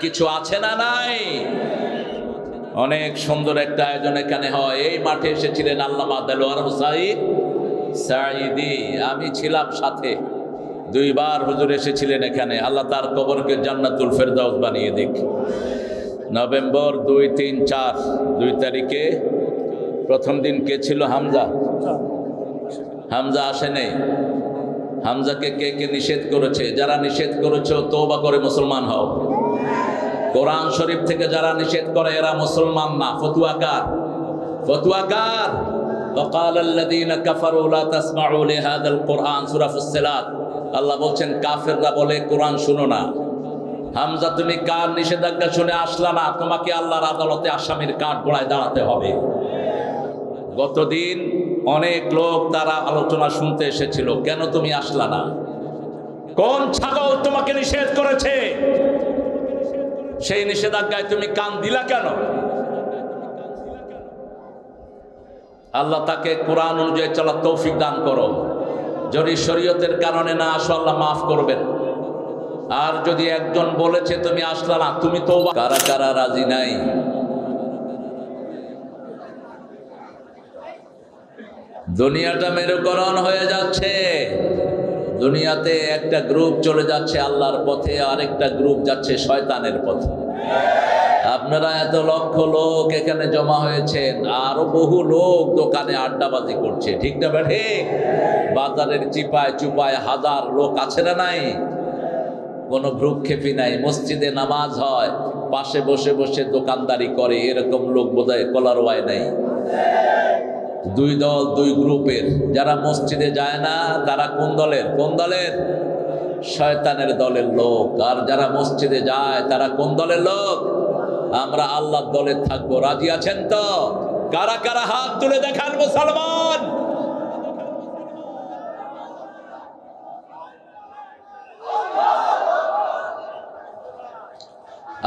কিছু আছে না নাই? অনেক সুন্দর একটা আয়োজন এখানে হয়। এই মাঠে এসেছিলেন আল্লামা দেলোয়ার হোসাইন সাঈদী, আমি ছিলাম সাথে। 2 বার হুজুর এসেছিলেন এখানে। আল্লাহ তার কবরকে জান্নাতুল ফেরদাউস বানিয়ে দিক। নভেম্বর 2, 3, 4 2 তারিখে প্রথম দিন কে ছিল? হামজা। হামজা আসে নাই। হামজাকে কে কে নিষেধ করেছে? যারা নিষেধ করেছে তওবা করে মুসলমান হও। কোরআন শরীফ থেকে যারা নিষেধ করে এরা মুসলমান না, ফতুয়াকার। ফতুয়াকার। وقال الذين كفروا لا تسمعوا لهذا القرآن সূরা ফুসসিলাত। আল্লাহ বলছেন কাফেররা বলে কোরআন শুনো না। হামজা তুমি কার নিষেধাজ্ঞা শুনে আসলা না? তোমাকে আল্লাহর আদালতে আসামির কাঠ গড়ায় দাঁড়াতে হবে। গতদিন অনেক লোক তারা আলোচনা শুনতে এসেছিল, কেন তুমি আসলা না? কোন ছাগল তোমাকে নিষেধ করেছে? সেই নিষেধাজ্ঞায় তুমি কান দিলা কেন? আল্লাহ তাকে কোরআন অনুযায়ী চলার তৌফিক দান করো। যদি শরীয়তের কারণে না আসো আল্লাহ মাফ করবেন। আর যদি একজন বলেছে তুমি আসলা না, তুমি তো কারা কারা রাজি নাই? দুনিয়াটা মেরুকরণ হয়ে যাচ্ছে। দুনিয়াতে একটা গ্রুপ চলে যাচ্ছে আল্লাহর পথে, আরেকটা গ্রুপ যাচ্ছে শয়তানের পথে। আপনারা এত লক্ষ লোক এখানে জমা হয়েছেন, আরো বহু লোক দোকানে আড্ডাবাজি করছে, ঠিক না বেঠে? বাজারের চিপায় চুপায় হাজার লোক আছে না নাই? কোনো ভ্রুক্ষেপই নাই। মসজিদে নামাজ হয়, পাশে বসে বসে দোকানদারি করে, এরকম লোক বোধহয় কলারওয়ায় নাই। 2 দল 2 গ্রুপের। যারা মসজিদে যায় না তারা কোন দলের? কোন দলের? শয়তানের দলের লোক। আর যারা মসজিদে যায় তারা কোন দলের লোক? আমরা আল্লাহর দলের থাকবো। রাজি আছেন তো? কারা কারা হাত তুলে দেখান মুসলমান?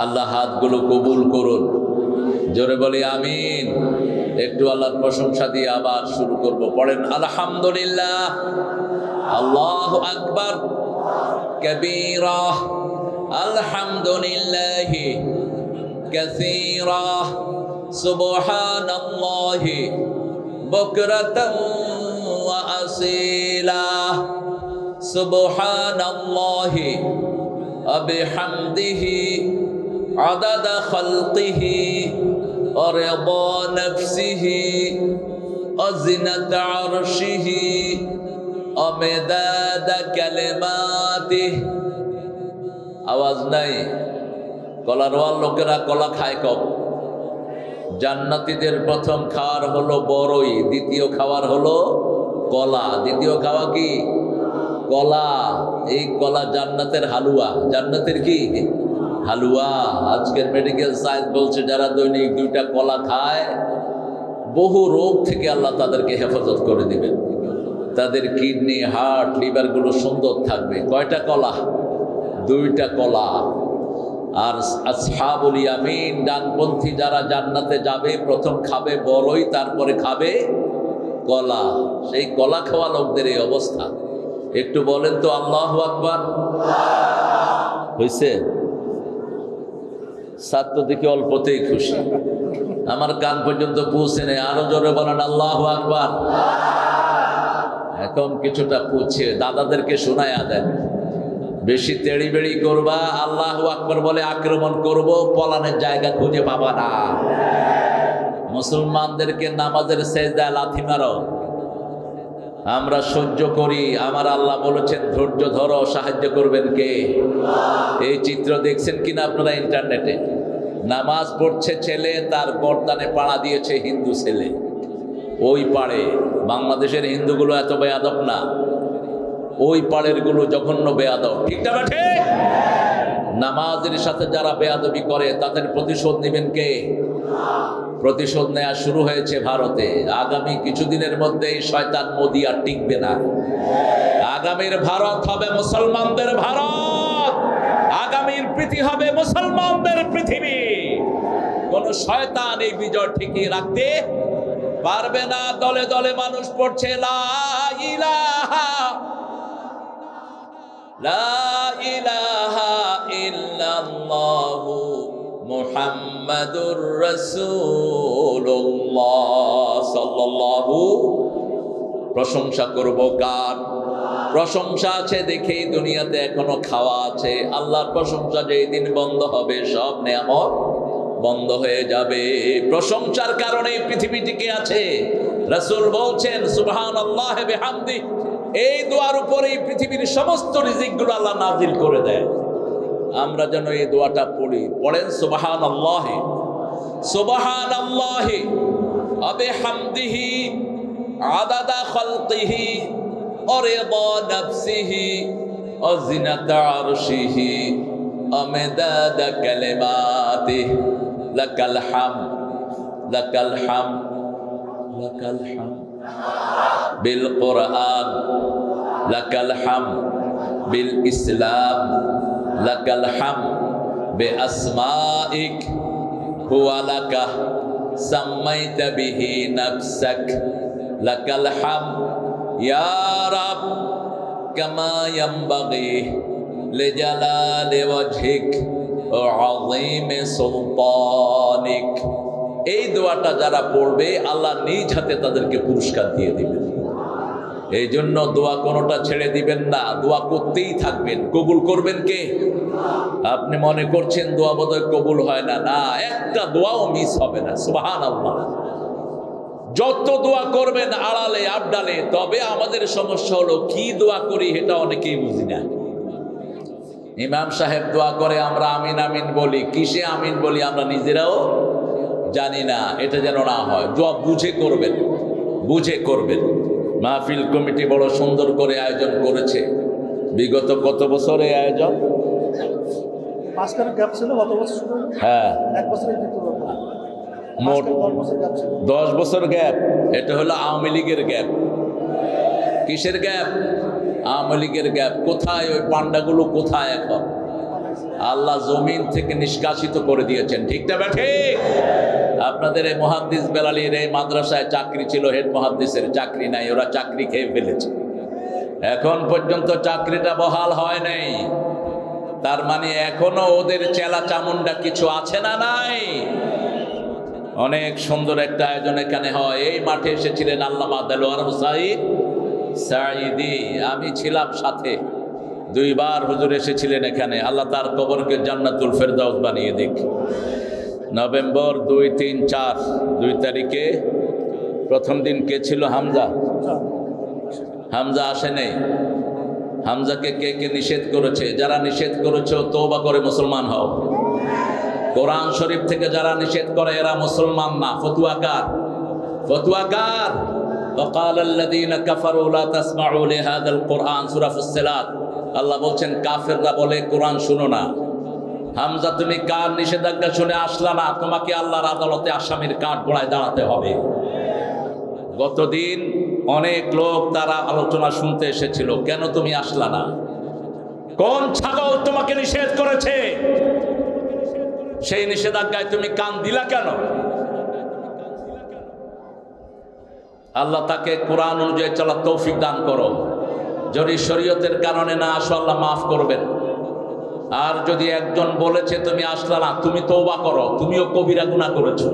আল্লাহ হাতগুলো কবুল করুন। জোরে বলি আমিন। একটু আল্লাহর প্রশংসা দিয়ে আবার শুরু করব। পড়েন আলহামদুলিল্লাহ, আল্লাহু আকবার কবীরা, আলহামদুলিল্লাহি কাসীরা, সুবহানাল্লাহি বুকরাতান ওয়া আসীলা, সুবহানাল্লাহি ওয়া বিহামদিহি আদাদা খালকিহি ورضا نفسه وزنة عرشه ومداد كلماته। আওয়াজ নাই। কলারওয়াল লোকেরা কলা খায় কম। জান্নাতীদের প্রথম খাওয়ার হলো বড়ই, দ্বিতীয় খাওয়ার হলো কলা। দ্বিতীয় খাওয়া কি? কলা। এই কলা জান্নাতের হালুয়া। জান্নাতের কি? হালুয়া। আজকের মেডিকেল সায়েন্স বলছে যারা দৈনিক 2টা কলা খায় বহু রোগ থেকে আল্লাহ তাদেরকে হেফাজত করে দিবেন। তাদের কিডনি, হার্ট, লিভারগুলো সুন্দর থাকবে। কয়টা কলা? 2টা কলা। আর আসহাবুল ইয়ামিন, ডানপন্থী যারা জান্নাতে যাবে প্রথম খাবে বড়ই, তারপরে খাবে কলা। সেই কলা খাওয়া লোকদের এই অবস্থা। একটু বলেন তো আল্লাহু আকবার। হয়েছে? ছাত্র দেখে অল্পতেই খুশি, আমার কান পর্যন্ত পৌঁছে নেই। আরো জোরে বলেন আল্লাহু আকবার। এখন কিছুটা পুছে দাদাদেরকে শোনায়া দেন। বেশি তেড়ি বেড়ি করবা, আল্লাহু আকবার বলে আক্রমণ করব, পলানের জায়গা খুঁজে পাবা না। মুসলমানদেরকে নামাজের সেজদায় লাথি মারো, আমরা সহ্য করি। আমার আল্লাহ বলেছেন ধৈর্য ধরো, সাহায্য করবেন কে? এই চিত্র দেখছেন কিনা আপনারা ইন্টারনেটে? নামাজ পড়ছে ছেলে, তার গর্দানে পাড়া দিয়েছে হিন্দু ছেলে। ওই পাড়ে বাংলাদেশের হিন্দুগুলো এত বেয়াদব না, ওই পাড়ের গুলো জঘন্য বেয়াদব, ঠিক না বেঠে? নামাজের সাথে যারা বেয়াদবি করে তাদের প্রতিশোধ নেবেন কে? প্রতিশোধ নেওয়া শুরু হয়েছে ভারতে। আগামী কিছুদিনের মধ্যেই শয়তান মোদি আর টিকবে না। আগামীর ভারত হবে মুসলমানদের ভারত, আগামীর পৃথিবী হবে মুসলমানদের পৃথিবী। কোন শয়তান এই বিজয় ঠিকই রাখতে পারবে না। দলে দলে মানুষ পড়ছে লা ইলাহা লা ইলাহা ইল্লাল্লাহু মুহাম্মাদুর রাসূলুল্লাহ সাল্লাল্লাহু। প্রশংসা করব কার? প্রশংসা আছে দেখেই দুনিয়াতে এখনো খাওয়া আছে। আল্লাহর প্রশংসা যেই দিন বন্ধ হবে সব নেয়ামত বন্ধ হয়ে যাবে। প্রশংসার কারণে পৃথিবী টিকে আছে। রাসূল বলছেন সুবহানাল্লাহি বিহামদি, এই দোয়ার উপরেই পৃথিবীর সমস্ত রিজিকগুলো আল্লাহ নাজিল করে দেয়। আমরা যেন এই দোয়াটা পড়ি। পড়েন সুবহানাল্লাহি সুবহানাল্লাহি ওয়া বিহামদিহি আদাদা খালকিহি ওয়া রিদা নাফসিহি ওয়া জিনাতা আরশিহি ওয়া মিদাদা কালিমাতিহি লাকাল হামদ লাকাল হামদ লাকাল হামদ বিল কুরআন লাকাল হামদ বিল ইসলাম লাকাল হামদ বিআসমাইক হুয়া লাকা সাম্মাইতা বিহি নাফসাক লাকাল হামদ ইয়া রাব কামা ইয়ানবাগি লিজালালি ওয়াজহিক ওয়া আযীমি সুলতানিক। এই দোয়াটা যারা পড়বে আল্লাহ নিজ হাতে তাদেরকে পুরস্কার দিয়ে দিবেন। এই জন্য দোয়া কোনোটা ছেড়ে দিবেন না, দোয়া করতেই থাকবেন। কবুল করবেন কে? আপনি মনে করছেন দোয়া বোধহয় কবুল হয় না, না, একটা দোয়াও মিস হবে না। সুবহানাল্লাহ। যত দোয়া করবেন আড়ালে আবডালে, তবে আমাদের সমস্যা হলো কি দোয়া করি এটা অনেকেই বুঝি না। ইমাম সাহেব দোয়া করে, আমরা আমিন আমিন বলি। কিসে আমিন বলি আমরা নিজেরাও জানি না। এটা যেন না হয়। দোয়া বুঝে করবেন, বুঝে করবেন। মাহফিল কমিটি বড় সুন্দর করে আয়োজন করেছে। বিগত কত বছরে আয়োজন? হ্যাঁ, মোট 10 বছর গ্যাপ। এটা হলো আওয়ামী লীগের গ্যাপ। কিসের গ্যাপ? আওয়ামী লীগের গ্যাপ। কোথায় ওই পান্ডাগুলো? কোথায় এখন? আল্লাহ জমিন থেকে নিষ্কাশিত করে দিয়েছেন। ঠিক না ঠিক? আপনাদের এই মুহাদ্দিস বেলালীর এই মাদ্রাসায় চাকরি ছিল, হেড মুহাদ্দিসের চাকরি নাই, ওরা চাকরি খেয়ে ফেলেছে। এখন পর্যন্ত চাকরিটা বহাল হয় নাই। তার মানে এখনো ওদের চেলা চামুন্ডা কিছু আছে না নাই? অনেক সুন্দর একটা আয়োজন এখানে হয়। এই মাঠে এসেছিলেন আল্লামা দেলোয়ার হুসাইন সাঈদী, আমি ছিলাম সাথে। 2 বার হুজুর এসেছিলেন এখানে। আল্লাহ তার কবরকে জান্নাতুল ফেরদাউস বানিয়ে দিক। নভেম্বর 2, 3, 4 2 তারিখে প্রথম দিন কে ছিল? হামজা। হামজা আসে নেই। হামজাকে কে কে নিষেধ করেছে? যারা নিষেধ করেছে তওবা করে মুসলমান হও। কোরআন শরীফ থেকে যারা নিষেধ করে এরা মুসলমান না। ফতুয়াকার, ফতুয়াকার। وقال الذين كفروا لا تسمعوا لهذا القرآن সূরা ফুসসিলাত। আল্লাহ বলছেন কাফেররা বলে কোরআন শুনো না। হামজা, তুমি কার নিষেধাজ্ঞা শুনে আসলা না? তোমাকে আল্লাহর আদালতে আসামির কাঠ গড়ায় দাঁড়াতে হবে। গতদিন অনেক লোক তারা আলোচনা শুনতে এসেছিল। কেন তুমি আসলা না? কোন ছাগল তোমাকে নিষেধ করেছে? সেই নিষেধাজ্ঞায় তুমি কান দিলা কেন? আল্লাহ তাকে কোরআন অনুযায়ী চলার তৌফিক দান করো। যদি শরীয়তের কারণে না আসো আল্লাহ মাফ করবেন। আর যদি একজন বলেছে তুমি আসলা না, তুমি তওবা করো, তুমিও কবিরা গুনাহ করেছো।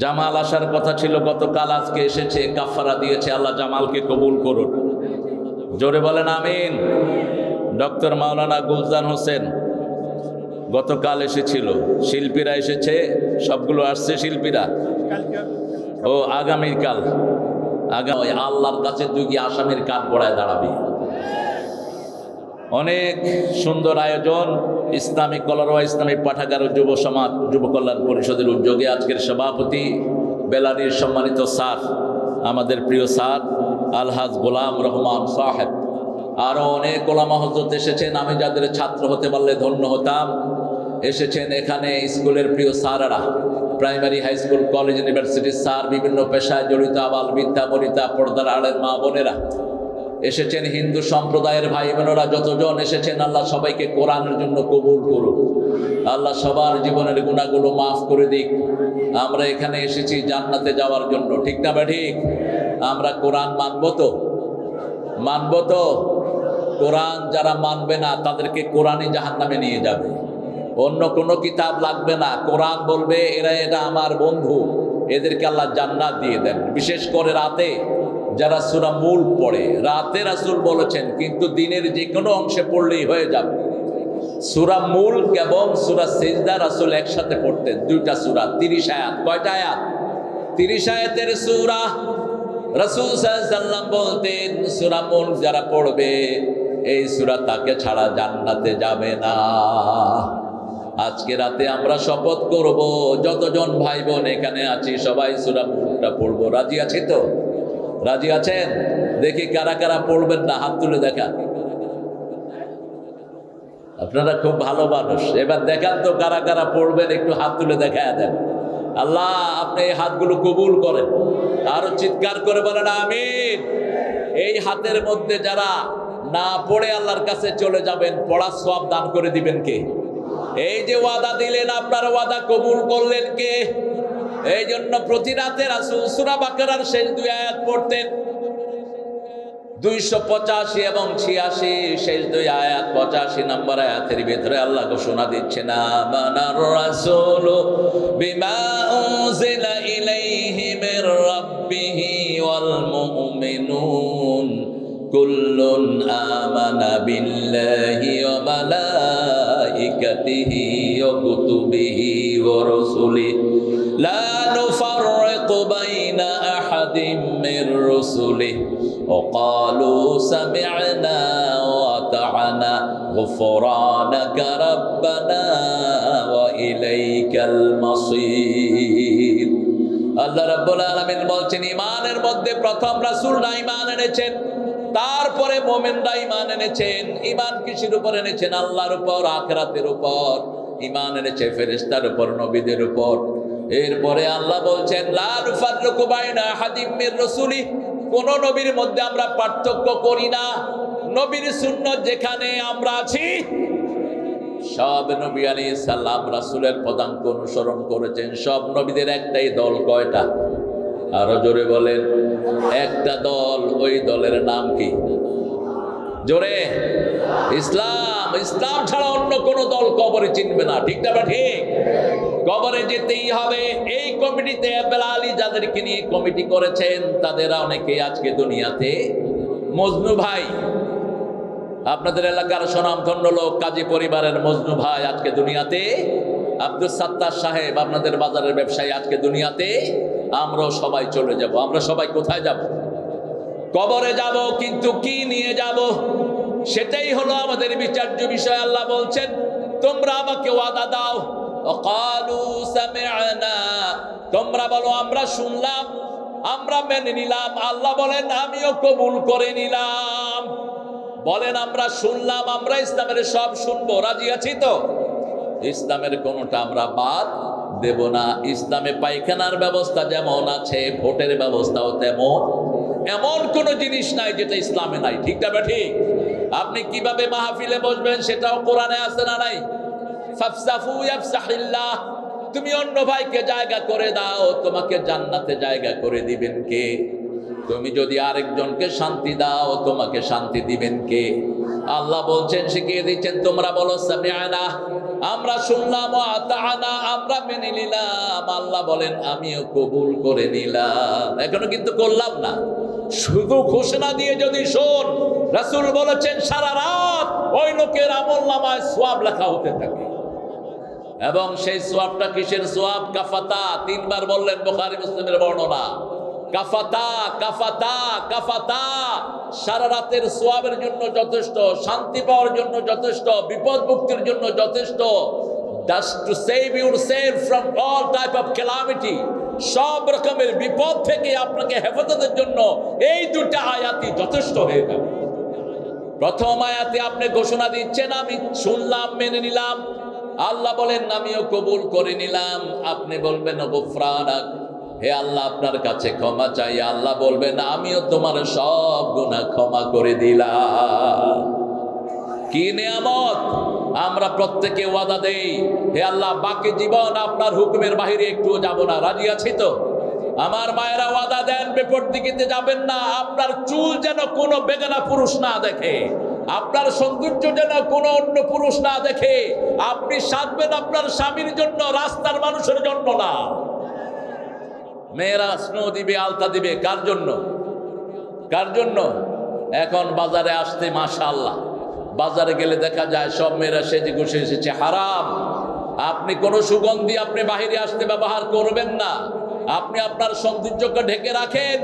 জামাল আসার কথা ছিল গতকাল, আজকে এসেছে, কাফারা দিয়েছে। আল্লাহ জামালকে কবুল করুন। জোরে বলেন আমিন। ডক্টর মাওলানা গুলজান হোসেন গতকাল এসেছিল। শিল্পীরা এসেছে, সবগুলো আসছে শিল্পীরা। ও আগামীকাল আল্লাহর কাছে তুই কি আসামির কাঠ গড়ায় দাঁড়াবি। অনেক সুন্দর আয়োজন। ইসলামিক কলারোয়া ইসলামিক পাঠাগার ও যুব সমাজ যুব কল্যাণ পরিষদের উদ্যোগে আজকের সভাপতি বেলালীর সম্মানিত স্যার, আমাদের প্রিয় স্যার আলহাজ গোলাম রহমান সাহেব। আরও অনেক ওলামা হযরত এসেছেন। আমি যাদের ছাত্র হতে পারলে ধন্য হতাম। এসেছেন এখানে স্কুলের প্রিয় স্যারেরা, প্রাইমারি, হাই স্কুল, কলেজ, ইউনিভার্সিটির স্যার, বিভিন্ন পেশায় জড়িত আবাল বিদ্যা বনিতা, পর্দার আড়ের মা বোনেরা এসেছেন, হিন্দু সম্প্রদায়ের ভাই বোনেরা যতজন এসেছেন, আল্লাহ সবাইকে কোরআনের জন্য কবুল করুন। আল্লাহ সবার জীবনের গুনাহগুলো মাফ করে দিক। আমরা এখানে এসেছি জান্নাতে যাওয়ার জন্য। ঠিক না ঠিক? আমরা কোরআন মানব তো? মানব তো? কোরআন যারা মানবে না তাদেরকে কোরআনই জাহান্নামে নিয়ে যাবে, অন্য কোনো কিতাব লাগবে না। কোরআন বলবে এটা আমার বন্ধু, এদেরকে আল্লাহ জান্নাত দিয়ে দেন। বিশেষ করে রাতে যারা সূরা মুল্ক পড়ে, রাতে রাসূল বলেছেন, কিন্তু দিনের যে কোনো অংশে পড়লেই হয়ে যাবে। সূরা মুল্ক এবং সূরা সিজদা রাসূল একসাথে পড়তেন, দুইটা সূরা, 30 আয়াত। কয়টা আয়াত? 30 আয়াতের সূরা। রাসূল সাল্লাল্লাহু আলাইহি ওয়াসাল্লাম বলতেন, সূরা মুল্ক যারা পড়বে এই সূরা তাকে ছাড়া জান্নাতে যাবে না। আজকে রাতে আমরা শপথ করব, যতজন ভাই বোন এখানে আছি সবাই সূরা মুল্কটা পড়বো। রাজি আছি তো? রাজি আছেন? দেখি কারা কারা পড়বেন না, হাত তুলে দেখান। আপনারা খুব ভালো মানুষ, এবার দেখান তো কারা কারা পড়বেন, একটু হাত তুলে দেখায় দেন। আল্লাহ আপনি এই হাতগুলো কবুল করেন। আরো চিৎকার করে বলেন আমিন। এই হাতের মধ্যে যারা না পড়ে আল্লাহর কাছে চলে যাবেন, পড়ার সওয়াব দান করে দিবেন কে? এই যে ওয়াদা দিলেন, আপনার ওয়াদা কবুল করলেন কে? এই জন্য প্রতি রাতে রাসূল সূরা বাকারার শেষ 2 আয়াত পড়তেন। 285 এবং 86 শেষ 2 আয়াত, 85 নম্বর আয়াতের ভিতরে আল্লাহ ঘোষণা দিচ্ছেন, আমানার রাসূলু বিমা উনজিলা ইলাইহি মির রাব্বিহি ওয়াল মুমিনুন কুল্লুন আমানা বিল্লাহি ওয়া মালাইকাতিহি ওয়া কুতুবিহি ওয়া রাসূলিহি লা নুফাররিকু বাইনা আহাদিম মির রাসূলিহি ওয়া ক্বালু সামি'না ওয়া আতা'না গুফরানাকা রাব্বানা ওয়া ইলাইকাল মাসীর। আল্লাহ রাব্বুল আলামিন বলছেন, ঈমানের মধ্যে প্রথম রাসূলরা ঈমান এনেছেন, তারপরে মুমিনরা ঈমান এনেছেন। ঈমান কিসের উপর এনেছেন? আল্লাহর উপর, আখিরাতের উপর। ঈমান এনেছে ফেরেশতার উপর, নবীদের উপর। এরপরে আল্লাহ বলছেন, লা নুফাররিকু বাইনা আহাদিম মির রাসূলি, কোন নবীর মধ্যে আমরা পার্থক্য করি না। নবীর সুন্নাত যেখানে আমরা আছি, সব নবী আলাইহিস সালাম রাসূলের পদাঙ্ক অনুসরণ করেছেন। সব নবীদের একটাই দল, কয়টা? আরো জোরে বলেন। একটা দল, ওই দলের নাম কি? জোরে। ইসলাম। ইসলাম ছাড়া অন্য কোন দল কবরে চিনবে না, ঠিক না? ঠিক। কবরে যেতেই হবে। এই কমিটিতে বেলালি যাদেরকে নিয়ে কমিটি করেছেন, তাদের অনেকে আজকে দুনিয়াতে। মজনু ভাই, আপনাদের এলাকার সুনামধন্য লোক, কাজী পরিবারের মজনু ভাই আজকে দুনিয়াতে। আব্দুল সাত্তার সাহেব, আপনাদের বাজারের ব্যবসায়ী, আজকে দুনিয়াতে। আমরাও সবাই চলে যাব। আমরা সবাই কোথায় যাব? কবরে যাব। কিন্তু কি নিয়ে যাব? সেটাই হলো আমাদের বিচার্য বিষয়। আল্লাহ বলছেন, তোমরা আমাকে ওয়াদা দাও, ওয়াকালু সামি'না, তোমরা বলো আমরা শুনলাম, আমরা মেনে নিলাম। আল্লাহ বলেন আমিও কবুল করে নিলাম। বলেন আমরা শুনলাম, আমরা ইসলামের সব শুনবো। রাজি আছি তো? ইসলামের কোনটা আমরা বাদ দেব না। ইসলামে পায়খানার ব্যবস্থা যেমন আছে, ভোটের ব্যবস্থাও তেমন। এমন কোন জিনিস নাই যেটা ইসলামে নাই, ঠিক না? ঠিক। আপনি কিভাবে মাহফিলে বসবেন সেটাও কোরআনে আছে না নাই? ফাফসাফু ইয়াফসাহিল্লাহ, তুমি অন্য ভাইকে জায়গা করে দাও, তোমাকে জান্নাতে জায়গা করে দিবেন কে? তুমি যদি আরেকজনকে শান্তি দাও, তোমাকে শান্তি দিবেন কে? আল্লাহ বলছেন, শিখিয়ে দিচ্ছেন, তোমরা বলো সামি'না, আমরা শুনলাম, ওয়া আতা'না, আমরা মেনে নিলাম। আল্লাহ বলেন আমিও কবুল করে নিলাম। এখনো কিন্তু করলাম না, শুধু ঘোষণা দিয়ে যদি শোন। রাসূল বলেছেন সারা রাত ওই লোকের আমলনামায় সওয়াব লেখা হতে থাকে। এবং সেই সওয়াবটা কিসের সওয়াব? কাফাতা। 3 বার বললেন, বুখারী মুসলিমের বর্ণনা। কাফাতা, কাফাতা, কাফাতা। সারা রাতের সওয়াবের জন্য যথেষ্ট, শান্তি পাওয়ার জন্য যথেষ্ট, বিপদ মুক্তির জন্য যথেষ্ট। Just to save yourself from all type of calamity, সব রকমের বিপদ থেকে আপনাকে হেফাজতের জন্য এই 2টা আয়াতই যথেষ্ট হয়ে যাবে। প্রথম আয়াতে আপনি ঘোষণা দিচ্ছেন আমি শুনলাম, মেনে নিলাম। আল্লাহ বলেন আমিও কবুল করে নিলাম। আপনি বলবেন গুফরানাক, হে আল্লাহ আপনার কাছে ক্ষমা চাই। আল্লাহ বলবেন আমিও তোমার সব গুনাহ ক্ষমা করে দিলাম। কি নিয়ামত! আমরা প্রত্যেকে ওয়াদা দেই, হে আল্লাহ বাকি জীবন আপনার হুকুমের বাহিরে একটুও যাব না। রাজি আছি তো? আমার মায়েরা ওয়াদা দেন, বিপদ দিকে যাবেন না। আপনার চুল যেন কোনো বেগানা পুরুষ না দেখে। আপনার সৌন্দর্য যেন কোনো অন্য পুরুষ না দেখে। আপনি সাজবেন আপনার স্বামীর জন্য, রাস্তার মানুষের জন্য না। মেয়েরা স্নো দিবে, আলতা দিবে কার জন্য? কার জন্য? এখন বাজারে আসতে মাশাআল্লাহ, বাজারে গেলে দেখা যায় সব মেয়েরা সেজে গুছে এসেছে। হারাম। আপনি কোনো সুগন্ধি আপনি বাহিরে আসতে ব্যবহার করবেন না। আপনি আপনার সৌন্দর্যকে ঢেকে রাখেন,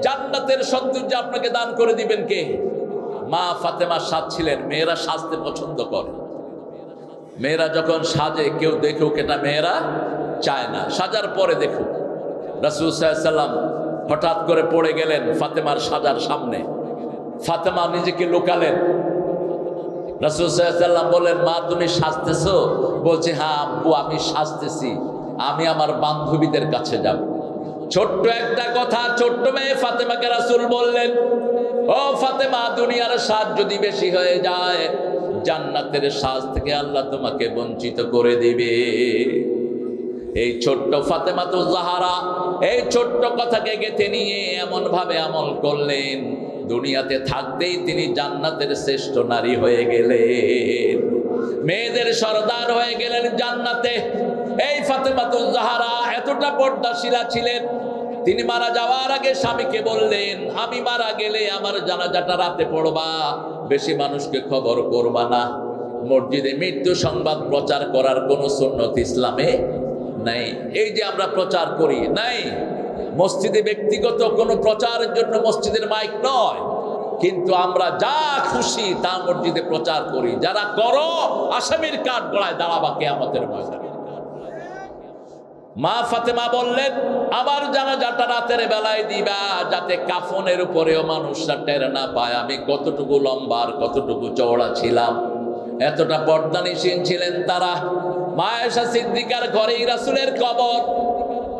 জান্নাতের সৌন্দর্য আপনাকে দান করে দিবেন কে? মা ফাতেমা সাজছিলেন। মেয়েরা সাজতে পছন্দ করে। মেয়েরা যখন সাজে কেউ দেখুক, এটা মেয়েরা চায় না। সাজার পরে দেখুক। রাসূল সাল্লাল্লাহু আলাইহি ওয়াসাল্লাম হঠাৎ করে পড়ে গেলেন ফাতেমার সাজার সামনে। ফাতেমা নিজেকে লুকালেন। রাসূল সাল্লাল্লাহু আলাইহি ওয়াসাল্লাম বললেন, মা তুমি সাজতেছো? বলছে, হ্যাঁ আব্বু আমি সাজতেছি, আমি আমার বান্ধবীদের কাছে যাব। ছোট্ট একটা কথা, ছোট্ট মেয়ে ফাতেমাকে রাসূল বললেন, ও ফাতেমা, দুনিয়ার সাজ যদি বেশি হয়ে যায়, জান্নাতের সাজ থেকে আল্লাহ তোমাকে বঞ্চিত করে দিবে। এই ছোট্ট ফাতেমা তো জাহারা এই ছোট্ট কথাকে গেঁথে নিয়ে এমন ভাবে আমল করলেন, দুনিয়াতে থাকতেই তিনি জান্নাতের শ্রেষ্ঠ নারী হয়ে গেলেন, মেয়েদের সরদার হয়ে গেলেন জান্নাতে। এই ফাতেমা তো জাহারা এতটা পর্দাশীলা ছিলেন, তিনি মারা যাওয়ার আগে স্বামীকে বললেন, আমি মারা গেলে আমার জানাজাটা রাতে পড়বা, বেশি মানুষকে খবর করবা না। মসজিদে মৃত্যু সংবাদ প্রচার করার কোনো সুন্নত ইসলামে নাই। এই যে আমরা প্রচার করি, নাই। মসজিদে ব্যক্তিগত কোনো প্রচারের জন্য মসজিদের মাইক নয়, কিন্তু আমরা যা খুশি তা মসজিদে প্রচার করি। যারা করো আসামির কাঠ গড়ায় দাঁড়াবা কিয়ামতের ময়দানে। মা ফাতেমা বললেন, আমার জানাজাটা রাতের বেলায় দিবা, যাতে কাফনের উপরেও মানুষরা টের না পায় আমি কতটুকু লম্বা আর কতটুকু চওড়া ছিলাম। এতটা পর্দানিসীন ছিলেন তারা। মা আয়েশা সিদ্দিকার ঘরেই রাসূলের কবর।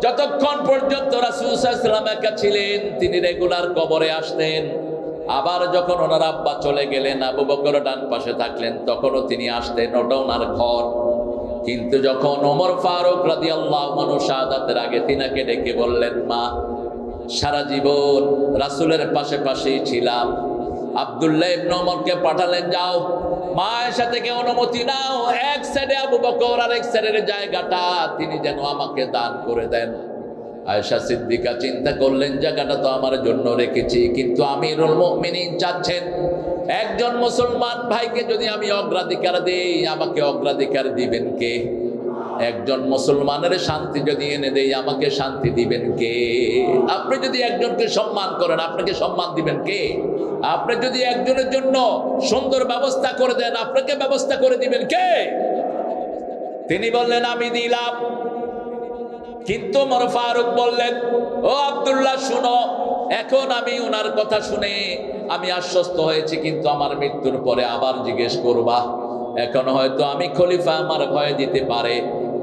যতক্ষণ পর্যন্ত রাসূল সাল্লাল্লাহু আলাইহি ওয়াসাল্লাম একা ছিলেন, তিনি রেগুলার কবরে আসতেন। আবার যখন ওনার আব্বা চলে গেলেন, আবু বকর ডান পাশে থাকলেন, তখনও তিনি আসতেন, ওটা ওনার ঘর। কিন্তু যখন ওমর ফারুক রাদিয়াল্লাহু আনহু শাহাদাতের আগে তিনাকে ডেকে বললেন, মা সারা জীবন রাসূলের পাশে পাশেই ছিলাম, আব্দুল্লাহ ইবনে ওমরকে পাঠালেন, যাও মা আয়েশা থেকে অনুমতি নাও, এক সাইডে আবু বকর আর এক সাইডের জায়গাটা তিনি যেন আমাকে দান করে দেন। আয়েশা সিদ্দিকা চিন্তা করলেন, জায়গাটা তো আমার জন্য রেখেছি, কিন্তু আমিরুল মুমিনিন চাচ্ছেন একজন মুসলমান ভাইকে যদি আমি অগ্রাধিকার দেই, আমাকে অগ্রাধিকার দিবেন কে? একজন মুসলমানের শান্তি যদি এনে দেই, আমাকে শান্তি দিবেন কে? আপনি যদি একজনকে সম্মান করেন, আপনাকে সম্মান দিবেন কে? আপনি যদি একজনের জন্য সুন্দর ব্যবস্থা করে দেন, আপনাকে ব্যবস্থা করে দিবেন কে? তিনি বললেন, আমি দিলাম। কিন্তু ওমর ফারুক বললেন, ও আব্দুল্লাহ শুনো, এখন আমি ওনার কথা শুনে আমি আশ্বস্ত হয়েছি, কিন্তু আমার মৃত্যুর পরে আবার জিজ্ঞেস করবা। এখন হয়তো আমি খলিফা, আমার ভয় দিতে পারে,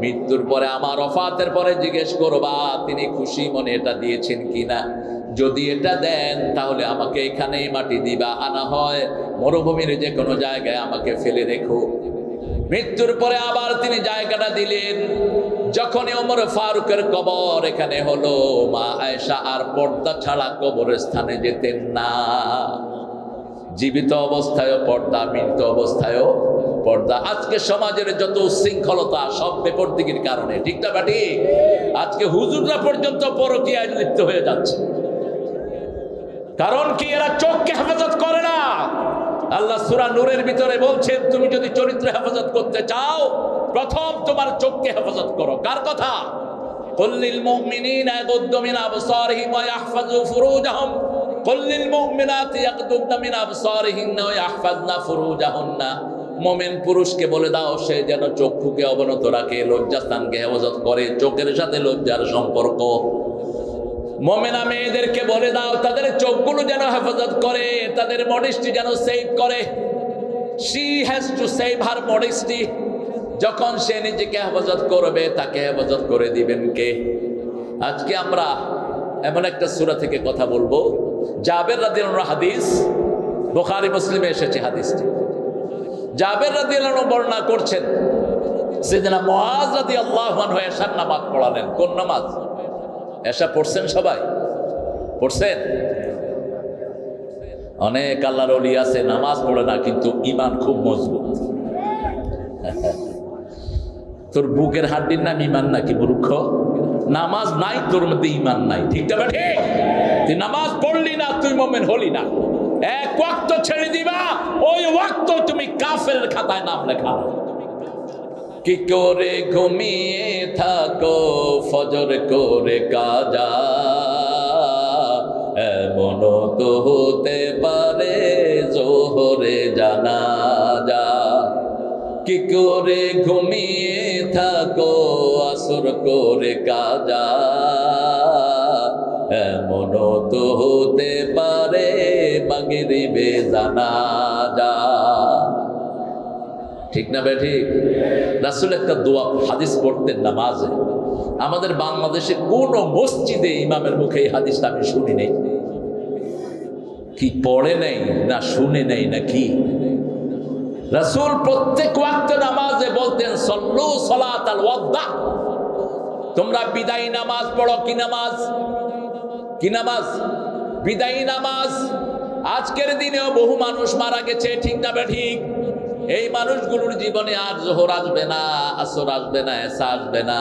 মৃত্যুর পরে আমার ওফাতের পরে জিজ্ঞেস করবা তিনি খুশি মনে এটা দিয়েছেন কিনা। যদি এটা দেন তাহলে আমাকে এখানেই মাটি দিবা, আনা হয় মরুভূমির যে কোনো জায়গায় আমাকে ফেলে রেখো। মৃত্যুর পরে আবার তিনি জায়গাটা দিলেন। যখনই ওমর ফারুকের কবর এখানে হলো, মা আয়েশা আর পর্দা ছাড়া কবরের স্থানে যেতেন না। জীবিত অবস্থায়ও পর্দা, মৃত অবস্থায়ও পর্দা। আজকে সমাজের যত উচ্ছৃঙ্খলতা সব বেপরদিগির কারণে, ঠিক না বাটি? আজকে হুজুররা পর্যন্ত পরকীয়ায় লিপ্ত হয়ে যাচ্ছে। কারণ কি? এরা চোখকে হেফাজত করে না। আল্লাহ সূরা নূরের ভিতরে বলছেন, তুমি যদি চরিত্র হেফাজত করতে চাও, প্রথম তোমার চোখকে হেফাজত করো। কার কথা? কুল্লিল মুমিনিনা ইয়াগুদ্দু মিন আবসারিহিম ওয়া ইয়াহফাযু ফুরুজাহুম, কুল্লিল মুমিনাতি ইয়াগুদ্দুনা মিন আবসারিহিন্না ওয়া ইয়াহফাযনা ফুরুজাহুন্না। মুমিন পুরুষকে বলে দাও সে যেন চক্ষুকে অবনত রাখে, লজ্জাস্থানকে হেফাজত করে, চোখের সাথে লজ্জার সম্পর্ক। মুমিনা মেয়েদেরকে বলে দাও তাদের চোখগুলো যেন হেফাজত করে, তাদের মডেস্টি যেন সেভ করে। she has to save her modesty। যখন সে নিজেকে হেফাজত করবে, তাকে হেফাজত করে দিবেন কে? আজকে আমরা এমন একটা সূরা থেকে কথা বলবো, জাবের রাদিয়াল্লাহু আনহু হাদিস, বুখারী মুসলিমে এসেছে হাদিসটি। জাবের রাদিয়াল্লাহু আনহু বর্ণনা করছেন, সাইয়েদনা মুআজ রাদিয়াল্লাহু আনহু এশার নামাজ পড়ালেন। কোন নামাজ? এশা পড়ছেন? সবাই পড়ছেন? অনেক আল্লাহর ওলি আছে নামাজ পড়ে না কিন্তু ঈমান খুব মজবুত। তোর বুকের হাড্ডির নাম ঈমান নাকি মূর্খ? নামাজ নাই তোর মধ্যে ঈমান নাই, ঠিক না ঠিক? তুই নামাজ পড়লি না, তুই মুমিন হলি না। এক ওয়াক্ত ছেড়ে দিবা, ওই ওয়াক্ত তুমি কাফেরের খাতায় নাম লেখা। কি করে ঘুমিয়ে থাকো ফজর করে কাজা, এমন তো হতে পারে জোহরে জানাজা। কি করে ঘুমিয়ে থাকো আসর করে কাজা, এমন তো হতে পারে মাগরিবে জানাজা। ঠিক না বে ঠিক? রাসূল একটা দোয়া হাদিস পড়তেন নামাজে। আমাদের বাংলাদেশে কোন মসজিদে ইমামের মুখে এই হাদিসটা আমি শুনি নেই। কি পড়ে নেই না শুনে নেই না কি? রাসূল প্রত্যেক ওয়াক্ত নামাজে বলতেন সল্লু সালাতাল ওয়াদা। তোমরা বিদায়ী নামাজ পড়ো। কি নামাজ? কি নামাজ? বিদায়ী নামাজ। আজকের দিনেও বহু মানুষ মারা গেছে, ঠিক না বে ঠিক? এই মানুষগুলোর জীবনে আর জোহর আসবে না, আসর আসবে না, এসা আসবে না।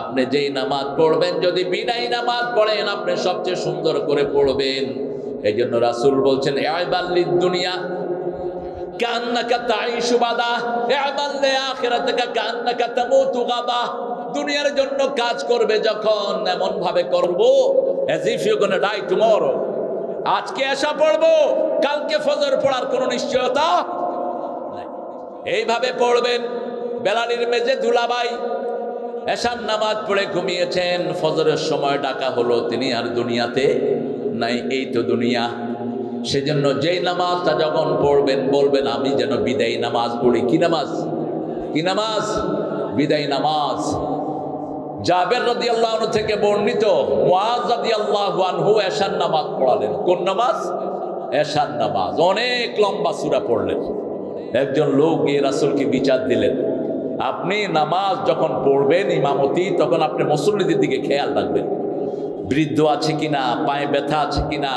আপনি যেই নামাজ পড়বেন, যদি বিদায়ী নামাজ পড়েন, আপনি সবচেয়ে সুন্দর করে পড়বেন। এই জন্য রাসূল বলছেন ইবাল্লিদ দুনিয়া কান্নাকা তাইশু বাদা, ইবাল লিআখিরাতিকা কান্নাকা তামুতু গাদা। দুনিয়ার জন্য কাজ করবে যখন, এমন ভাবে করব as if you gonna die tomorrow। আজকে এশা পড়বো, কালকে ফজর পড়ার কোনো নিশ্চয়তা নাই। এইভাবে পড়বেন। বেলালির মেজে দুলাভাই এশার নামাজ পড়ে ঘুমিয়েছেন, ফজরের সময় ডাকা হলো, তিনি আর দুনিয়াতে নাই। এই তো দুনিয়া। সেজন্য যেই নামাজটা যখন পড়বেন বলবেন আমি যেন বিদায়ী নামাজ পড়ি। কি নামাজ? কি নামাজ? বিদায়ী নামাজ। জাবের রাদিয়াল্লাহু আনহু থেকে বর্ণিত, মুআজ রাদিয়াল্লাহু আনহু এশার নামাজ পড়ালেন। কোন নামাজ? এশার নামাজ। অনেক লম্বা সূরা পড়লেন। একজন লোক গিয়ে রাসূলকে বিচার দিলেন, আপনি নামাজ যখন পড়বেন ইমামতি, তখন আপনি মুসল্লিদের দিকে খেয়াল রাখবেন। বৃদ্ধ আছে কিনা, পায়ে ব্যথা আছে কিনা,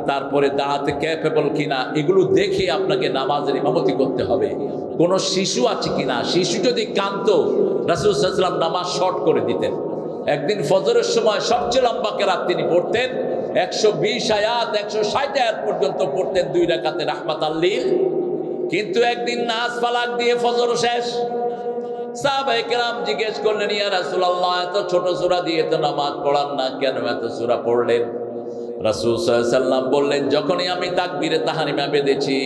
তারপরে দাঁড়াতে ক্যাপেবল কিনা, এগুলো দেখে আপনাকে নামাজের ইমামতি করতে হবে। কোন শিশু আছে কিনা, শিশু যদি কাঁদতো রাসূল সাল্লাল্লাহু আলাইহি ওয়াসাল্লাম নামাজ শর্ট করে দিতেন। একদিন ফজরের সময় সবচেয়ে লম্বা কেরাত তিনি পড়তেন, 120 আয়াত 160 আয়াত পর্যন্ত পড়তেন 2 রাকাতে রাহমাতাল লিল। কিন্তু একদিন নাস ফালাক দিয়ে ফজর শেষ। সাহাবায়ে কেরাম জিজ্ঞেস করলেন, ইয়া রাসূলুল্লাহ, এত ছোট সূরা দিয়ে তো নামাজ পড়ান না, কেন এত সূরা পড়লেন? রাসূল সাল্লাল্লাহু আলাইহি ওয়াসাল্লাম বললেন, যখনই আমি তাকবীরে তাহরিমা বেঁধেছি,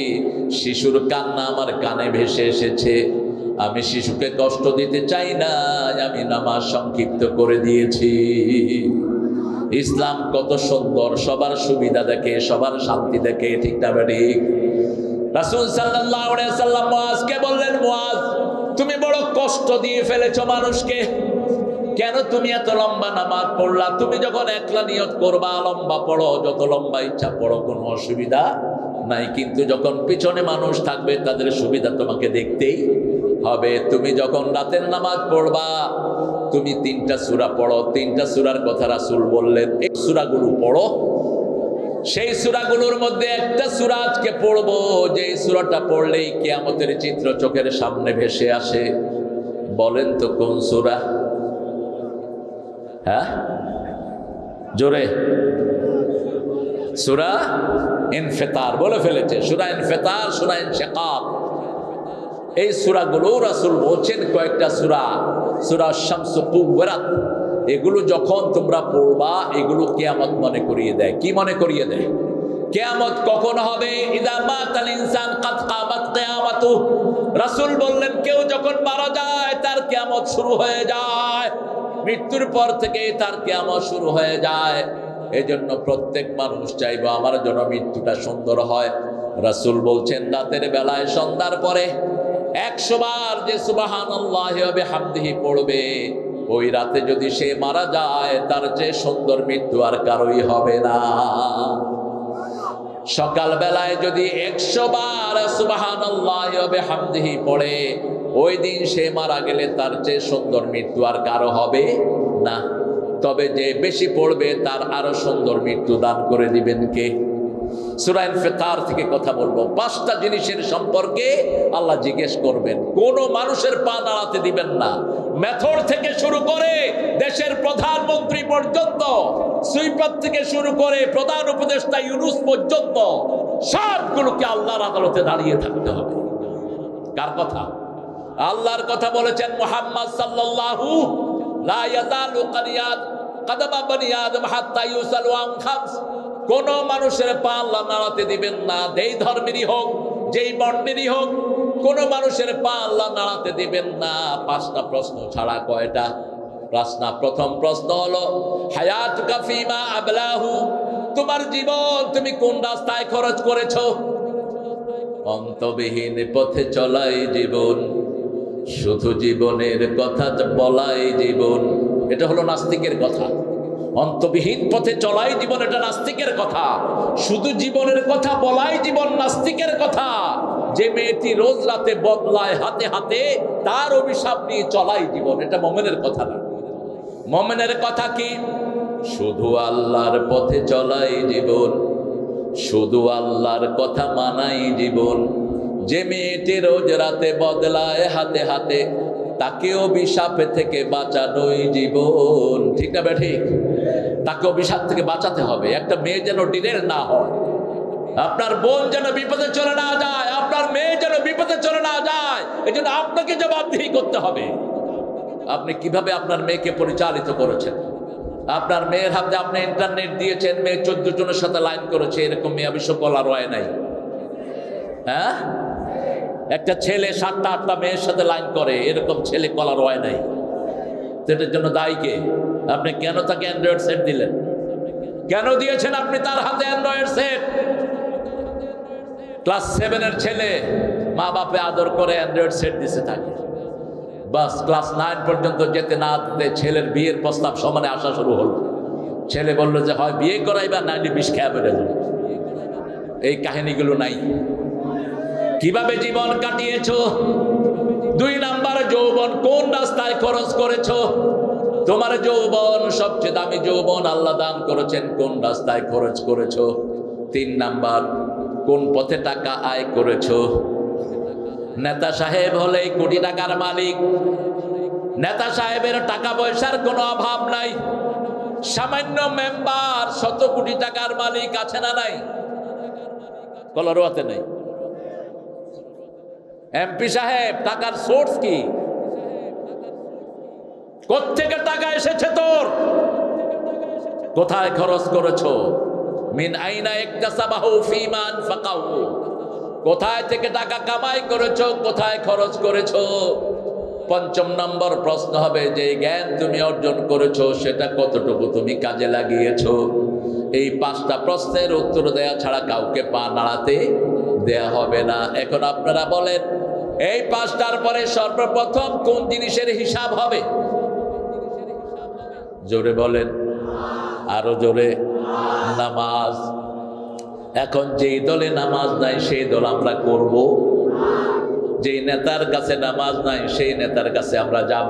শিশুর কান্না আমার কানে ভেসে এসেছে। আমি শিশুকে কষ্ট দিতে চাই না, আমি নামাজ সংক্ষিপ্ত করে দিয়েছি। ইসলাম কত সুন্দর, সবার সুবিধা দেখে, সবার শান্তি দেখে, ঠিক না ঠিক? রাসূল সাল্লাল্লাহু আলাইহি ওয়াসাল্লাম মুআজকে বললেন, মুআজ, তুমি বড় কষ্ট দিয়ে ফেলেছো মানুষকে। কেন তুমি এত লম্বা নামাজ পড়লা? তুমি যখন একলা নিয়ত করবা লম্বা পড়ো, যত লম্বা ইচ্ছা পড়ো, কোনো অসুবিধা নাই। কিন্তু যখন পিছনে মানুষ থাকবে তাদের সুবিধা তোমাকে দেখতেই হবে। তুমি যখন রাতের নামাজ পড়বা, তুমি 3টা সূরা পড়ো। 3টা সূরার কথা রাসূল বললেন, এই সূরাগুলো পড়ো। সেই সূরাগুলোর মধ্যে একটা সূরা আজকে পড়বো, যে সূরাটা পড়লেই কিয়ামতের চিত্র চোখের সামনে ভেসে আসে। বলেন তো কোন সূরা? হ্যাঁ, জোরে। সূরা ইনফিতার বলে ফেলেছে। সূরা ইনফিতার, সূরা ইনশিকাক, এই সূরাগুলো রাসূল বলছেন কয়েকটা সূরা। সূরা শামস কুওয়ারাত, এগুলো যখন তোমরা পড়বা, এগুলো কিয়ামত মনে করিয়ে দেয়। কি মনে করিয়ে দেয়? কিয়ামত কখন হবে? ইযা মাতাল ইনসান কাদ কামাত কিয়ামাতু। রাসূল বললেন, কেউ যখন মারা যায় তার কিয়ামত শুরু হয়ে যায়। মৃত্যুর পর থেকে তার কিয়ামত শুরু হয়ে যায়। এজন্য প্রত্যেক মানুষ চাইবে আমার জন্য মৃত্যুটা সুন্দর হয়। রাসূল বলছেন, রাতের বেলায় সন্ধ্যার পরে 100 বার যে সুবহানাল্লাহি ওয়া বিহামদিহি পড়বে, ওই রাতে যদি সে মারা যায়, তার চেয়ে সুন্দর মৃত্যু আর কারোই হবে না। সকাল বেলায় যদি 100 বার সুবহানাল্লাহি ওয়া বিহামদিহি পড়ে, ওই দিন সে মারা গেলে তার চেয়ে সুন্দর মৃত্যু আর কারো হবে না। তবে যে বেশি পড়বে তার আরো সুন্দর মৃত্যু দান করে দিবেন কে? সূরা ইনফিতার থেকে কথা বলবো। 5টা জিনিসের সম্পর্কে আল্লাহ জিজ্ঞেস করবেন। কোনো মানুষের পা নাড়াতে দিবেন না। মেথর থেকে শুরু করে দেশের প্রধানমন্ত্রী পর্যন্ত, সুইপার থেকে শুরু করে প্রধান উপদেষ্টা ইউনূস পর্যন্ত সবগুলোকে আল্লাহর আদালতে দাঁড়িয়ে থাকতে হবে। কার কথা? আল্লাহর কথা বলেছেন মুহাম্মদ সাল্লাল্লাহু লা ইয়াজালু কাদামা বনি আদম হাত্তা ইউসালু আন খামস। কোন মানুষের পা আল্লাহ নাড়াতে দিবেন না, যেই ধর্মেরই হোক, যেই বর্ণেরই হোক, কোন মানুষের পা আল্লাহ নাড়াতে দিবেন না 5টা প্রশ্ন ছাড়া। কয়টা প্রশ্ন? প্রথম প্রশ্ন হলো হায়াতুকা ফিমা আবলাহু, তোমার জীবন তুমি কোন রাস্তায় খরচ করেছো? অন্তবিহীন পথে চলাই জীবন, শুধু জীবনের কথা বলাই জীবন। এটা হলো নাস্তিকের কথা। অন্তবিহীন পথে চলাই জীবন, এটা নাস্তিকের কথা। শুধু জীবনের কথা বলাই জীবন, নাস্তিকের কথা। যে মেয়েটি রোজ রাতে বদলায় হাতে হাতে, তার অভিশাপ নিয়ে চলাই জীবন, এটা মুমিনের কথা না। মুমিনের কথা কি? শুধু আল্লাহর পথে চলাই জীবন, শুধু আল্লাহর কথা মানাই জীবন। যে মেয়েটি রোজ রাতে বদলায় হাতে হাতে, তাকে অভিশাপ থেকে বাঁচানোই জীবন। ঠিক না ঠিক? তাকে অভিশাপ থেকে বাঁচাতে হবে। একটা মেয়ে যেন ডিরেল না হয়, আপনার বোন যেন বিপদে চলে না যায়, আপনার মেয়ে যেন বিপদে চলে না যায়, এজন্য আপনাকে জবাবদিহি করতে হবে। আপনি কিভাবে আপনার মেয়েকে পরিচালিত করেছেন? আপনার মেয়ের হাতে আপনি ইন্টারনেট দিয়েছেন, মেয়ে 14 জনের সাথে লাইন করেছে, এরকম মেয়ে অবশ্য কলার হয় নাই। হ্যাঁ, একটা ছেলে 7টা 8টা মেয়ের সাথে লাইন করে, এরকম ছেলে কলার হয় নাই। সেটার জন্য দায়ী কে? আপনি কেন তাকে অ্যান্ড্রয়েড সেট দিলেন? কেন দিয়েছেন আপনি তার হাতে অ্যান্ড্রয়েড সেট? ক্লাস 7-এর ছেলে মা বাপে আদর করে অ্যান্ড্রয়েড সেট দিতে থাকে, বাস ক্লাস 9 পর্যন্ত যেতে না দিতে ছেলের বিয়ের প্রস্তাব সমানে আসা শুরু হলো। ছেলে বলল যে হয় বিয়ে করাইবা, নাইলে বিষ খেয়ে বেড়ে যাবে। এই কাহিনীগুলো নাই। কিভাবে জীবন কাটিয়েছো? 2 নাম্বার, যৌবন কোন রাস্তায় খরচ করেছো? তোমার যৌবন সবচেয়ে দামি যৌবন আল্লাহ দান করেছেন, কোন রাস্তায় খরচ করেছো? 3 নাম্বার, কোন পথে টাকা আয় করেছো? নেতা সাহেব হলে কোটি টাকার মালিক। নেতা সাহেবের টাকা পয়সার কোনো অভাব নাই। সামান্য মেম্বার 100 কোটি টাকার মালিক আছে না নাই? কলারোয়াতে নাই। এমপি সাহেব টাকার সোর্স কি? কোত্থেকে টাকা এসেছে তোর? কোথায় খরচ করেছো? মিন আইনা ইকতাসাবাহু ফীমা আনফাকাহু, কোথায় থেকে টাকা কামাই করেছো, কোথায় খরচ করেছো? 5ম নম্বর প্রশ্ন হবে যে জ্ঞান তুমি অর্জন করেছো সেটা কতটুকু তুমি কাজে লাগিয়েছো? এই 5টা প্রশ্নের উত্তর দেয়া ছাড়া কাউকে পা নাড়াতে দেয়া হবে না। এখন আপনারা বলেন, এই 5টার পরে সর্বপ্রথম কোন জিনিসের হিসাব হবে? জোরে বলেন, আরো জোরে। নামাজ। এখন যেই দলে নামাজ নাই সেই দল আমরা করব, যেই নেতার কাছে নামাজ নাই সেই নেতার কাছে আমরা যাব।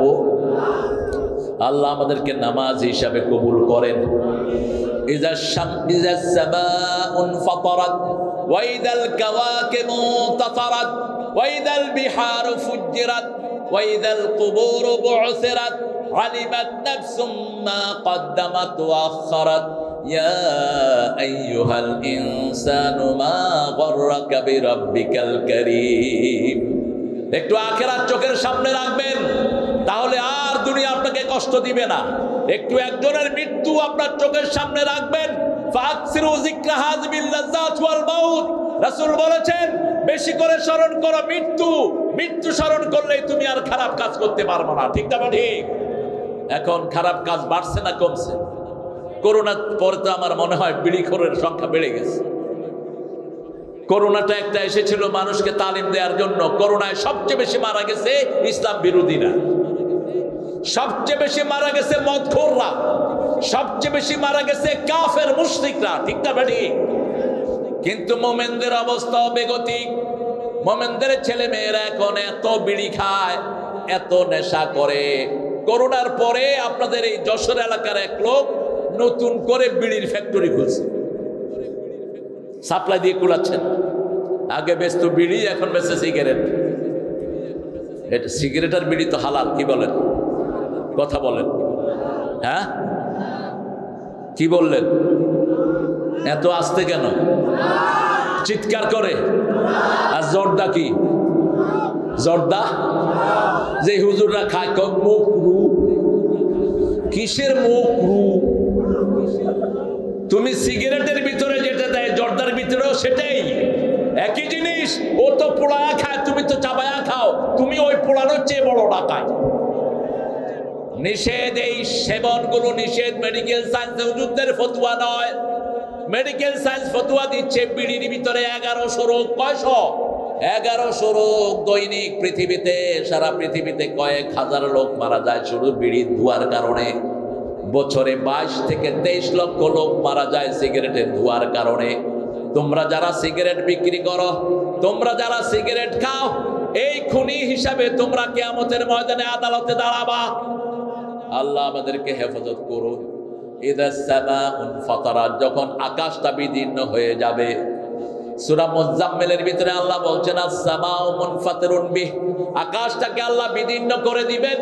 আল্লাহ আমাদেরকে নামাজ হিসাবে কবুল করেন। ইযা সামাউন ফাতারাত ওয়া ইযাল কাওয়াকিবু তাতারাত ওয়া ইযাল বিহারু ফুজ্জিরাত ওয়া ইযাল কুবুরু বু'সিরাত আলিমাত নাফসুম মা কদ্দামাত ওয়া আখারাত ইয়া আইয়ুহাল ইনসানু মা গররাকা বিরাব্বিকাল কারীম। একটু আখিরাত চোখের সামনে রাখবেন, তাহলে আর দুনিয়া আপনাকে কষ্ট দিবে না। একটু একজনের মৃত্যু আপনার চোখের সামনে রাখবেন। ফাকসিরু যিকরা হাযিবিল লাযাত ওয়াল মাউত, রাসূল বলেছেন বেশি করে স্মরণ করো মৃত্যু। মৃত্যু স্মরণ করলেই তুমি আর খারাপ কাজ করতে পারবে না। ঠিক না ঠিক? এখন খারাপ কাজ বাড়ছে না কমছে? করোনার পরে তো আমার মনে হয় বিড়িখোরের সংখ্যা বেড়ে গেছে। করোনাটা একটা এসেছিল মানুষকে তালিম দেওয়ার জন্য। করোনায় সবচেয়ে বেশি মারা গেছে ইসলাম বিরোধীরা, সবচেয়ে বেশি মারা গেছে মদখোররা, সবচেয়ে বেশি মারা গেছে কাফের মুশরিকরা। ঠিক না ঠিক? কিন্তু মোমেনদের অবস্থা বেগতিক। মোমেনদের ছেলে মেয়েরা এখন এত বিড়ি খায়, এত নেশা করে। করোনার পরে আপনাদের এই যশোর এলাকার এক লোক নতুন করে বিড়ির ফ্যাক্টরি খুলছে। সাপ্লাই দিয়ে কুলাচ্ছেন। আগে বেচতো বিড়ি, এখন বেচছে সিগারেট। এটা সিগারেট আর বিড়ি তো হালাল, কি বলেন? কথা বলেন। হ্যাঁ, কি বললেন? এত আস্তে কেন? চিৎকার করে। আর জর্দা কি? জর্দা যে হুজুররা খায়, মুখ রু। কিসের মুখ রু? তুমি সিগারেটের ভিতরে যেটা দেয় জর্দার ভিতরেও সেটাই একই জিনিস। ও তো পোড়ায়া খায়, তুমি তো চাবায়া খাও। তুমি ওই পোড়ানোর চেয়ে বড় ডাকায়। নিষেধ, এই সেবনগুলো নিষেধ। মেডিকেল সায়েন্স হুজুরদের ফতোয়া নয়। মেডিকেল সায়েন্স ফতোয়া দিচ্ছে বিড়ির ভিতরে 1100 রোগ। কয়শো? 1100 রোগ দৈনিক পৃথিবীতে, সারা পৃথিবীতে কয়েক হাজার লোক মারা যায় শুধু বিড়ির ধোঁয়ার কারণে। বছরে 22 থেকে 23 লক্ষ লোক মারা যায় সিগারেটের ধোঁয়ার কারণে। তোমরা যারা সিগারেট বিক্রি করো, তোমরা যারা সিগারেট খাও, এই খুনি হিসাবে তোমরা কিয়ামতের ময়দানে আদালতে দাঁড়াবা। আল্লাহ আমাদেরকে হেফাজত করুন। ইদাস সামাউন ফাতারাত, যখন আকাশটা বিদীর্ণ হয়ে যাবে। সূরা মুজাম্মিলের ভিতরে আল্লাহ বলছেন আস-সামাউ মুনফাতিরুন বিহ, আকাশটাকে আল্লাহ বিদীর্ণ করে দিবেন।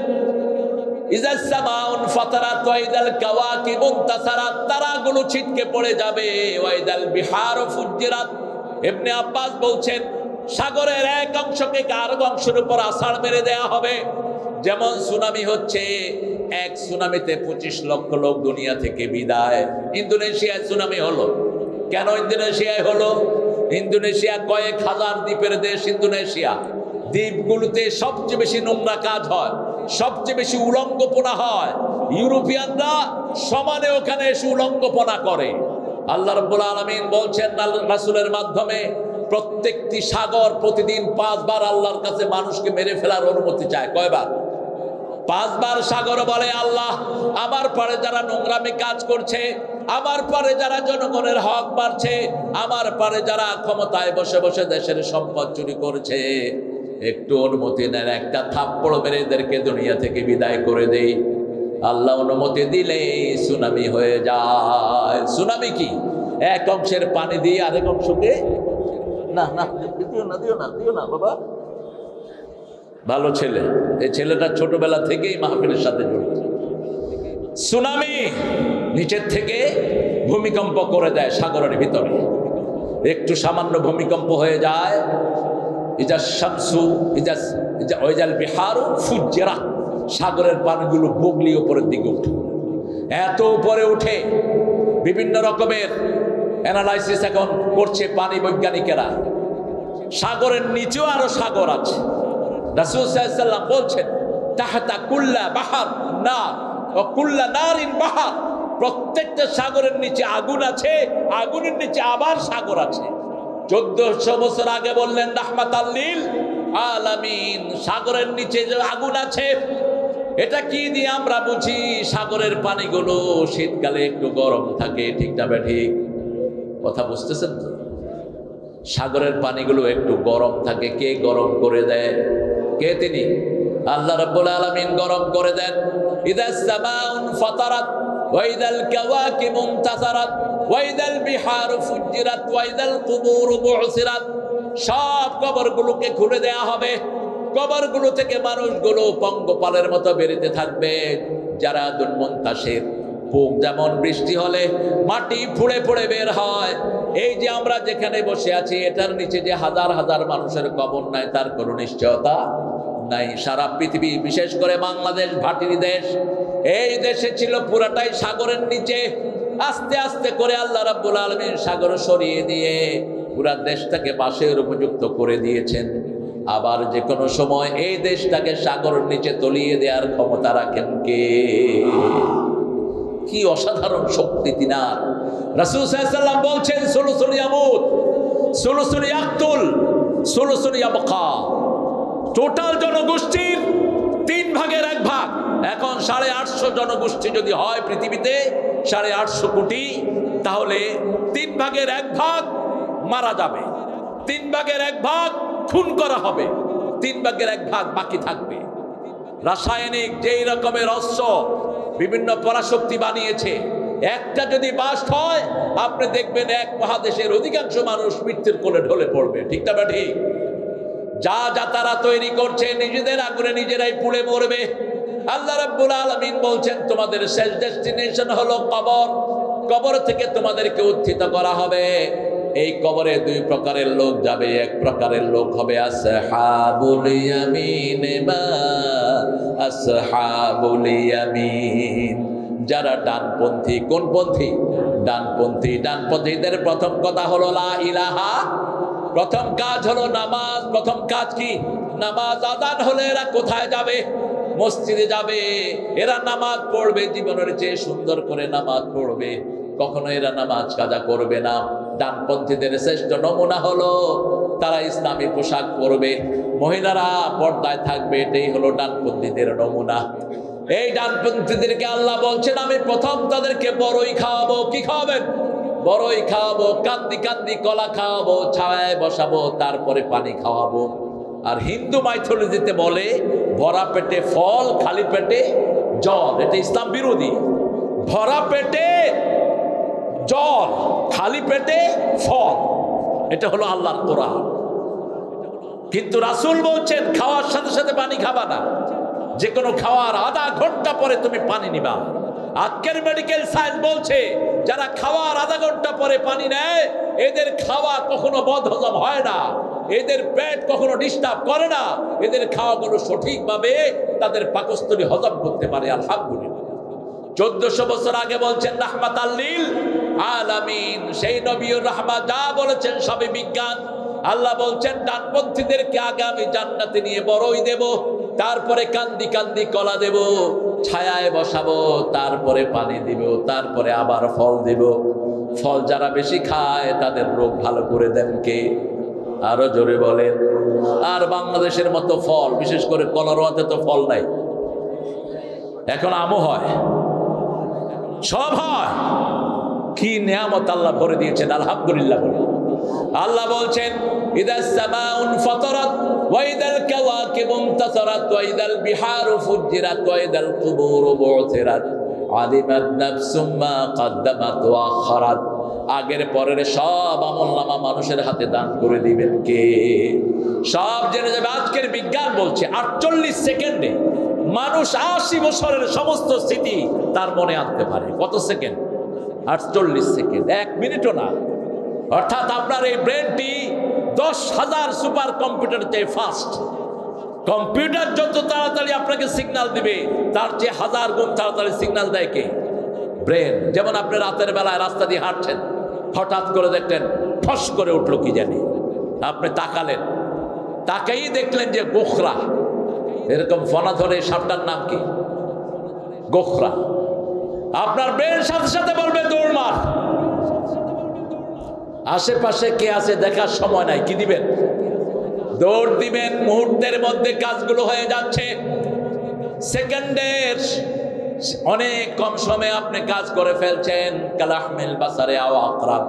ইদাস সামাউন ফাতারাত ওয়া ইদাল কাওয়াকিবুন তাসারাত, তারাগুলো ছিটকে পড়ে যাবে। ওয়া ইদাল বিহারু ফুজ্জিরাত। ইবনে আব্বাস বলছেন সাগরের এক অংশকে আরেক অংশের উপর আছাড় মেরে দেয়া হবে। যেমন সুনামি হচ্ছে, এক সুনামিতে 25 লক্ষ লোক দুনিয়া থেকে বিদায়। ইন্দোনেশিয়ায় সুনামি হলো কেন? ইন্দোনেশিয়ায় হলো, ইন্দোনেশিয়া কয়েক হাজার দ্বীপের দেশ। ইন্দোনেশিয়া দ্বীপগুলোতে সবচেয়ে বেশি নোংরা কাজ হয়, সবচেয়ে বেশি উলঙ্গপনা হয়। ইউরোপিয়ানরা সমানে ওখানে এসে উলঙ্গপনা করে। আল্লাহ রাব্বুল আলামিন বলছেন রাসূলের মাধ্যমে, প্রত্যেকটি সাগর প্রতিদিন 5 বার আল্লাহর কাছে মানুষকে মেরে ফেলার অনুমতি চায়। কয়বার? 5 বার সাগর বলে আল্লাহ, আমার পরে যারা নোংরামি কাজ করছে, আমার পরে যারা জনগণের হক মারছে, আমার পরে যারা ক্ষমতায় বসে বসে দেশের সম্পদ চুরি করছে, একটু অনুমতি নেন, একটা থাপ্পড় মেরে এদেরকে দুনিয়া থেকে বিদায় করে দেই। আল্লাহ অনুমতি দিলে সুনামি হয়ে যায়। সুনামি কি? এক অংশের পানি দিয়ে আরেক অংশকে না না দিও না, দিও না, দিও না বাবা। ভালো ছেলে, এই ছেলেটা ছোটবেলা থেকেই মাহফিলের সাথে জড়িত। সুনামি নিচের থেকে ভূমিকম্প করে দেয় সাগরের ভিতরে। একটু সামান্য ভূমিকম্প হয়ে যায়, ইজা শামসু ওয়াইজাল বিহারু ফুজ্জিরাত, সাগরের পানিগুলো বগলি উপরের দিকে উঠে। এত উপরে উঠে বিভিন্ন রকমের অ্যানালাইসিস এখন করছে পানি বৈজ্ঞানিকেরা। সাগরের নিচেও আরো সাগর আছে। রাসূল সাল্লাল্লাহু আলাইহি ওয়াসাল্লাম বলছেন তাহতা কুল্লা বাহার নার ওয়া কুল্লা নারিন বাহার, প্রত্যেকটা সাগরের নিচে আগুন আছে, আগুনের নিচে আবার সাগর আছে। 1400 বছর আগে বললেন রাহমাতাল লিল আলামিন, সাগরের নিচে যে আগুন আছে এটা কি দিয়ে আমরা বুঝি? সাগরের পানিগুলো শীতকালে একটু গরম থাকে, ঠিক না ঠিক? কথা বুঝতেছেন তো? সাগরের পানিগুলো একটু গরম থাকে। কে গরম করে দেয়? কে? তিনি আল্লাহ রাব্বুল আলামিন গরম করে দেন। ইদাস সামাউন ফাতারাত ওয়া ইদাল কাওয়াকিবু ইনতাসারাত ওয়া ইদাল বিহারু ফুজ্জিরাত ওয়া ইদাল কুবুরু বু'সিরাত, সব কবরগুলোকে খুলে দেয়া হবে। কবরগুলো থেকে মানুষগুলো পঙ্গপালের মতো বেরিতে থাকবে। যারা দুর্মন্তাসের পোক, যেমন বৃষ্টি হলে মাটি ফুড়ে ফুড়ে বের হয়, এই যে আমরা যেখানে বসে আছি এটার নিচে যে হাজার হাজার মানুষের কবর নাই, তার কোনো নিশ্চয়তা নাই। সারা পৃথিবী, বিশেষ করে বাংলাদেশ ভাটির দেশ, এই দেশে ছিল পুরাটাই সাগরের নিচে। আস্তে আস্তে করে আল্লাহ রাব্বুল আলামিন সাগর সরিয়ে দিয়ে পুরা দেশটাকে বাসের উপযুক্ত করে দিয়েছেন। আবার যে কোনো সময় এই দেশটাকে সাগরের নিচে তলিয়ে দেওয়ার ক্ষমতা রাখেন কে? কি অসাধারণ শক্তি তিনার। রাসূল সাল্লাল্লাহু আলাইহি ওয়াসাল্লাম বলছেন সুলুসুল ইয়ামুত, সুলুসুল ইয়াকতুল, সুলুসুল ইয়াবকা, টোটাল জনগোষ্ঠীর 3 ভাগের 1 ভাগ। এখন 850 জনগোষ্ঠী যদি হয় পৃথিবীতে, 850 কোটি, তাহলে 3 ভাগের 1 ভাগ মারা যাবে, 3 ভাগের 1 ভাগ খুন করা হবে, 3 ভাগের 1 ভাগ বাকি থাকবে। রাসায়নিক যেই রকমের অস্ত্র বিভিন্ন পরাশক্তি বানিয়েছে, একটা যদি বাস্ট হয়, আপনি দেখবেন এক মহাদেশের অধিকাংশ মানুষ মৃত্যুর কোলে ঢলে পড়বে। ঠিক না ঠিক? যা যা তারা তৈরি করছে, নিজেদের আগুনে নিজেরাই পুড়ে মরবে। আল্লাহ রাব্বুল আলামিন বলছেন, তোমাদের শেষ ডেস্টিনেশন হলো কবর। কবর থেকে তোমাদেরকে উত্থিত করা হবে। এই কবরে দুই প্রকারের লোক যাবে। এক প্রকারের লোক হবে আসহাবুল ইয়ামিন মা আসহাবুল ইয়ামিন, যারা ডানপন্থী। কোন পন্থী? ডানপন্থী। ডানপন্থীদের প্রথম কথা হলো লা ইলাহা, প্রথম কাজ হলো নামাজ। প্রথম কাজ কি? নামাজ। আযান হলে এরা কোথায় যাবে? মসজিদে যাবে। এরা নামাজ পড়বে, জীবনের চেয়ে সুন্দর করে নামাজ পড়বে। কখনো এরা নামাজ কাজা করবে না। ডানপন্থীদের শ্রেষ্ঠ নমুনা হলো তারা ইসলামী পোশাক পরবে, মহিলারা পর্দায় থাকবে। এটাই হলো ডানপন্থীদের নমুনা। এই ডানপন্থীদেরকে আল্লাহ বলছেন, আমি প্রথম তাদেরকে বড়ই খাওয়াবো। কি খাওয়াবেন? বড়ই খাওয়াবো। কান্দি কান্দি কলা খাওয়াবো, ছায়ায় বসাবো, তারপরে পানি খাওয়াবো। আর হিন্দু মাইথোলজিতে বলে ভরা পেটে ফল, খালি পেটে জল। এটা ইসলাম বিরোধী। ভরা পেটে জল, খালি পেটে ফল, এটা হলো আল্লাহর কোরআন। কিন্তু রাসূল বলছেন খাওয়ার সাথে সাথে পানি খাবা না। যে কোনো খাওয়ার আধা ঘন্টা পরে তুমি পানি নিবা। আজকের মেডিকেল সায়েন্স বলছে যারা খাওয়ার আধা ঘন্টা পরে পানি নেয়, এদের খাওয়া কখনো বদহজম হয় না, এদের পেট কখনো ডিস্টার্ব করে না, এদের খাওয়াগুলো সঠিকভাবে তাদের পাকস্থলী হজম করতে পারে। আলহামদুলিল্লাহ। 1400 বছর আগে বলছেন রাহমাতাল লিল আলামিন, সেই নবীর রাহমাত যা বলেছেন সবই বিজ্ঞান। আল্লাহ বলছেন ডানপন্থীদেরকে আগে আমি জান্নাতে নিয়ে বড়ই দেব, তারপরে কান্দি কান্দি কলা দেব, ছায়ায় বসাবো, তারপরে পানি দিব, তারপরে আবার ফল দিব। ফল যারা বেশি খায় তাদের রোগ ভালো করে দেন কে? আরো জোরে বলেন। আর বাংলাদেশের মতো ফল, বিশেষ করে কলারোয়াতে তো ফল নাই। এখন আমও হয়, সব হয়। কি নিয়ামত আল্লাহ ভরে দিয়েছেন, আলহামদুলিল্লাহ বলে। আল্লাহ বলছেন ইদাস সামাউন ফাতারাত ওয়া ইদাল কাওয়াকিবু ইনতাসারাত ওয়া ইদাল বিহারু ফুজ্জিরাত ওয়া ইদাল কুবুরু বু'থিরাত আলিমাত নাফসুম মা কদ্দামাত ওয়া আখারাত। আগের পরের সব আমলনামা মানুষের হাতে দান করে দিবেন কে? সব জেনে যাবে। আজকের বিজ্ঞান বলছে 48 সেকেন্ডে মানুষ 80 বছরের সমস্ত স্মৃতি তার মনে আনতে পারে। কত সেকেন্ড? 48 সেকেন্ড, 1 মিনিটও না। অর্থাৎ আপনার এই ব্রেনটি 10,000 সুপার কম্পিউটার চেয়ে ফাস্ট। কম্পিউটার যত তাড়াতাড়ি আপনাকে সিগন্যাল দিবে, তার চেয়ে 1000 গুণ তাড়াতাড়ি সিগন্যাল দেয় কে? ব্রেন। যেমন আপনি রাতের বেলায় রাস্তা দিয়ে হাঁটছেন, হঠাৎ করে দেখলেন ঠস করে উঠলো কি জানি, আপনি তাকালেন, তাকাই দেখলেন যে গোখরা, এরকম ফনা ধরে সাপটার নাম কি? গোখরা। আপনার ব্রেন সাথে সাথে বলবে দৌড় মার। আশেপাশে কে আছে দেখার সময় নাই, কি দিবেন? দৌড় দিবেন। মুহূর্তের মধ্যে কাজগুলো হয়ে যাচ্ছে। সেকেন্ডের অনেক কম সময়ে আপনি কাজ করে ফেলছেন। কালাহমিল বাসারে আও আকরাব।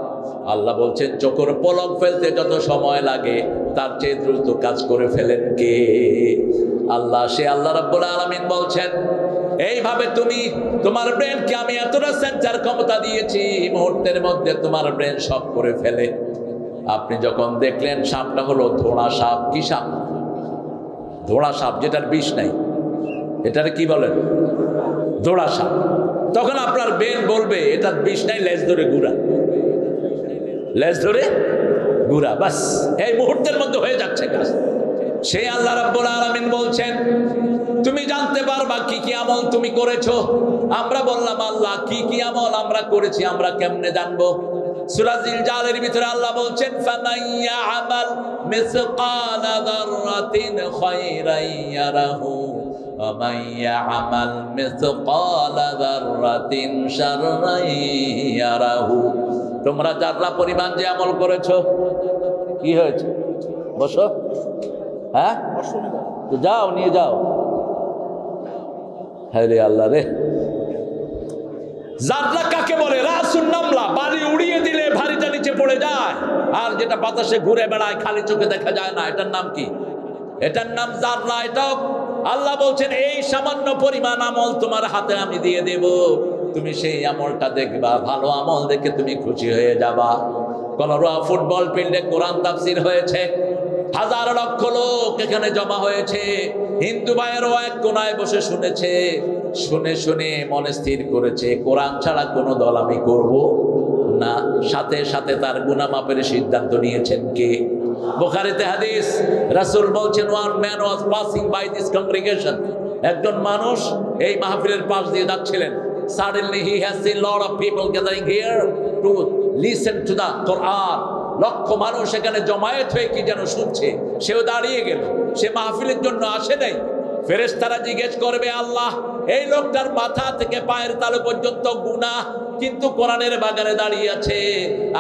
আল্লাহ বলছেন চোখের পলক ফেলতে যত সময় লাগে তার চেয়ে দ্রুত কাজ করে ফেলেন কে? আল্লাহ। সে আল্লাহ রাব্বুল আলামিন বলছেন এইভাবে তুমি তোমার ব্রেনকে আমি এতটা সেন্সার ক্ষমতা দিয়েছি, মুহূর্তের মধ্যে তোমার ব্রেন সব করে ফেলে। আপনি যখন দেখলেন সাপটা হলো ধোঁড়া সাপ। কি সাপ? ধোঁড়া সাপ, যেটার বিষ নাই। এটার কি বলেন? ধোঁড়া সাপ। তখন আপনার ব্রেন বলবে এটার বিষ নাই, লেজ ধরে ঘুরা, লেজ ধরে ঘুরা। বাস, এই মুহূর্তের মধ্যে হয়ে যাচ্ছে কাজ। সেই আল্লাহ রাব্বুল আলামিন বলছেন তুমি জানতে পারবা কি কি আমল তুমি করেছো। আমরা বললাম আল্লাহ কি কি আমল আমরা করেছি আমরা কেমনে জানবো? সূরা জিলজালের ভিতরে আল্লাহ বলছেন ফামান ইয়ামাল মিসকালা যাররাতিন খায়রান ইয়ারাহু ওয়া মান ইয়ামাল মিসকালা যাররাতিন শাররান ইয়ারাহু। তোমরা যারা পরিমাণ যে আমল করেছো, কি হয়েছে? বসো। হ্যাঁ, তো যাও, নিয়ে যাও। হ্যাঁ রে আল্লাহ রে। জাররা কাকে বলে? রাসুন নামলা। বালি উড়িয়ে দিলে ভারীটা নিচে পড়ে যায়, আর যেটা বাতাসে ঘুরে বেড়ায় খালি চোখে দেখা যায় না, এটার নাম কি? এটার নাম জাররা। এটাও আল্লাহ বলছেন এই সামান্য পরিমাণ আমল তোমার হাতে আমি দিয়ে দেব, তুমি সেই আমলটা দেখবা, ভালো আমল দেখে তুমি খুশি হয়ে যাবা। কলরোয়া ফুটবল ফিল্ডে কোরআন তাফসীর হয়েছে, হাজার লক্ষ লোক এখানে জমা হয়েছে। হিন্দু ভাইয়েরও এক কোনায় বসে শুনেছে, শুনে শুনে মনে স্থির করেছে কোরআন ছাড়া কোনো দল আমি করব না। সাথে সাথে তার গুনাহ মাপের সিদ্ধান্ত নিয়েছেন কে? বুখারীতে হাদিস, রাসূল বলছেন, one man was passing by this congregation, একজন মানুষ এই মাহফিলের পাশ দিয়ে যাচ্ছিলেন। Suddenly he has seen lot of people gathering here to listen to the Quran. লক্ষ মানুষ এখানে জমায়েত হয়ে কি যেন শুনছে, সেও দাঁড়িয়ে গেল। সে মাহফিলের জন্য আসে নাই। ফেরেশতারা জিজ্ঞেস করবে, আল্লাহ এই লোকটার মাথা থেকে পায়ের তালু পর্যন্ত গুনাহ, কিন্তু কোরআনের বাগানে দাঁড়িয়ে আছে,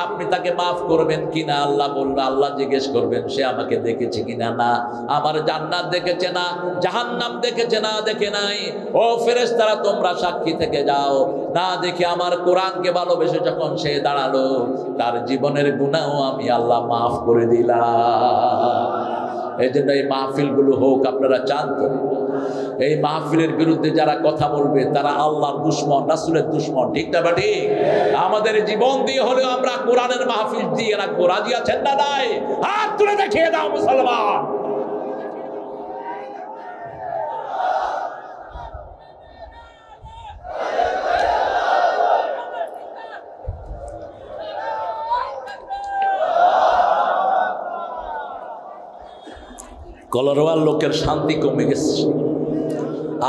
আপনি তাকে মাফ করবেন কিনা? আল্লাহ বলবে, আল্লাহ জিজ্ঞেস করবেন সে আমাকে দেখেছে কিনা? না। আমার জান্নাত দেখেছে না, জাহান্নাম দেখেছে না? দেখে নাই। ও ফেরেশতারা তোমরা সাক্ষী থেকে যাও, না দেখে আমার কোরআনকে ভালোবেসে যখন সে দাঁড়ালো, তার জীবনের গুনাহও আমি আল্লাহ মাফ করে দিলাম। এই জন্য এই মাহফিলগুলো হোক, আপনারা চান তো? এই মাহফিলের বিরুদ্ধে যারা কথা বলবে তারা আল্লাহর দুশমন, রাসূলের দুশমন, ঠিক না বেটি? আমাদের জীবন দিয়ে হলেও আমরা কোরআনের মাহফিল দিয়ে রাখবো। রাজি আছেন না নাই? হাত তুলে দেখিয়ে দাও মুসলমান। কলরোয়ার লোকের শান্তি কমে গেছে,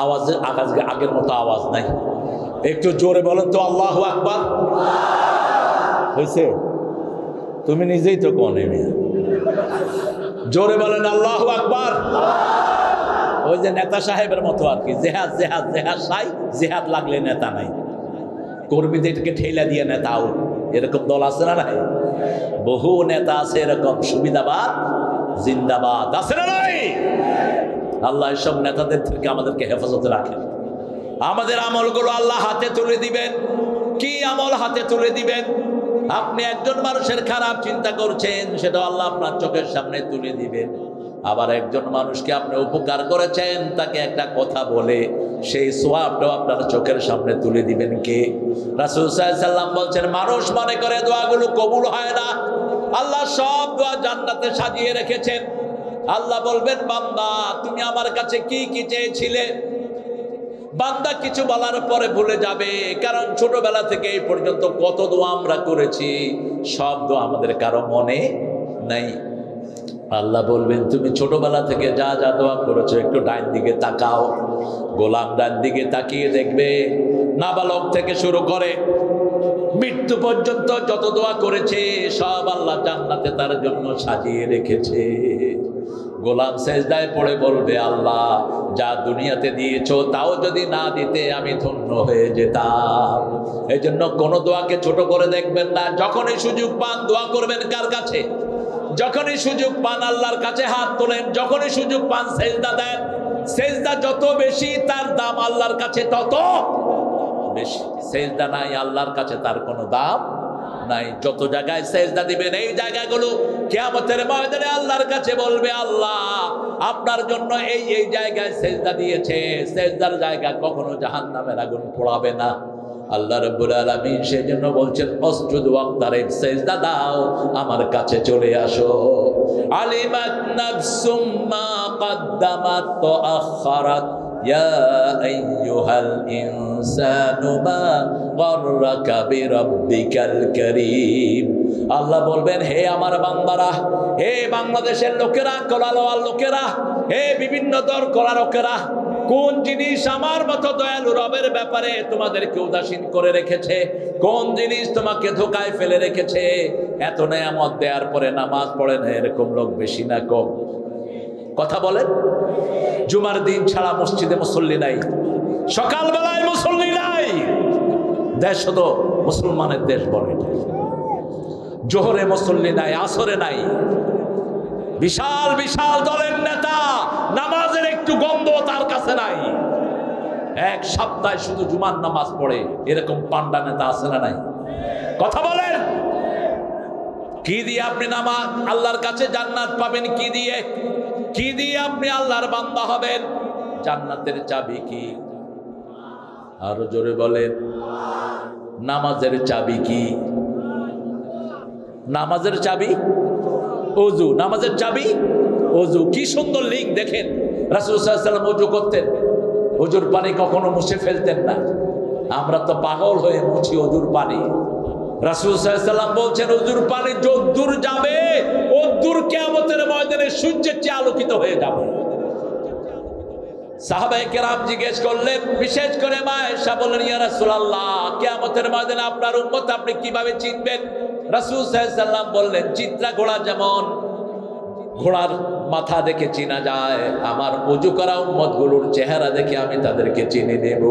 আওয়াজের আগের মতো আওয়াজ নাই। একটু জোরে বলেন তো আল্লাহু আকবার। হয়েছে? তুমি নিজেই তো কোনে, জোরে বলেন আল্লাহু আকবার। ওই যে নেতা সাহেবের মতো আর কি, জেহাদ জেহাদ জেহাদ সাই, জেহাদ লাগলে নেতা নাই, কর্মীদেরকে ঠেলা দিয়ে নেতা আউট, এরকম দল আছে না নাই? বহু নেতা আছে এরকম, সুবিধাবাদ জিন্দাবাদ, আছে না নাই? আল্লাহ এসব নেতাদের থেকে আমাদেরকে হেফাজতে রাখেন। আমাদের আমলগুলো আল্লাহ হাতে তুলে দিবেন। কি আমল হাতে তুলে দিবেন? আপনি একজন মানুষের খারাপ চিন্তা করছেন, সেটা আল্লাহ আপনার চোখের সামনে তুলে দিবেন। আবার একজন মানুষকে আপনি উপকার করেছেন, তাকে একটা কথা বলে সেই সওয়াবটাও আপনার চোখের সামনে তুলে দিবেন কে? রাসূল সাল্লাল্লাহু আলাইহি ওয়াসাল্লাম বলছেন, মানুষ মনে করে দোয়াগুলো কবুল হয় না, আল্লাহ সব দোয়া জান্নাতে সাজিয়ে রেখেছেন। আল্লাহ বলবেন, বান্দা তুমি আমার কাছে কি কি চেয়েছিলে? বান্দা কিছু বলার পরে ভুলে যাবে, কারণ ছোটবেলা থেকে এই পর্যন্ত কত দোয়া আমরা করেছি, সব দোয়া আমাদের কারো মনে নাই। আল্লাহ বলবেন, তুমি ছোটবেলা থেকে যা যা দোয়া করেছো একটু ডান দিকে তাকাও। গোলাম ডান দিকে তাকিয়ে দেখবে, নাবালক থেকে শুরু করে মৃত্যু পর্যন্ত যত দোয়া করেছে সব আল্লাহ জান্নাতে তার জন্য সাজিয়ে রেখেছে। গোলাম সেজদায় পড়ে বলবে, আল্লাহ যা দুনিয়াতে দিয়েছো তাও যদি না দিতে আমি ধন্য হয়ে যেতাম। এই জন্য কোনো দোয়াকে ছোট করে দেখবেন না। যখনই সুযোগ পান দোয়া করবেন কার কাছে? যখনই সুযোগ পান আল্লাহর কাছে হাত তোলেন। যখনই সুযোগ পান সেজদা দেন। সেজদা যত বেশি তার দাম আল্লাহর কাছে তত বেশি। সেজদা নাই আল্লাহর কাছে তার কোনো দাম নাই। যত জায়গায় সেজদা দিবেন এই জায়গাগুলো কিয়ামতের ময়দানে আল্লাহর কাছে বলবে, আল্লাহ আপনার জন্য এই এই জায়গায় সেজদা দিয়েছে, সেজদার জায়গা কখনো জাহান্নামের আগুন পোড়াবে না। আল্লাহ রাব্বুল আলামিন সেজন্য বলছেন, অসজুদ ওয়াক্তারিব, সেজদা দাও, আমার কাছে চলে আসো। আলিমাত নাফসুম মা কদ্দামাত তাআখারাত ইয়া আইয়ুহাল ইনসানু মা গররাকা বিরাব্বিকাল কারীম। আল্লাহ বলবেন, হে আমার বান্দারা, হে বাংলাদেশের লোকেরা, কলালোয়ার লোকেরা, হে বিভিন্ন দর করা লোকেরা, কোন জিনিস আমার মতো দয়ালু রবের ব্যাপারে তোমাদেরকে উদাসীন করে রেখেছে? কোন জিনিস তোমাকে ধোকায় ফেলে রেখেছে? এত নেয়ামত দেওয়ার পরে নামাজ পড়ে না, এরকম লোক বেশি না কম? কথা বলেন। জুমার দিন ছাড়া মসজিদে মুসল্লি নাই, সকালবেলায় মুসল্লি নাই। দেশ তো মুসলমানের দেশ বলে, জোহরে মুসল্লি নাই, আসরে নাই। বিশাল বিশাল দলের নেতা, নামাজের একটু গন্ধ তার কাছে নাই। এক সপ্তাহে শুধু জুমার নামাজ পড়ে, এরকম পান্ডা নেতা আছে না নাই? কথা বলেন। কি দিয়ে আপনি নামাজ আল্লাহর কাছে জান্নাত পাবেন? কি দিয়ে? কি দিয়ে আপনি আল্লাহর বান্দা হবেন? জান্নাতের চাবি কি? আরো জোরে বলেন। নামাজের চাবি কি? নামাজের চাবি ওযু। নামাজের চাবি ওযু। কি সুন্দর লিঙ্ক দেখেন। রাসূল সাল্লাল্লাহু আলাইহি ওয়াসাল্লাম ওযু করতেন, ওযুর পানি কখনো মুছে ফেলতেন না। আমরা তো পাগল হয়ে মুছি ওযুর পানি। রাসূল সাল্লাল্লাহু আলাইহি ওয়াসাল্লাম বলছেন ওযুর পানি যদ্দূর যাবে ওদ্দূর কিয়ামতের ময়দানে সূর্যের চেয়ে আলোকিত হয়ে যাবে। সাহাবায়ে কেরাম জিজ্ঞেস করলেন, বিশেষ করে মা আয়েশা বললেন, ইয়া রাসূলুল্লাহ, কিয়ামতের ময়দানে আপনার উম্মত আপনি কিভাবে চিনবেন? রাসূল সাল্লাল্লাহু আলাইহি ওয়াসাল্লাম বললেন, চিত্রা ঘোড়া যেমন ঘোড়ার মাথা দেখে চিনা যায়, আমার ওযু করা উম্মতগুলোর চেহারা দেখে আমি তাদেরকে চিনে নেব।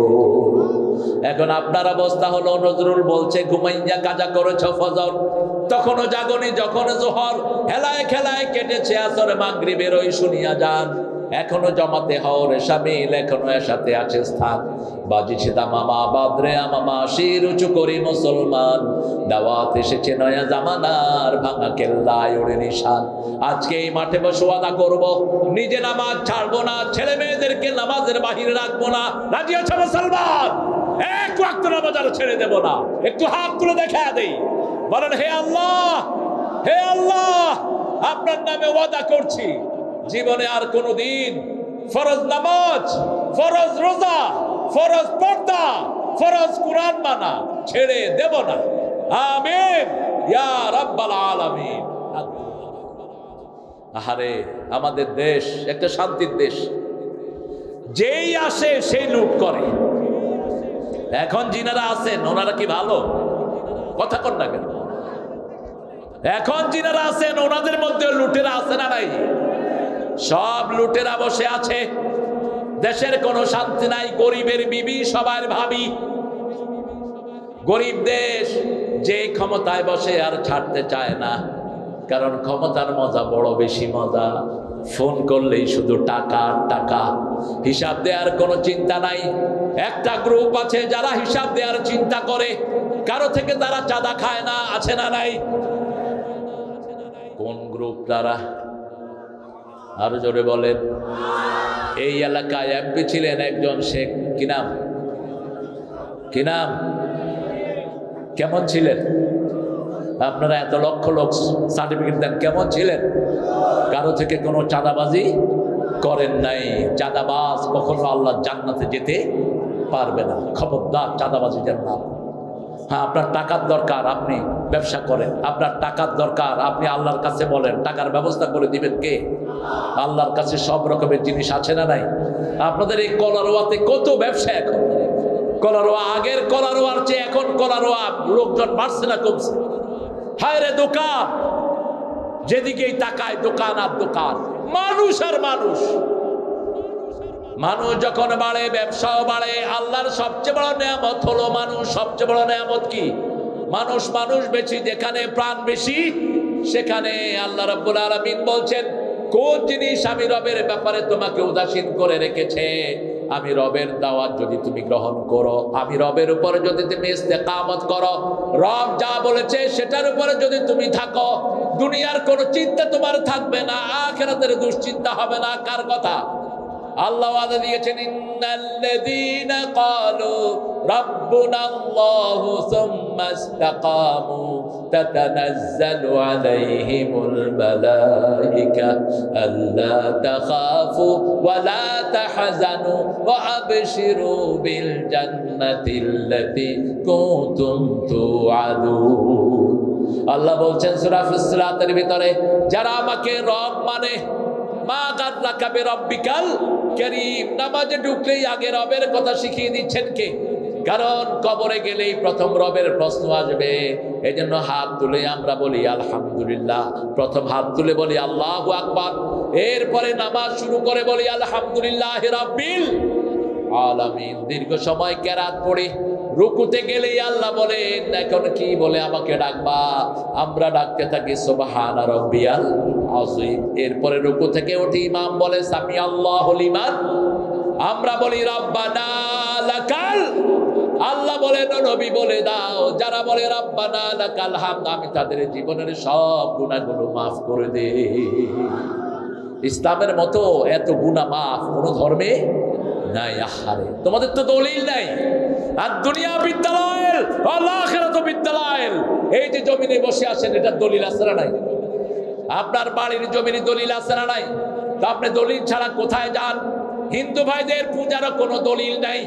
এখন আপনার অবস্থা হলো, নজরুল বলছে ঘুমাইয়া কাজা করেছ ফজর, তখনও জাগনি যখন জোহর, হেলায় খেলায় কেটেছে আসর, মাগরিবের ওই শুনিয়া যান, এখনো জমাতে হওয়ার শামিল, এখনো এর সাথে আছে স্থান। বাজিছে দামামা বাদরে আমামা, শির উঁচু করি মুসলমান, দাওয়াত এসেছে নয়া জামানার, ভাঙা কেল্লায় ওড়ে নিশান। আজকে এই মাঠে বসে ওয়াদা করব, নিজে নামাজ ছাড়বো না, ছেলে মেয়েদেরকে নামাজের বাহিরে রাখবো না। রাজি আছে মুসলমান? এক ওয়াক্ত নামাজ আর ছেড়ে দেব না। একটু হাত তুলে দেখা দেই, বলেন হে আল্লাহ, হে আল্লাহ, আপনার নামে ওয়াদা করছি, জীবনে আর কোনোদিন ফরজ নামাজ, ফরজ রোজা, ফরজ পর্দা, ফরজ কুরআন মানা ছেড়ে দেব না। আমিন ইয়া রাব্বাল আলামিন। আহারে, আমাদের দেশ একটা শান্তির দেশ, যেই আসে সেই লুট করে। এখন যিনারা আছেন ওনারা কি ভালো? কথা কন না কেন? এখন যিনারা আছেন ওনাদের মধ্যে লুটেরা আছে না নাই? সব লুটেরা বসে আছে। দেশের কোনো শান্তি নাই, গরিবের বিবি সবার ভাবি। গরিব দেশ, যে ক্ষমতায় বসে আর ছাড়তে চায় না, কারণ ক্ষমতার মজা বড় বেশি মজা। ফোন করলেই শুধু টাকা টাকা, হিসাব দেওয়ার কোনো চিন্তা নাই। একটা গ্রুপ আছে যারা হিসাব দেওয়ার চিন্তা করে, কারো থেকে তারা চাঁদা খায় না, আছে না নাই? কোন গ্রুপ তারা? আরো জোরে বলেন। এই এলাকায় এমপি ছিলেন একজন, শেখ কি নাম, কি নাম, কেমন ছিলেন? আপনারা এত লক্ষ লোক সার্টিফিকেট দেন, কেমন ছিলেন? কারো থেকে কোনো চাঁদাবাজি করেন নাই। চাঁদাবাজ কখনো আল্লাহর জান্নাতে যেতে পারবে না। খবরদার চাঁদাবাজি যেন না। হ্যাঁ, আপনার টাকার দরকার, আপনি ব্যবসা করেন। আপনার টাকার দরকার, আপনি আল্লাহর কাছে বলেন, টাকার ব্যবস্থা করে দিবেন কে? আল্লাহর কাছে সব রকমের জিনিস আছে না নাই? আপনাদের এই কলারোয়াতে কত ব্যবসা এখন। কলারোয়া, আগের কলারোয়ার চেয়ে এখন কলারোয়া লোকজন বাড়ছে না কমছে? হায় রে, দোকান যেদিকেই তাকায় দোকান আর দোকান, মানুষ আর মানুষ। মানুষ যখন বাড়ে ব্যবসাও বাড়ে। আল্লাহর সবচেয়ে বড় নেয়ামত হলো মানুষ। সবচেয়ে বড় নেয়ামত কি? মানুষ। মানুষ বেশি যেখানে প্রাণ বেশি সেখানে আল্লাহ রাব্বুল আলামিন বলছেন, কোন জিনিস আমি রবের ব্যাপারে তোমাকে উদাসীন করে রেখেছে, আমি রবের দাওয়াত যদি তুমি গ্রহণ করো, আমি রবের উপরে যদি তুমি ইস্তেকামত করো, রব যা বলেছে সেটার উপরে যদি তুমি থাকো, দুনিয়ার কোনো চিন্তা তোমার থাকবে না, আখিরাতের দুশ্চিন্তা হবে না। কার কথা? আল্লাহ ওয়াদা দিয়েছেন, ইন্নাল্লাযীনা ক্বালু রাব্বুনাল্লাহু সুম্মা ইসতাকামু তাতানাজ্জালু আলাইহিমুল মালায়েকা আল্লা তাখাফু ওয়া লা তাহজানু ওয়া আবশিরু বিল জান্নাতিল্লাতী কুনতুম তুআদুন। আল্লাহ বলছেন সূরা ফুসসিলাতের ভিতরে, যারা আমাকে রব মানে, মা গাররাকা বিরাব্বিকাল কারীম, নামাজে ঢুকলেই আগে রবের কথা শিখিয়ে দিচ্ছেন কে? কারণ কবরে গেলেই প্রথম রবের প্রশ্ন আসবে। এজন্য হাত তুলে আমরা বলি আলহামদুলিল্লাহ, প্রথম হাত তুলে বলি আল্লাহু আকবার, এরপরে নামাজ শুরু করে বলি আলহামদুলিল্লাহি রাব্বিল আলামিন। দীর্ঘ সময় কেরাত পড়ি, রুকুতে গেলেই আল্লাহ বলেন, এখন কি বলে আমাকে ডাকবা? আমরা ডাকতে থাকি সুবহানা রাব্বিয়াল আযীম। এরপরে রুকু থেকে উঠে ইমাম বলে সামি আল্লাহু লিমান, আমরা বলি রাব্বানা লাকাল। আল্লাহ বলেন, নবী বলে দাও, যারা বলে রাব্বানা লাকাল হামদ, আমি তাদের জীবনের সব গুনাহগুলো মাফ করে দেই। ইসলামের মতো এত গুনাহ মাফ কোন ধর্মে নাই। আহারে, তোমাদের তো দলিল নাই। আর দুনিয়া বিদ্যালয় ওয়াল আখিরাত বিদ্যালয়। এই যে জমিনে বসে আছেন, এটা দলিল আছে না নাই? আপনার বাড়ির জমিনে দলিল আছে না নাই? তো আপনি দলিল ছাড়া কোথায় যান? হিন্দু ভাইদের পূজারও কোনো দলিল নাই,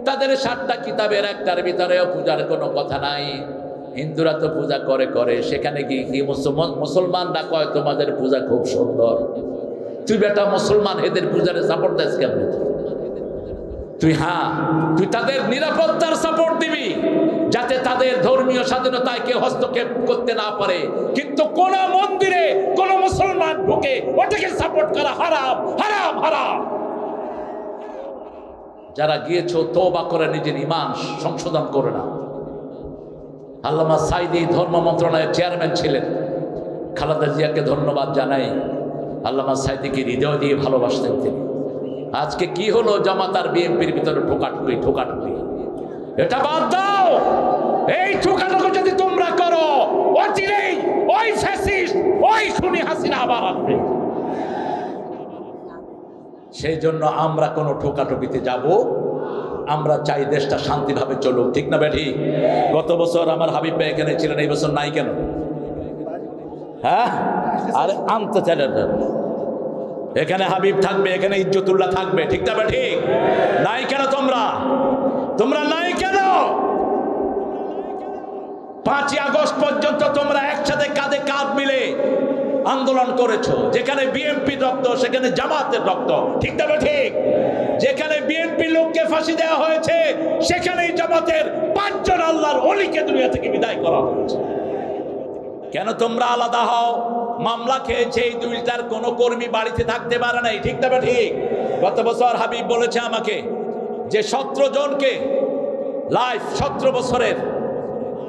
তাদের 7টা কিতাবের একটার ভিতরেও পূজার কোনো কথা নাই। হিন্দুরা তো পূজা করে করে, সেখানে কি মুসলমানরা কয় তোমাদের পূজা খুব সুন্দর। তুই বেটা মুসলমান, এদের পূজারে সাপোর্ট দিস কেন? তুই তাদের নিরাপত্তার সাপোর্ট দিবি, যাতে তাদের ধর্মীয় স্বাধীনতায় কেউ হস্তক্ষেপ করতে না পারে। কিন্তু কোন মন্দিরে কোন মুসলমান ঢুকে ওটাকে সাপোর্ট করা হারাম, হারাম, হারাম। যারা গিয়েছো তওবা করে নিজের ঈমান সংশোধন করে না। আল্লামা সাঈদী ধর্ম মন্ত্রণালয়ের চেয়ারম্যান ছিলেন, খালেদা জিয়াকে ধন্যবাদ জানাই। আল্লামা সাঈদীকে হৃদয় দিয়ে ভালোবাসতেন তিনি। আজকে কি হলো? জামাত আর বিএনপির ভিতরে ঠোকাঠুকি। এটা বাদ দাও। এই ঠোকাঠুকি যদি তোমরা করো, অচিরেই ওই ফ্যাসিস্ট, ওই খুনি হাসিনা আবার আসবে। সেই জন্য আমরা কোনো ঠোকাঠুকিতে যাব। আমরা চাই দেশটা শান্তিভাবে চলুক, ঠিক না বেঠি? গত বছর আমার হাবিব ভাই এখানে ছিলেন, এই বছর নাই কেন? হ্যাঁ, আরে আনতে চাইলেন। এখানে হাবিব থাকবে, এখানে ইজ্জতুল্লাহ থাকবে, ঠিক না ঠিক? নাই কেন তোমরা নাই কেন? 5ই আগস্ট পর্যন্ত তোমরা একসাথে কাঁধে কাঁধ মিলে আন্দোলন করেছো। যেখানে বিএনপির রক্ত, সেখানে জামাতের রক্ত, ঠিক না ঠিক? যেখানে বিএনপি লোককে ফাঁসি দেওয়া হয়েছে, সেখানেই জামাতের 5 জন আল্লাহর ওলিকে দুনিয়া থেকে বিদায় করা হয়েছে। কেন তোমরা আলাদা হও? মামলা খেয়েছে এই দুইটার কোনো কর্মী বাড়িতে থাকতে পারে নাই, ঠিক না ঠিক? গত বছর হাবিব বলেছে আমাকে যে 17 জনকে লাইফ 17 বছরের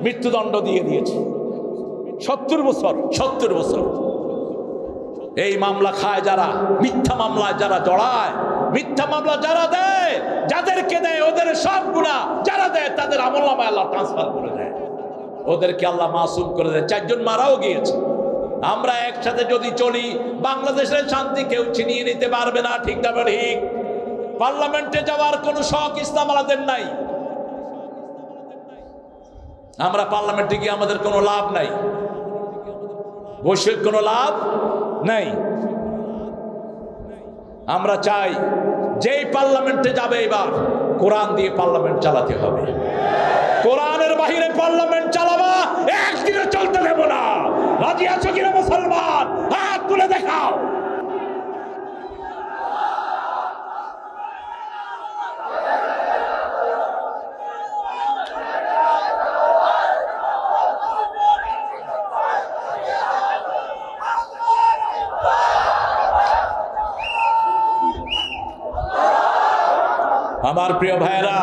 মৃত্যুদণ্ড দিয়ে দিয়েছে। 70 বছর। এই মামলা খায় যারা, মিথ্যা মামলায় যারা জড়ায়, মিথ্যা মামলা যারা দেয়, যাদেরকে দেয় ওদের সব গুনাহ যারা দেয় তাদের আমলনামায় আল্লাহ ট্রান্সফার করে দেয়, ওদেরকে আল্লাহ মাসুম করে দেয়। 4 জন মারাও গিয়েছে। আমরা একসাথে যদি চলি, বাংলাদেশের শান্তি কেউ ছিনিয়ে নিতে পারবে না, ঠিক না ঠিক? পার্লামেন্টে যাওয়ার কোনো শখ ইসলাম আমাদের নাই। আমরা পার্লামেন্টে গিয়ে আমাদের কোনো লাভ নাই, বৈশ্বিক কোনো লাভ নাই। আমরা চাই যেই পার্লামেন্টে যাবে এবার কোরআন দিয়ে পার্লামেন্ট চালাতে হবে। কোরআনের বাহিরে পার্লামেন্ট চালাবা একদিনে চলতে দেব না। রাজি আছো কিনা মুসলমান? হাত তুলে দেখাও। আমার প্রিয় ভাইরা,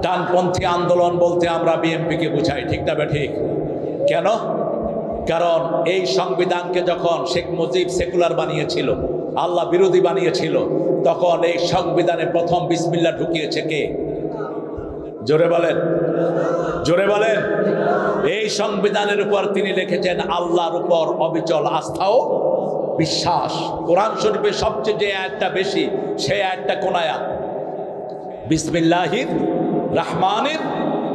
ডানপন্থী আন্দোলন বলতে আমরা বিএনপিকে বুঝাই, ঠিক না ঠিক? কেন? কারণ এই সংবিধানকে যখন শেখ মুজিব সেকুলার বানিয়েছিল, আল্লাহ বিরোধী বানিয়েছিল, তখন এই সংবিধানে প্রথম বিসমিল্লাহ ঢুকিয়েছে কে? জোরে বলেন। এই সংবিধানের উপর তিনি লিখেছেন আল্লাহর উপর অবিচল আস্থা ও বিশ্বাস। কোরআন শরীফের সবচেয়ে যে আয়াতটা বেশি, সেই আয়াতটা কোন আয়াত? বিসমিল্লাহির রহমানির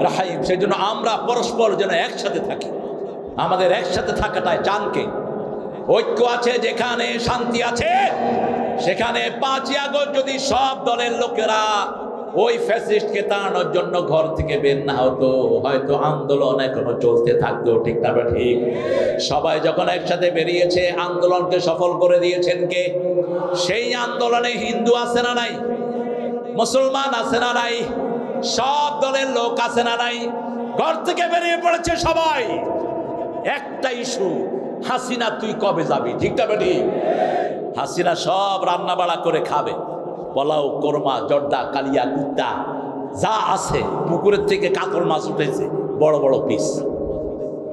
রহিম। সেই জন্য আমরা পরস্পর যেন একসাথে থাকি। আমাদের একসাথে থাকাটাই চানকে ঐক্য আছে, যেখানে শান্তি আছে সেখানে 5ই আগস্ট যদি সব দলের লোকেরা ওই ফ্যাসিস্টকে তাড়ানোর জন্য ঘর থেকে বের না হতো, হয়তো আন্দোলন এখনো চলতে থাকতো, ঠিক না ঠিক? সবাই যখন একসাথে বেরিয়েছে, আন্দোলনকে সফল করে দিয়েছেন কে? সেই আন্দোলনে হিন্দু আছে না নাই? মুসলমান আছে না নাই? সব দলের লোক আছে না নাই? ঘর থেকে বেরিয়ে পড়েছে সবাই। একটা ইস্যু, হাসিনা তুই কবে যাবি, ঠিক না ঠিক? হাসিনা সব রান্না বাড়া করে খাবে, পোলাও, কোরমা, জর্দা, কালিয়া, কুত্তা যা আছে, পুকুরের থেকে কাতল মাছ উঠেছে বড় বড় পিস,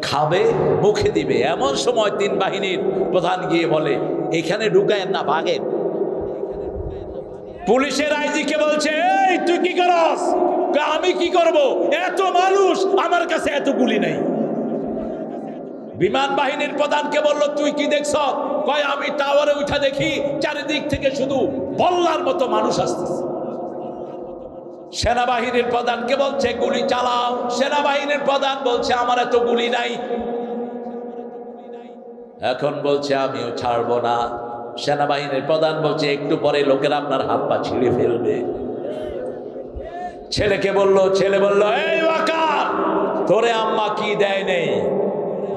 খাবে, মুখে দিবে। এমন সময় 3 বাহিনীর প্রধান গিয়ে বলে এখানে ঢুকায়েন না, ভাগেন। পুলিশের আইজিকে বলছে এই তুই কি করস? আমি কি করব, এত মানুষ, আমার কাছে এত গুলি নাই। বিমান বাহিনীর প্রধানকে বলল তুই কি দেখছ? কয় আমি টাওয়ারে উঠা দেখি চারিদিক থেকে শুধু বল্লার মতো মানুষ আসতেছে। সেনাবাহিনীর প্রধানকে বলছে গুলি চালাও, সেনাবাহিনীর প্রধান বলছে আমার এত গুলি নাই। এখন বলছে আমিও ছাড়বো না। সেনাবাহিনীর প্রধান বলছে একটু পরে লোকেরা আপনার হাত পা ছিঁড়ে ফেলবে। ছেলেকে বললো, ছেলে বলল এই ওয়াকার, তোরে আম্মা কি দেয় নেই?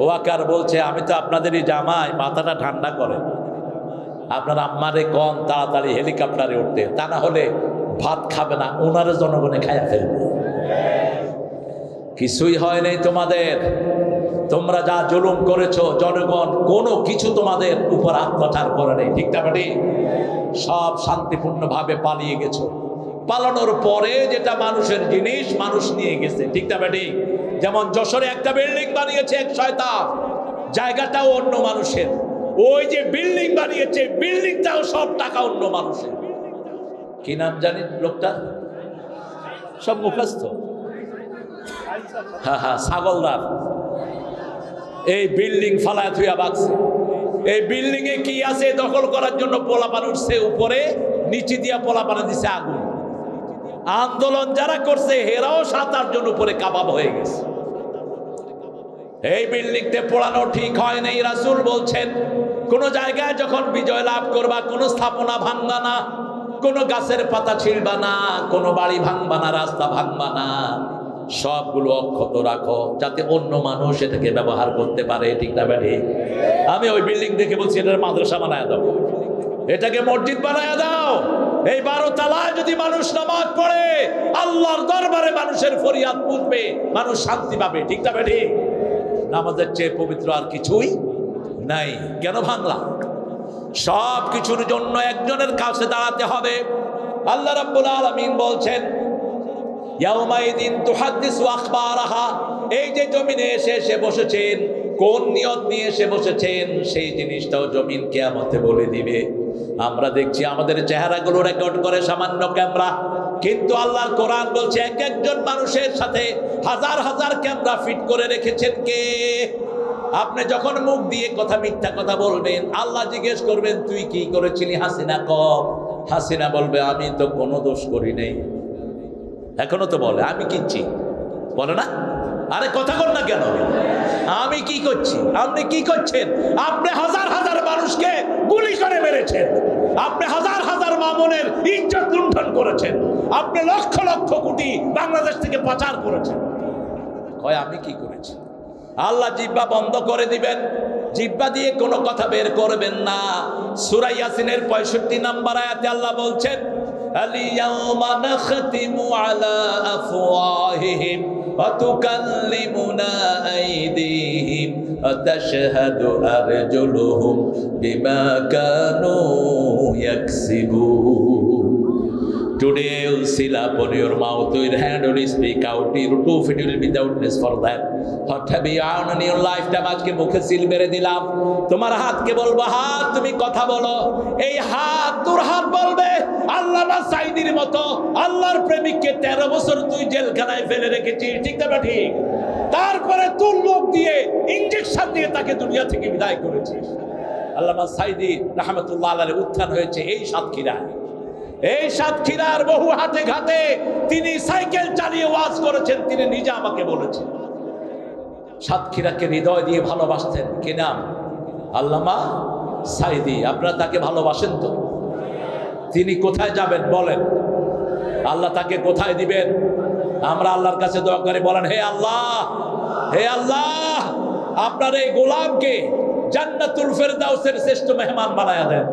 ওয়াকার বলছে আমি তো আপনাদেরই জামাই, মাথাটা ঠান্ডা করে। আপনার আম্মারে কম তাড়াতাড়ি হেলিকপ্টারে উঠতে, তা না হলে ভাত খাবে না, ওনারে জনগণে খাইয়া ফেলবে। কিছুই হয় নাই তোমাদের, তোমরা যা জুলুম করেছো জনগণ কোনো কিছু তোমাদের উপর অত্যাচার করে নেই, ঠিক না বেটি? সব শান্তিপূর্ণভাবে পালিয়ে গেছো। পালানোর পরে যেটা মানুষের জিনিস মানুষ নিয়ে গেছে, ঠিক না বেটি? যেমন যশোরে একটা বিল্ডিং বানিয়েছে এক শয়তান, জায়গাটাও অন্য মানুষের। ওই যে বিল্ডিং বানিয়েছে, বিল্ডিংটাও সব টাকা অন্য মানুষের। কি নাম জানি লোকটা? সব মুখস্থ। হ্যাঁ হ্যাঁ, ছাগলদার। এই বিল্ডিং ফালায় থুয়া বাকছে। এই বিল্ডিং এ কি আছে দখল করার জন্য পোলাপান উঠছে উপরে, নিচে দিয়া পোলাপানে দিছে আগুন। আন্দোলন যারা করছে হেরাও 7-8 জন উপরে কাবাব হয়ে গেছে। এই বিল্ডিংতে পোড়ানো ঠিক হয় নাই। রাসূল বলছেন কোন জায়গায় যখন বিজয় লাভ করবা, কোন স্থাপনা ভাঙবা না, কোন গাছের পাতা ছিঁড়বা না, কোন বাড়ি ভাঙবা না, রাস্তা ভাঙবা না, সবগুলো অক্ষত রাখো যাতে অন্য মানুষ এটাকে ব্যবহার করতে পারে, ঠিক না বেটি? আমি ওই বিল্ডিং দেখে বলছি এটার মাদ্রাসা বানায় দাও, এটাকে মসজিদ বানায় দাও। এই 12 তলায় যদি মানুষ নামাজ পড়ে আল্লাহর দরবারে মানুষের ফরিয়াদ পুষবে, মানুষ শান্তি পাবে, ঠিক না বেটি? নামাজের চেয়ে পবিত্র আর কিছুই নাই। কেন ভাঙলা? সব কিছুর জন্য একজনের কাছে দাঁড়াতে হবে। আল্লাহ রাব্বুল আলামিন বলছেন ইয়াউমাইদিন তুহাদ্দিসু আখবারাহা। এই যে জমিনে এসে বসেছেন, কোন নিয়ত নিয়ে এসে বসেছেন সেই জিনিসটাও জমিন কিয়ামতে বলে দিবে। আমরা দেখছি আমাদের চেহারাগুলো রেকর্ড করে সামান্য ক্যামেরা, কিন্তু আল্লাহর কোরআন বলছে এক একজন মানুষের সাথে হাজার হাজার ক্যামেরা ফিট করে রেখেছেন কে? আপনি যখন মুখ দিয়ে কথা মিথ্যা কথা বলবেন, আল্লাহ জিজ্ঞেস করবেন তুই কি করেছিলি? হাসিনা কম। হাসিনা বলবে আমি তো কোনো দোষ করি নাই। এখনো তো বলে আমি কিচ্ছি, বলে না? আরে কথা বল না কেন? আমি কি করছি? আপনি কি করছেন? আপনি হাজার হাজার মানুষকে গুলি করে মেরেছেন, আপনি হাজার হাজার মামুনের ইজ্জত লুণ্ঠন করেছেন, আপনি লক্ষ লক্ষ কোটি বাংলাদেশ থেকে পাচার করেছেন। কয় আমি কি করেছি? আল্লাহ জিহ্বা বন্ধ করে দিবেন, জিহ্বা দিয়ে কোনো কথা বের করবেন না। সূরা ইয়াসিনের 65 নম্বর আয়াতে আল্লাহ বলছেন আল-ইয়াওমা নাখতিমু আলা আফওয়াহিহিম ওয়া তুকাল্লিমুনা আইদিহিম ওয়া তাশহাদু আরজুলুহুম বিমা Kanu ইয়াকসিবুন। Today will seal upon your mouth, your hand will speak out, your two feet will be doubtless for that. What have you done in your lifetime? আজকে মুখে সিল মেরে দিলাম। তোমার হাতকে বলবো হাত তুমি কথা বলো। এই হাত তোর হাত বলবে আল্লামা সাঈদীর মতো আল্লাহর প্রেমিককে 13 বছর তুই জেলখানায় ফেলে রেখেছিস, ঠিক না ঠিক? তারপরে তোর লোক দিয়ে ইনজেকশন দিয়ে তাকে দুনিয়া থেকে বিদায় করেছিস। আল্লামা সাঈদী রাহমাতুল্লাহ আলাইহি উত্থান হয়েছে এই সাতক্ষীরায়। এই সাতক্ষীরার বহু হাতে ঘাটে তিনি সাইকেল চালিয়ে ওয়াজ করেছেন। তিনি নিজে আমাকে বলেছেন সাতক্ষীরাকে হৃদয় দিয়ে ভালোবাসতেন। কি নাম? আল্লামা সাঈদী। আপনারা তাকে ভালোবাসেন তো? তিনি কোথায় যাবেন বলেন? আল্লাহ তাকে কোথায় দিবেন? আমরা আল্লাহর কাছে দোয়া করে বলেন হে আল্লাহ, হে আল্লাহ, আপনার এই গোলামকে জান্নাতুল ফেরদাউসের শ্রেষ্ঠ মেহমান বানায়া দেন।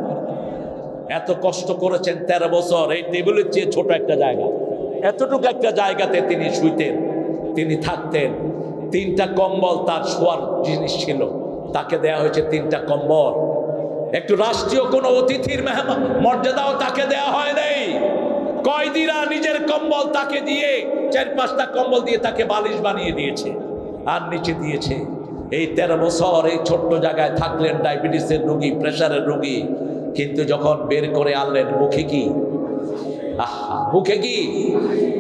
এত কষ্ট করেছেন 13 বছর, এই টেবিলের চেয়ে ছোট একটা জায়গা, এতটুকু একটা জায়গাতে তিনি শুইতেন, তিনি থাকতেন। 3টা কম্বল তার শোয়ার জিনিস ছিল, তাকে দেয়া হয়েছে 3টা কম্বল। একটু রাষ্ট্রীয় কোনো অতিথির মেহমান মর্যাদাও তাকে দেয়া হয় নাই। কয়েদিরা নিজের কম্বল তাকে দিয়ে 4-5টা কম্বল দিয়ে তাকে বালিশ বানিয়ে দিয়েছে আর নিচে দিয়েছে। এই 13 বছর এই ছোট্ট জায়গায় থাকলেন, ডায়াবেটিসের রোগী, প্রেশারের রোগী, কিন্তু যখন বের করে আনলেন মুখে কি? আহা, মুখে কি?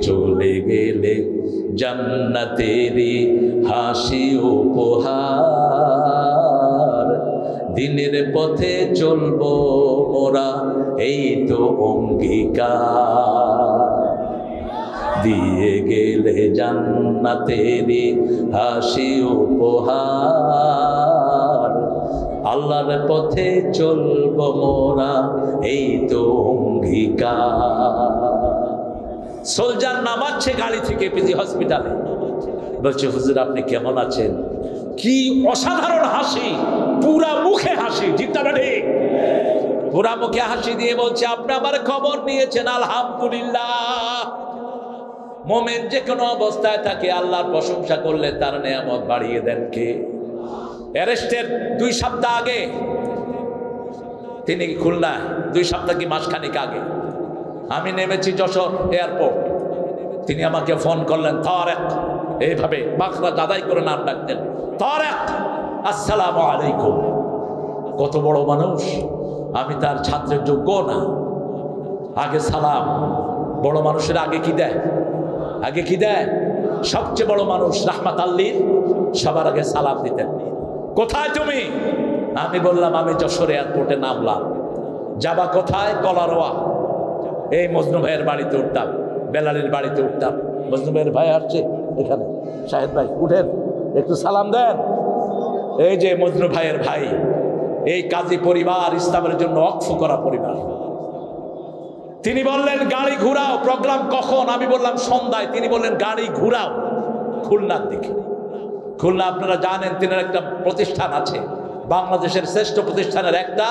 চলে গেলে জান্নাতেরি হাসি উপহার, দিনের পথে চলবো মোরা এই তো অঙ্গীকার। দিয়ে গেলে জান্নাতেরি হাসি উপহার। আল্লাহর পথে চলবো মোরা এই তো অঙ্গীকার। সোলজার নামাচ্ছে গাড়ি থেকে পিজি হসপিটালে, বলছে হুজুর আপনি কেমন আছেন? কি অসাধারণ হাসি, পুরা মুখে হাসি, ঠিক না ঠিক? পুরা মুখে হাসি দিয়ে বলছে আপনি আমার খবর নিয়েছেন, আলহামদুলিল্লাহ। মোমেন যে কোনো অবস্থায় থাকে আল্লাহর প্রশংসা করলে তার নেয়ামত বাড়িয়ে দেন কে? অ্যারেস্টের 2 সপ্তাহ আগে তিনি খুলনায়, 2 সপ্তাহ কি মাসখানিক আগে আমি নেমেছি যশোর এয়ারপোর্ট। তিনি আমাকে ফোন করলেন, তারেক, এইভাবে বাখরা দাদাই করে নাম ডাকতেন, তারেক আসসালামু আলাইকুম। কত বড় মানুষ, আমি তার ছাত্রের যোগ্য না। আগে সালাম, বড় মানুষের আগে কি দেয়? আগে কি দেয়? সবচেয়ে বড় মানুষ রাহমাত আল্লির সবার আগে সালাম দিতেন। কোথায় তুমি? আমি বললাম আমি যশোর এয়ারপোর্টে নামলাম। যাবা কোথায়? কলারোয়া। এই মজনু ভাইয়ের বাড়িতে উঠতাম, বেলালের বাড়িতে উঠতাম। মজনু ভাইয়ের ভাই আসছে এখানে, শাহেদ ভাই উঠেন একটু সালাম দেন। এই যে মজনু ভাইয়ের ভাই, এই কাজী পরিবার ইসলামের জন্য ওয়াকফ করা পরিবার। তিনি বললেন গাড়ি ঘুরাও, প্রোগ্রাম কখন? আমি বললাম সন্ধ্যায়। তিনি বললেন গাড়ি ঘুরাও খুলনার দিকে। খুলনা আপনারা জানেন তিনার একটা প্রতিষ্ঠান আছে, বাংলাদেশের শ্রেষ্ঠ প্রতিষ্ঠানের একটা,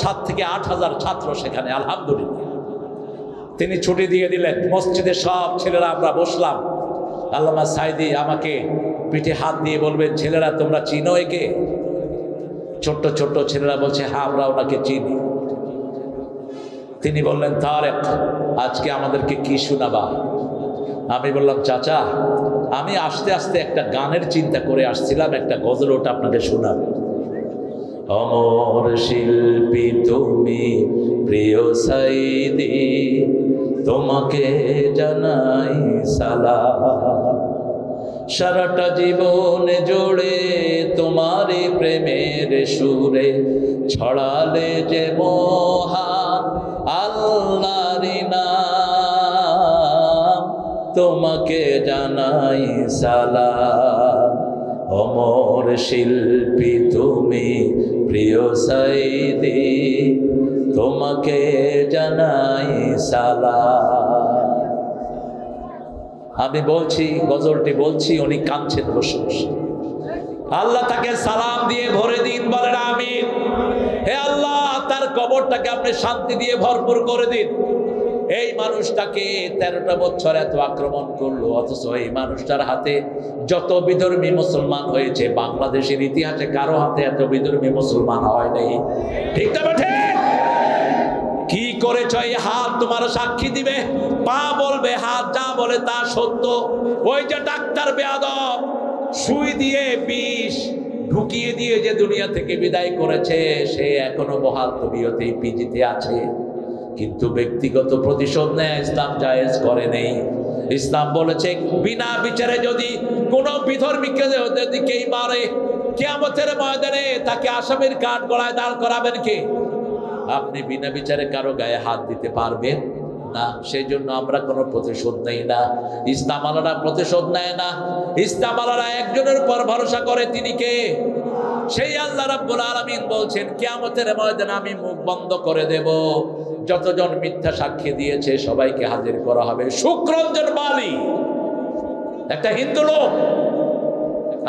7 থেকে 8 হাজার ছাত্র সেখানে, আলহামদুলিল্লাহ। তিনি ছুটি দিয়ে দিলেন, মসজিদে সব ছেলেরা আমরা বসলাম। আল্লামা সাইদি আমাকে পিঠে হাত দিয়ে বলবেন, ছেলেরা তোমরা চিনো একে? ছোট্ট ছোট্ট ছেলেরা বলছে হ্যাঁ আমরা ওনাকে চিনি। তিনি বললেন তারেক আজকে আমাদেরকে কি শোনাবা? আমি বললাম চাচা আমি আস্তে আস্তে একটা গানের চিন্তা করে আসছিলাম, একটা গজল, ওটা আপনাকে শোনাব। অমর শিল্পী তুমি প্রিয় সাইদি, তোমাকে জানাই সালাম। সারাটা জীবন জুড়ে তোমারই প্রেমের সুরে ছড়ালে যে মহান আল্লাহর নাম, তোমাকে জানাই সালাম। অমর শিল্পী তুমি প্রিয় সাইদি, তোমাকে জানাই সালাম। আমি বলছি, গজলটি বলছি, উনি কাঁদছেন বসে বসে। আল্লাহ তাকে সালাম দিয়ে ভরে দিন, বলেন আমিন। হে আল্লাহ তার কবরটাকে আপনি শান্তি দিয়ে ভরপুর করে দিন। এই মানুষটাকে 13টা বছর এত আক্রমণ করলো, অথচ এই মানুষটার হাতে যত বিধর্মী মুসলমান হয়েছে বাংলাদেশের ইতিহাসে কারো হাতে এত বিধর্মী মুসলমান হয় নাই, ঠিক না বেঠে? কি করেছ? এই হাত তোমার সাক্ষী দিবে, পা বলবে, হাত যা বলে তা সত্য। ওই যে ডাক্তার বেয়াদব সুই দিয়ে বিষ ঢুকিয়ে দিয়ে যে দুনিয়া থেকে বিদায় করেছে, সে এখনো বহাল তবিয়তেই পিজিতে আছে। কিন্তু ব্যক্তিগত প্রতিশোধ নেয় ইসলাম জায়েজ করে নেই। ইসলাম বলেছে বিনা বিচারে যদি কোনো বিধর্মীকে যদি কেই মারে, কিয়ামতের ময়দানে তাকে আসামির কাঠ গড়ায় দাঁড় করাবেন কে? আপনি বিনা বিচারে কারো গায়ে হাত দিতে পারবেন না। সেই জন্য আমরা কোনো প্রতিশোধ নেই না, ইসলাম আলারা প্রতিশোধ নেয় না। ইসলাম আলারা একজনের উপর ভরসা করে, তিনি কে? সেই আল্লাহ রাব্বুল আলামিন বলছেন কিয়ামতের ময়দানে আমি মুখ বন্ধ করে দেব, যতজন মিথ্যা সাক্ষী দিয়েছে সবাইকে হাজির করা হবে। শুক্রঞ্জন বালি একটা হিন্দু লোক,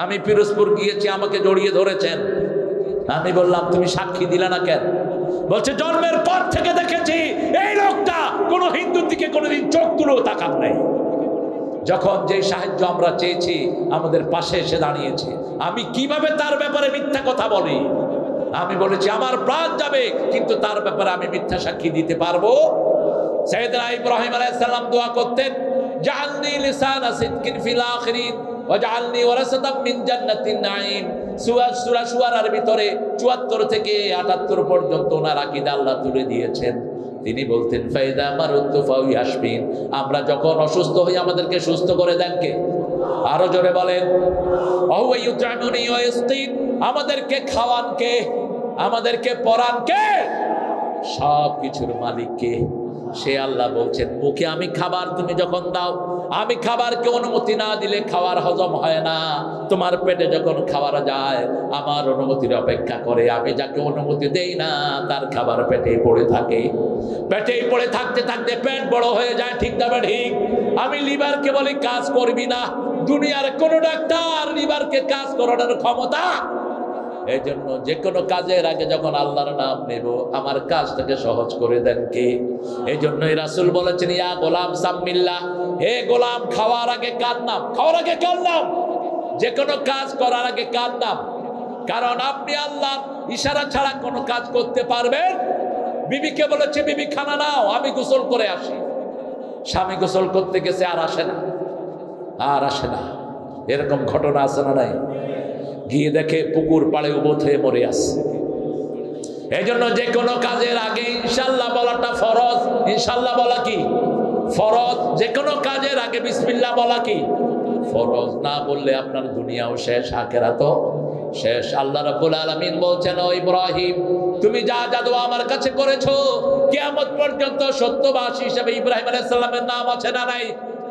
আমি পিরোজপুর গিয়েছি, আমাকে জড়িয়ে ধরেছেন। আমি বললাম তুমি সাক্ষী দিলে না কেন? বলছে জন্মের পর থেকে দেখেছি এই লোকটা কোনো হিন্দুর দিকে কোনোদিন চোখ তুলেও তাকান নাই। যখন যে সাহায্য আমরা চেয়েছি আমাদের পাশে এসে দাঁড়িয়েছে। আমি কিভাবে তার ব্যাপারে মিথ্যা কথা বলি? আমি বলেছি আমার প্রাণ যাবে কিন্তু তার ব্যাপারে আমি মিথ্যা সাক্ষী দিতে পারবো? সাইয়েদনা ইব্রাহিম আলাইহিস সালাম দোয়া করতেন, জাআলনি লিসানা সিদকিন ফিল আখিরিন ওয়াজআলনি ওয়ারাসাতাম মিন জান্নাতিন নাঈম। সূরা শুআরার ভিতরে ৭৪ থেকে ৭৮ পর্যন্ত ওনার আকীদা আল্লাহ তুলে দিয়েছেন। তিনি বলতেন ফাইদা মারুতু ফায়াশফিন, আমরা যখন অসুস্থ হই আমাদেরকে সুস্থ করে দেন কে? আরো জোরে বলেন। ওয়া ইউতআমুনি ওয়া ইয়াসকিন, আমাদেরকে খাওয়ান কে? আমাদেরকে পরান কে? সব কিছুর মালিক কে? সে আল্লাহ বলছেন মুখে আমি খাবার তুমি যখন দাও, আমি খাবারকে অনুমতি না দিলে খাবার হজম হয় না। তোমার পেটে যখন খাবার যায় আমার অনুমতির অপেক্ষা করে, আমি যাকে অনুমতি দেই না তার খাবার পেটেই পড়ে থাকে। পেটেই পড়ে থাকতে থাকতে পেট বড় হয়ে যায়, ঠিক না ঠিক? আমি লিভারকে বলি কাজ করবি না, দুনিয়ার কোন ডাক্তার লিভারকে কাজ করানোর ক্ষমতা। এই জন্য যে কোনো কাজের আগে যখন আল্লাহর নাম নেব আমার কাজটাকে সহজ করে দেন কে? এই জন্যই রাসূল বলেছেন ইয়া গোলাম সাম্মিল্লাহ, হে গোলাম খাওয়ার আগে কার নাম, খাওয়ার আগে কার নাম, যে কোনো কাজ করার আগে কার নাম। কারণ আপনি আল্লাহর ইশারা ছাড়া কোনো কাজ করতে পারবেন। বিবিকে বলেছে বিবি খানা নাও, আমি গোসল করে আসি। স্বামী গোসল করতে গেছে আর আসে না, আর আসে না। এরকম ঘটনা আছে না নাই? গিয়ে দেখে পুকুর পাড়ে উবত হয়ে মরে আছে। এই জন্য যে কোনো কাজের আগে ইনশাল্লাহ বলাটা ফরজ। ইনশাল্লাহ বলা কি ফরজ? যে কোনো কাজের আগে বিসমিল্লাহ বলা কি ফরজ? না বললে আপনার দুনিয়াও শেষ, আখিরাতও শেষ। আল্লাহ রাব্বুল আলামিন বলছেন ও ইব্রাহিম তুমি যা যা দোয়া আমার কাছে করেছো কিয়ামত পর্যন্ত সত্যবাদী হিসেবে ইব্রাহিম আলাইহিস সালামের নাম আছে না নাই?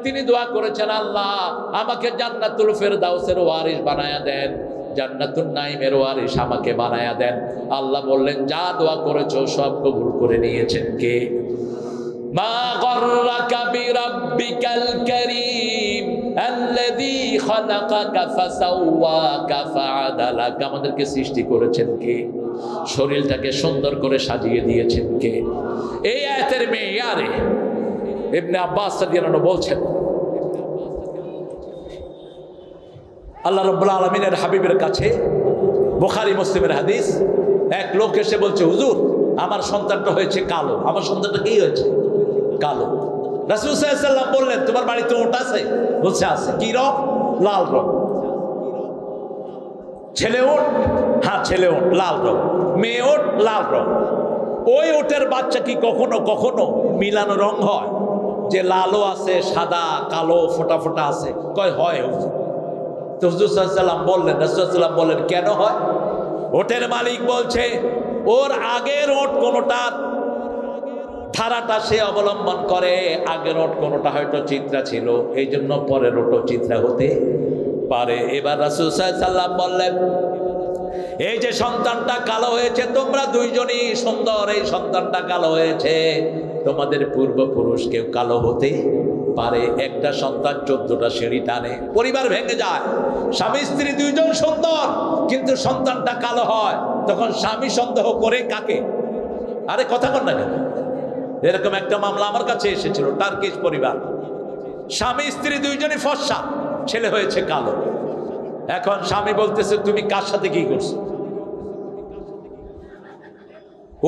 তিনি দোয়া করেছেন আল্লাহ আমাকে জান্নাতুল ফেরদাউসের ওয়ারিস বানায়া দেন, জান্নাতুন নাঈমের ওয়ারিস আমাকে বানায়া দেন। আল্লাহ বললেন যা দোয়া করেছো সব কবুল করে নিয়েছেন কে? মা গররাকা বিরাব্বিকাল কারীম আল্লাযী খালাকাকা ফাসাওয়াকা ফাআদালাকা। আমাদেরকে সৃষ্টি করেছেন কে? শরীরটাকে সুন্দর করে সাজিয়ে দিয়েছেন কে? এই আয়াতের মেয়ারে ইবনে আব্বাস রাদিয়াল্লাহু আনহু বলছেন আল্লাহ রাব্বুল আলামিনের হাবিবের কাছে, বুখারী মুসলিমের হাদিস, এক লোক এসে বলছে হুজুর আমার সন্তানটা হয়েছে কালো। আমার সন্তানটা কি হয়েছে? কালো। রাসূল সাল্লাল্লাহু আলাইহি ওয়াসাল্লাম বললেন তোমার বাড়িতে ওট আছে? বলছে আছে। কি রং? লাল রং। ছেলে ওট? হ্যাঁ ছেলে ওট, লাল রং। মেয়ে ওট, লাল রং। ওই ওটের বাচ্চা কি কখনো কখনো মিলানো রং হয়? যে লালও আছে সাদা কালো ফোটা ফোটা আছে? কয় হয় হুজুর। তো হুজুর সাল্লাল্লাহু আলাইহি ওয়াসাল্লাম বললেন, রাসূল সাল্লাল্লাহু আলাইহি ওয়াসাল্লাম বললেন কেন হয়? ওটের মালিক বলছে ওর আগের ওট কোনোটা ধারাটা সে অবলম্বন করে, আগের ওট কোনোটা হয়তো চিত্রা ছিল, এই জন্য পরের ওটও চিত্রা হতে পারে। এবার রাসূল সাল্লাল্লাহু আলাইহি ওয়াসাল্লাম বললেন এই যে সন্তানটা কালো হয়েছে তোমরা দুইজনই সুন্দর, এই সন্তানটা কালো হয়েছে তোমাদের পূর্বপুরুষ কেউ কালো হতে পারে? একটা সন্তান 14টা সিঁড়ি টানে, পরিবার ভেঙে যায়। স্বামী স্ত্রী দুইজন সুন্দর কিন্তু সন্তানটা কালো হয়, তখন স্বামী সন্দেহ করে কাকে? আরে কথা বল না কেন? এরকম একটা মামলা আমার কাছে এসেছিল, টার্কিশ পরিবার, স্বামী স্ত্রী দুইজনই ফর্সা, ছেলে হয়েছে কালো। এখন স্বামী বলতেছে তুমি কার সাথে কি করছো?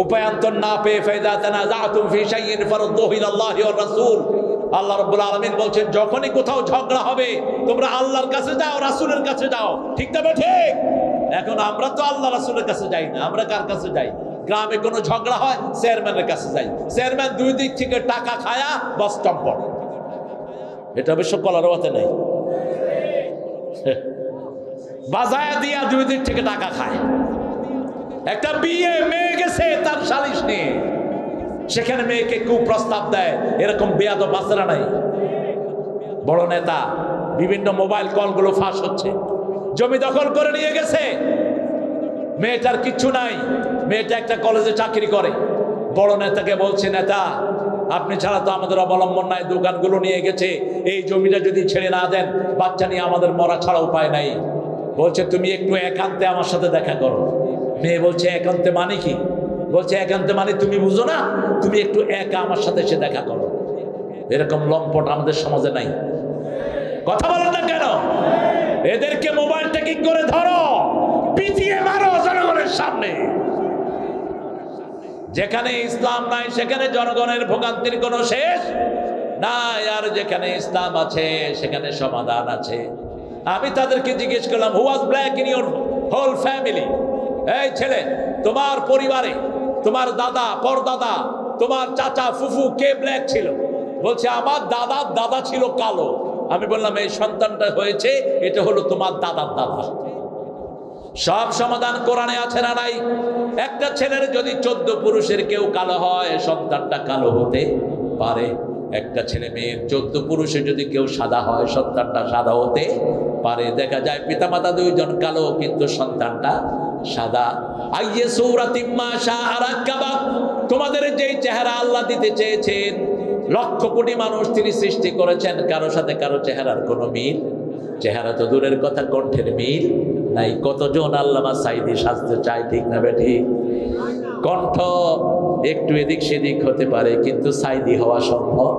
উপায়ান্তর না পেয়ে ফাইদা তানাযাতুম ফি শাইইন ফারুদ্দুহু ইলাল্লাহি ওয়ার রাসূল। আল্লাহ রাব্বুল আলামিন বলছেন যখনই কোথাও ঝগড়া হবে তোমরা আল্লাহর কাছে যাও, রাসূলের কাছে যাও। ঠিক না ঠিক? এখন আমরা তো আল্লাহ রাসূলের কাছে যাই না, আমরা কার কাছে যাই? গ্রামে কোনো ঝগড়া হয় চেয়ারম্যানের কাছে যাই, চেয়ারম্যান দুই দিক থেকে টাকা খায়া বস চম্পট। এটা অবশ্য কলারওয়াতে নাই, বাজায়া দিয়া দুই দিক থেকে টাকা খায়। একটা বিয়ে মেয়ে গেছে তার সালিশ নিয়ে, সেখানে মেয়েকে কুপ্রস্তাব দেয়, এরকম বেয়াদব বাচ্চারা নাই? বড় নেতা, বিভিন্ন মোবাইল কলগুলো ফাঁস হচ্ছে। জমি দখল করে নিয়ে গেছে, মেয়েটার কিচ্ছু নাই, মেয়েটা একটা কলেজে চাকরি করে। বড় নেতাকে বলছে নেতা আপনি ছাড়া তো আমাদের অবলম্বন নাই, দোকানগুলো নিয়ে গেছে, এই জমিটা যদি ছেড়ে না দেন বাচ্চা নিয়ে আমাদের মরা ছাড়া উপায় নাই। বলছে তুমি একটু একান্তে আমার সাথে দেখা করো। মেয়ে বলছে একান্তে মানে কি? বলছে একান্তে মানে তুমি বুঝো না, তুমি একটু একা আমার সাথে এসে দেখা করো। এরকম লম্পট আমাদের সমাজে নাই। কথা বলেন না কেন? এদেরকে মোবাইলটা কি করে ধরো, পিটিয়ে মারো জনগণের সামনে। যেখানে ইসলাম নাই সেখানে জনগণের ভোগান্তির কোনো শেষ নাই, আর যেখানে ইসলাম আছে সেখানে সমাধান আছে। আমি তাদেরকে জিজ্ঞেস করলাম who was black in your whole family? এই ছেলে তোমার পরিবারে তোমার দাদা পরদাদা তোমার চাচা ফুফু কে ব্ল্যাক ছিল? বলছে আমার দাদার দাদা ছিল কালো। আমি বললাম এই সন্তানটা হয়েছে এটা হলো তোমার দাদার দাদা। সব সমাধান কোরআনে আছে না নাই? একটা ছেলের যদি 14 পুরুষের কেউ কালো হয় সন্তানটা কালো হতে পারে। একটা ছেলে মেয়ের 14 পুরুষে যদি কেউ সাদা হয়, সন্তানটা সাদা হতে পারে। দেখা যায় পিতামাতা দুইজন কালো, কিন্তু সন্তানটা সাদা। আইয়ে সূরাতিম মা শাআ রাক্কাবা, তোমাদের যেই চেহারা আল্লাহ দিতে চেয়েছেন, লক্ষ কোটি মানুষ তিনি সৃষ্টি করেছেন, কারো সাথে কারো চেহারার কোনো মিল, চেহারা তো দূরের কথা, কণ্ঠের মিল নাই। কতজন আল্লামা সাইদি সাজতে চায়, ঠিক না বেঠিক? কণ্ঠ একটু এদিক সেদিক হতে পারে, কিন্তু সাইদি হওয়া সম্ভব।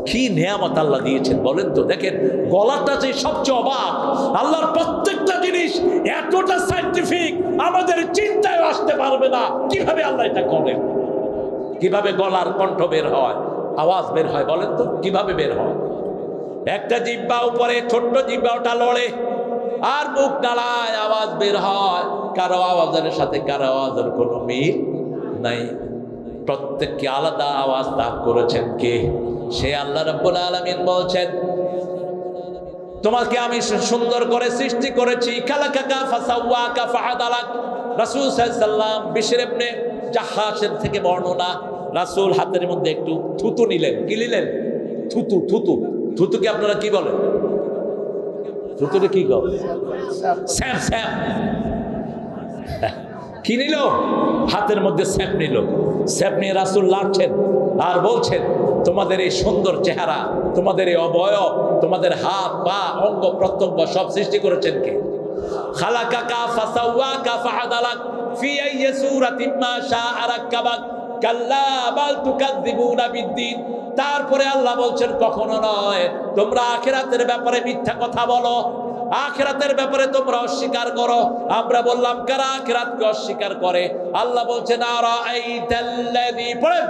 কি নেয়ামত আল্লাহ দিয়েছেন বলেন তো। দেখেন গলাটা যে সবচেয়ে অবাক, আল্লাহর প্রত্যেকটা জিনিস এতটা সায়েন্টিফিক, আমাদের চিন্তায় আসতে পারবে না কিভাবে আল্লাহ এটা করেন। কিভাবে গলার কণ্ঠ বের হয়, আওয়াজ বের হয় বলেন তো, কিভাবে বের হয়? একটা জিহ্বা উপরে, ছোট্ট জিহ্বা, ওটা লড়ে আর মুখ নাড়ায়, আওয়াজ বের হয়। কারো আওয়াজের সাথে কারো আওয়াজের কোনো মিল নাই। প্রত্যেককে আলাদা আওয়াজ দান করেছেন কে? সে আল্লাহ রাব্বুল আলামিন বলছেন, তোমাকে আমি সুন্দর করে সৃষ্টি করেছি। খালাকাকা ফাসাওয়াকা ফাআদালাক। রাসূল সাল্লাল্লাহু আলাইহি ওয়াসাল্লাম বিশর ইবনে জাহ্হাশের থেকে বর্ণনা, রাসূল হাতের মধ্যে একটু থুতু নিলেন। কি নিলেন? থুতু। থুতু, থুতুকে আপনারা কি বলেন? থুতুকে কি বলেন? স্যাপ। স্যাপ কি নিল? হাতের মধ্যে স্যাপ নিল। স্যাপ নিয়ে রাসূল লাড়ছেন আর বলছেন, তোমাদের এই সুন্দর চেহারা, তোমাদের এই অবয়ব, তোমাদের হাত পা অঙ্গ প্রত্যঙ্গ সব সৃষ্টি করেছেন কে? খালাকাকা ফাসাওয়াকা ফাআদালাক ফি আইয়ি সূরাতিন মা শাআ রাক্কাবাক কাল্লা বাল তুকাযযিবুনা বিদ্দীন। তারপরে আল্লাহ বলছেন, কখনো নয়, তোমরা আখিরাতের ব্যাপারে মিথ্যা কথা বলো, আখিরাতের ব্যাপারে তোমরা অস্বীকার করো। আমরা বললাম কারা আখিরাতকে অস্বীকার করে? আল্লাহ বলছেন, আরাআইতাল্লাযী, পড়েন,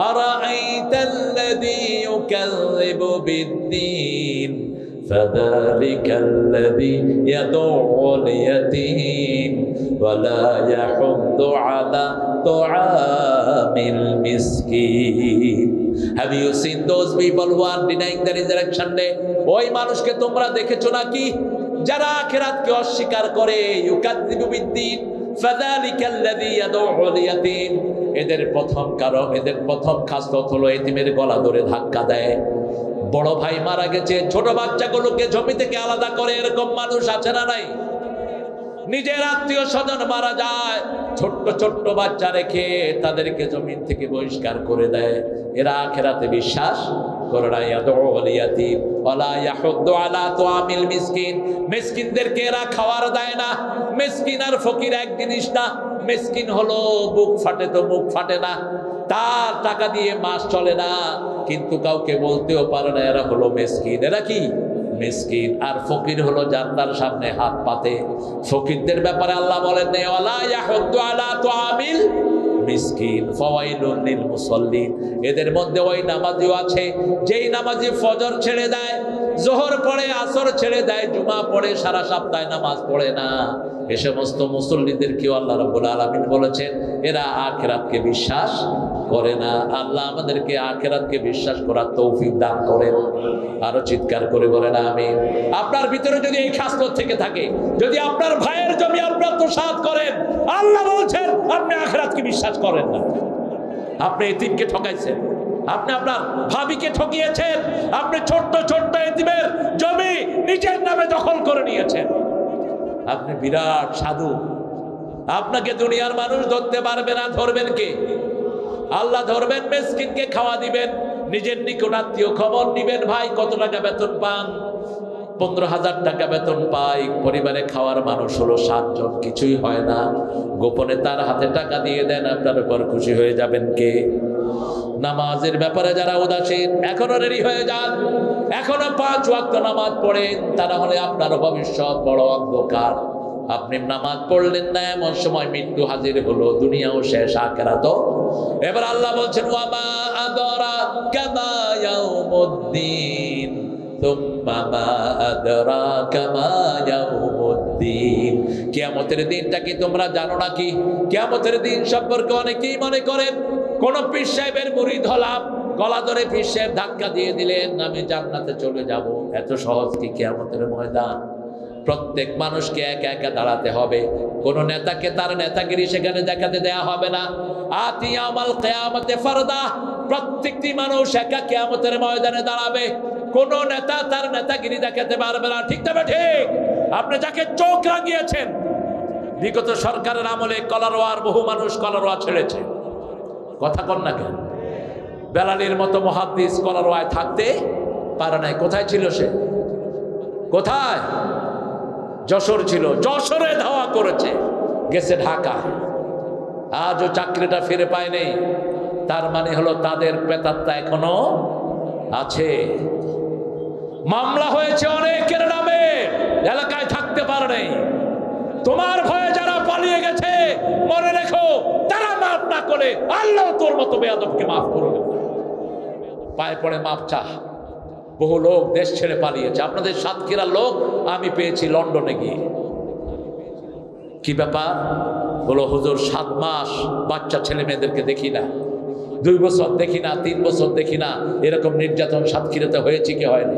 আরাআইতাল্লাযী ইউকাযযিবু বিদ্দীন ফাযালিকাল্লাযী ইয়াদউল ইয়াতীম ওয়া লা ইয়াহুদ্দু আলা তুআমিল মিসকিন। Have you seen those people who are denying the resurrection day? ওই মানুষকে তোমরা দেখেছো নাকি যারা আখিরাতকে অস্বীকার করে? ইউকাযযিবু বিদ্দীন ফাযালিকাল্লাযী ইয়াদউল ইয়াতীম। এদের প্রথম খাসলত হলো এতিমের গলা ধরে ধাক্কা দেয়। বড় ভাই মারা গেছে, ছোট বাচ্চাগুলোকে জমি থেকে আলাদা করে, এরকম মানুষ আছে না নাই? নিজের আত্মীয় স্বজন মারা যায়, ছোট্ট ছোট্ট বাচ্চা রেখে তাদেরকে জমিন থেকে বহিষ্কার করে দেয়। এরা আখিরাতে বিশ্বাস করে না। ইয়াদউল ইয়াতীম ওয়ালা ইয়াহুদ্দু আলা তুআমিল মিসকিন। মিসকিনদেরকে এরা খাওয়ার দেয় না। মিসকিন আর ফকির এক জিনিস না। মিসকিন হলো বুক ফাটে তো মুখ ফাটে না, তার টাকা দিয়ে মাস চলে না, কিন্তু কাউকে বলতেও পারে না এরা হলো মিসকিন। এরা কি? মিসকিন। আর ফকির হলো যার তার সামনে হাত পাতে। ফকিরদের ব্যাপারে আল্লাহ বলেন, ওয়ালা ইয়াহুদ্দু আলা তুআমিল মিসকিন ফাওয়াইলুন লিল মুসাল্লিন। এদের মধ্যে ওই নামাজিও আছে যেই নামাজি ফজর ছেড়ে দেয়, যোহর পড়ে, আসর ছেড়ে দেয়, জুমা পড়ে, সারা সপ্তাহে নামাজ পড়ে না। এ সমস্ত মুসল্লিদেরকেও আল্লাহ রাব্বুল আলামিন বলেছেন এরা আখিরাতকে বিশ্বাস করে না। আল্লাহ আমাদেরকে আখিরাতকে বিশ্বাস করার তৌফিক দান করেন। আরো চিৎকার করে বলেন আমিন। আপনার ভিতরে যদি এই খাসলত থেকে থাকে, যদি আপনার ভাইয়ের জমি আপনি আত্মসাৎ করেন, আল্লাহ বলছেন আপনি আখিরাতকে বিশ্বাস করেন না। আপনি এতিমকে ঠকাইছেন, আপনি আপনার ভাবিকে ঠকিয়েছেন, আপনি ছোট্ট ছোট্ট এতিমের জমি নিজের নামে দখল করে নিয়েছেন। আপনি বিরাট সাধু, আপনাকে দুনিয়ার মানুষ ধরতে পারবে না। ধরবেন কে? আল্লাহ ধরবেন। মিসকিনকে খাওয়া দিবেন, নিজের নিকট আত্মীয় খবর নিবেন, ভাই কত টাকা বেতন পান? 15,000 টাকা বেতন পাই। পরিবারে খাওয়ার মানুষ হলো 7 জন, কিছুই হয় না। গোপনে তার হাতে টাকা দিয়ে দেন, আপনার উপর খুশি হয়ে যাবেন কে? নামাজের ব্যাপারে যারা উদাসীন, এখনো রেডি হয়ে যান, এখনো 5 ওয়াক্ত নামাজ পড়েন, তারা হলে আপনার ভবিষ্যৎ বড় অন্ধকার। আপনি নামাজ পড়লেন না, এমন সময় মৃত্যু হাজির হলো, দুনিয়াও শেষ, আখিরাতও। এবার আল্লাহ বলছেন, ওয়া মা আদরাকা মা ইয়াউমুদ্দিন সুম্মা মা আদরাকা মা ইয়াউমুদ্দিন। কিয়ামতের দিনটা কি তোমরা জানো নাকি? কিয়ামতের দিন সম্পর্কে অনেকেই মনে করেন কোন পীর সাহেবের মুরিদ হলাম, গলা ধরে পীর সাহেব ধাক্কা দিয়ে দিলেন, আমি জান্নাতে চলে যাব। এত সহজ কি কিয়ামতের ময়দান? প্রত্যেক মানুষকে একা একা দাঁড়াতে হবে, কোন নেতাকে তার নেতাগিরি সেখানে দেখাতে দেয়া হবে না। আতিয়ামাল কিয়ামতে ফারদা, প্রত্যেকটি মানুষ একা কিয়ামতের ময়দানে দাঁড়াবে, কোন নেতা তার নেতাগিরি দেখাতে পারবে না। ঠিক তবে ঠিক, আপনি যাকে চোখ রাঙিয়েছেন, বিগত সরকারের আমলে কলারোয়ার বহু মানুষ কলারোয়া ছেড়েছে, কথা কন না কেন? বেলালের মতো মুহাদ্দিস কলারোয়ায় থাকতে পারে নাই। কোথায় ছিল সে? কোথায়? যশোর ছিল, যশোরে ধাওয়া করেছে, গেছে ঢাকা, আজও চাকরিটা ফিরে পায়নি। তার মানে হলো তাদের প্রেতাত্মা এখনো আছে। মামলা হয়েছে অনেকের নামে, এলাকায় থাকতে পারে নাই। তোমার ভয়ে যারা পালিয়ে গেছে, মনে রেখো, তারা মাফ না করে আল্লাহ তোর মতো বেয়াদবকে মাফ করবে। পায়ে পড়ে মাফ চা। বহু লোক দেশ ছেড়ে পালিয়েছে। আপনাদের সাতক্ষীরার লোক আমি পেয়েছি লন্ডনে গিয়ে। কি ব্যাপার? বলো হুজুর 7 মাস বাচ্চা ছেলে মেয়েদেরকে দেখি না, 2 বছর দেখি না, 3 বছর দেখি না। এরকম নির্যাতন সাতক্ষীরাতে হয়েছে কি হয়নি?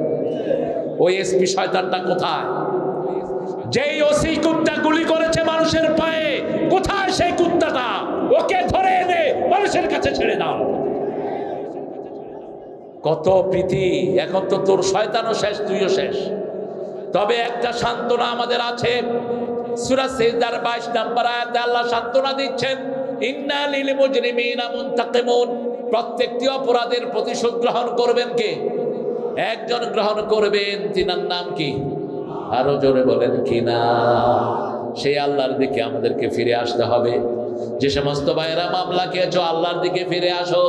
ওই এসপি শয়তানটা কোথায়? যেই ওসি কুত্তা গুলি করেছে মানুষের পায়ে, কোথায় সেই কুত্তাটা? ওকে ধরে এনে মানুষের কাছে ছেড়ে দাও। কত প্রীতি! এখন তো তোর শয়তানও শেষ, তুইও শেষ। তবে একটা সান্ত্বনা আমাদের আছে। সূরা সিজদার 22 নম্বর আয়াতে আল্লাহ সান্ত্বনা দিচ্ছেন, ইন্না লিল মুজরিমিনা মুনতাকিমুন, প্রত্যেকটি অপরাধের প্রতিশোধ গ্রহণ করবেন কে? একজন গ্রহণ করবেন, তিনার নাম কি? আরো জোরে বলেন কি না? সেই আল্লাহর দিকে আমাদেরকে ফিরে আসতে হবে। যে সমস্ত ভাইরা মামলা খেয়েছো, আল্লাহর দিকে ফিরে আসো।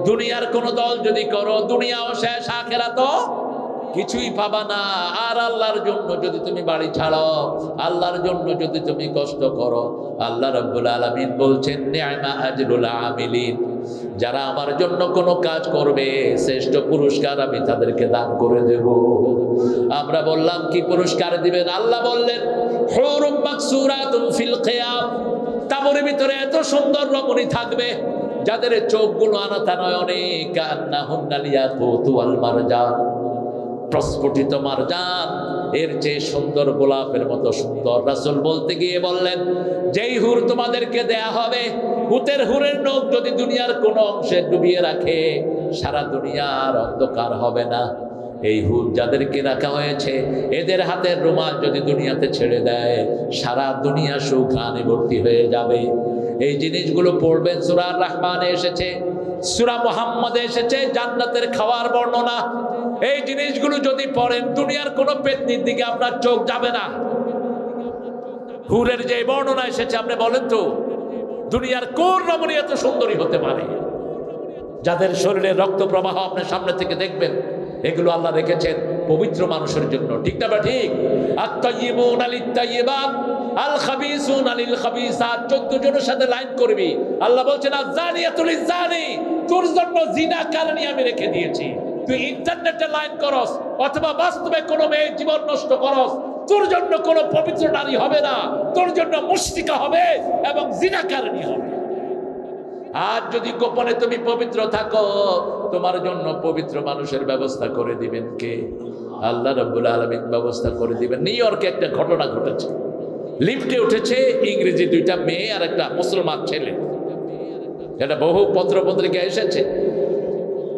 দুনিয়ার কোন দল যদি করো, দুনিয়াও শেষ, আখিরাতও কিছুই পাবা না। আর আল্লাহর জন্য যদি তুমি বাড়ি ছাড়ো, আল্লাহর জন্য যদি তুমি কষ্ট করো, আল্লাহ রাব্বুল আলামিন বলছেন, নি'মা আজরুল আমিলিন, যারা আমার জন্য কোনো কাজ করবে, শ্রেষ্ঠ পুরস্কার আমি তাদেরকে দান করে দেব। আমরা বললাম কি পুরস্কার দিবেন? আল্লাহ বললেন, হুরুম মাকসুরাতুন ফিল খিয়াম, তাবুরের ভিতরে এত সুন্দর রমণী থাকবে, যাদের চোখগুলো আনাতা নয়নে, কান্নাহুন্নাল ইয়াকুতু ওয়াল মারজান, প্রস্ফুটিত মারজান এর চেয়ে সুন্দর, গোলাপের মতো সুন্দর। রাসূল বলতে গিয়ে বললেন, যেই হুর তোমাদেরকে দেয়া হবে, হুরের নখ যদি দুনিয়ার কোন অংশে ডুবিয়ে রাখে, সারা দুনিয়ার অন্ধকার হবে না। এই হুর যাদেরকে রাখা হয়েছে, এদের হাতের রুমাল যদি দুনিয়াতে ছেড়ে দেয়, সারা দুনিয়া সুঘ্রাণে ভর্তি হয়ে যাবে। এই জিনিসগুলো পড়বেন। সূরা রহমানে এসেছে, সূরা মুহাম্মাদে এসেছে জান্নাতের খাওয়ার বর্ণনা। এই জিনিসগুলো যদি পড়েন, দুনিয়ার কোনো পেতনির দিকে আপনার চোখ যাবে না। হুরের যে বর্ণনা এসেছে, আপনি বলেন তো দুনিয়ার কোন রমণী এত সুন্দরী হতে পারে? যাদের শরীরে রক্ত প্রবাহ আপনি সামনে থেকে দেখবেন, এগুলো আল্লাহ রেখেছেন পবিত্র মানুষের জন্য। ঠিক না? ঠিক। আত-তাইয়্যিবুনা লিত-তাইয়্যিবাত, আল খাবিসুনা লিল খাবিসাত। 14 জনের সাথে লাইন করবি। আল্লাহ বলছেন, আয-যানিয়াতু লিয-যানি, তোর জন্য জিনাকারণী আমি রেখে দিয়েছি। তুই ইন্টারনেটে লাইন করস অথবা বাস্তবে কোনো মেয়ে জীবন নষ্ট করস, তোর জন্য কোনো পবিত্র নারী হবে না, তোর জন্য মুশরিকা হবে এবং জিনাকারণী হবে। আর যদি গোপনে তুমি পবিত্র থাকো, তোমার জন্য পবিত্র মানুষের ব্যবস্থা করে দিবেন কে? আল্লাহ রাব্বুল আলামিন ব্যবস্থা করে দিবেন। নিউ ইয়র্কে একটা ঘটনা ঘটেছে। লিফটে উঠেছে ইংরেজি 2টা মেয়ে আর একটা মুসলমান ছেলে। এটা বহু পত্র পত্রিকায় এসেছে।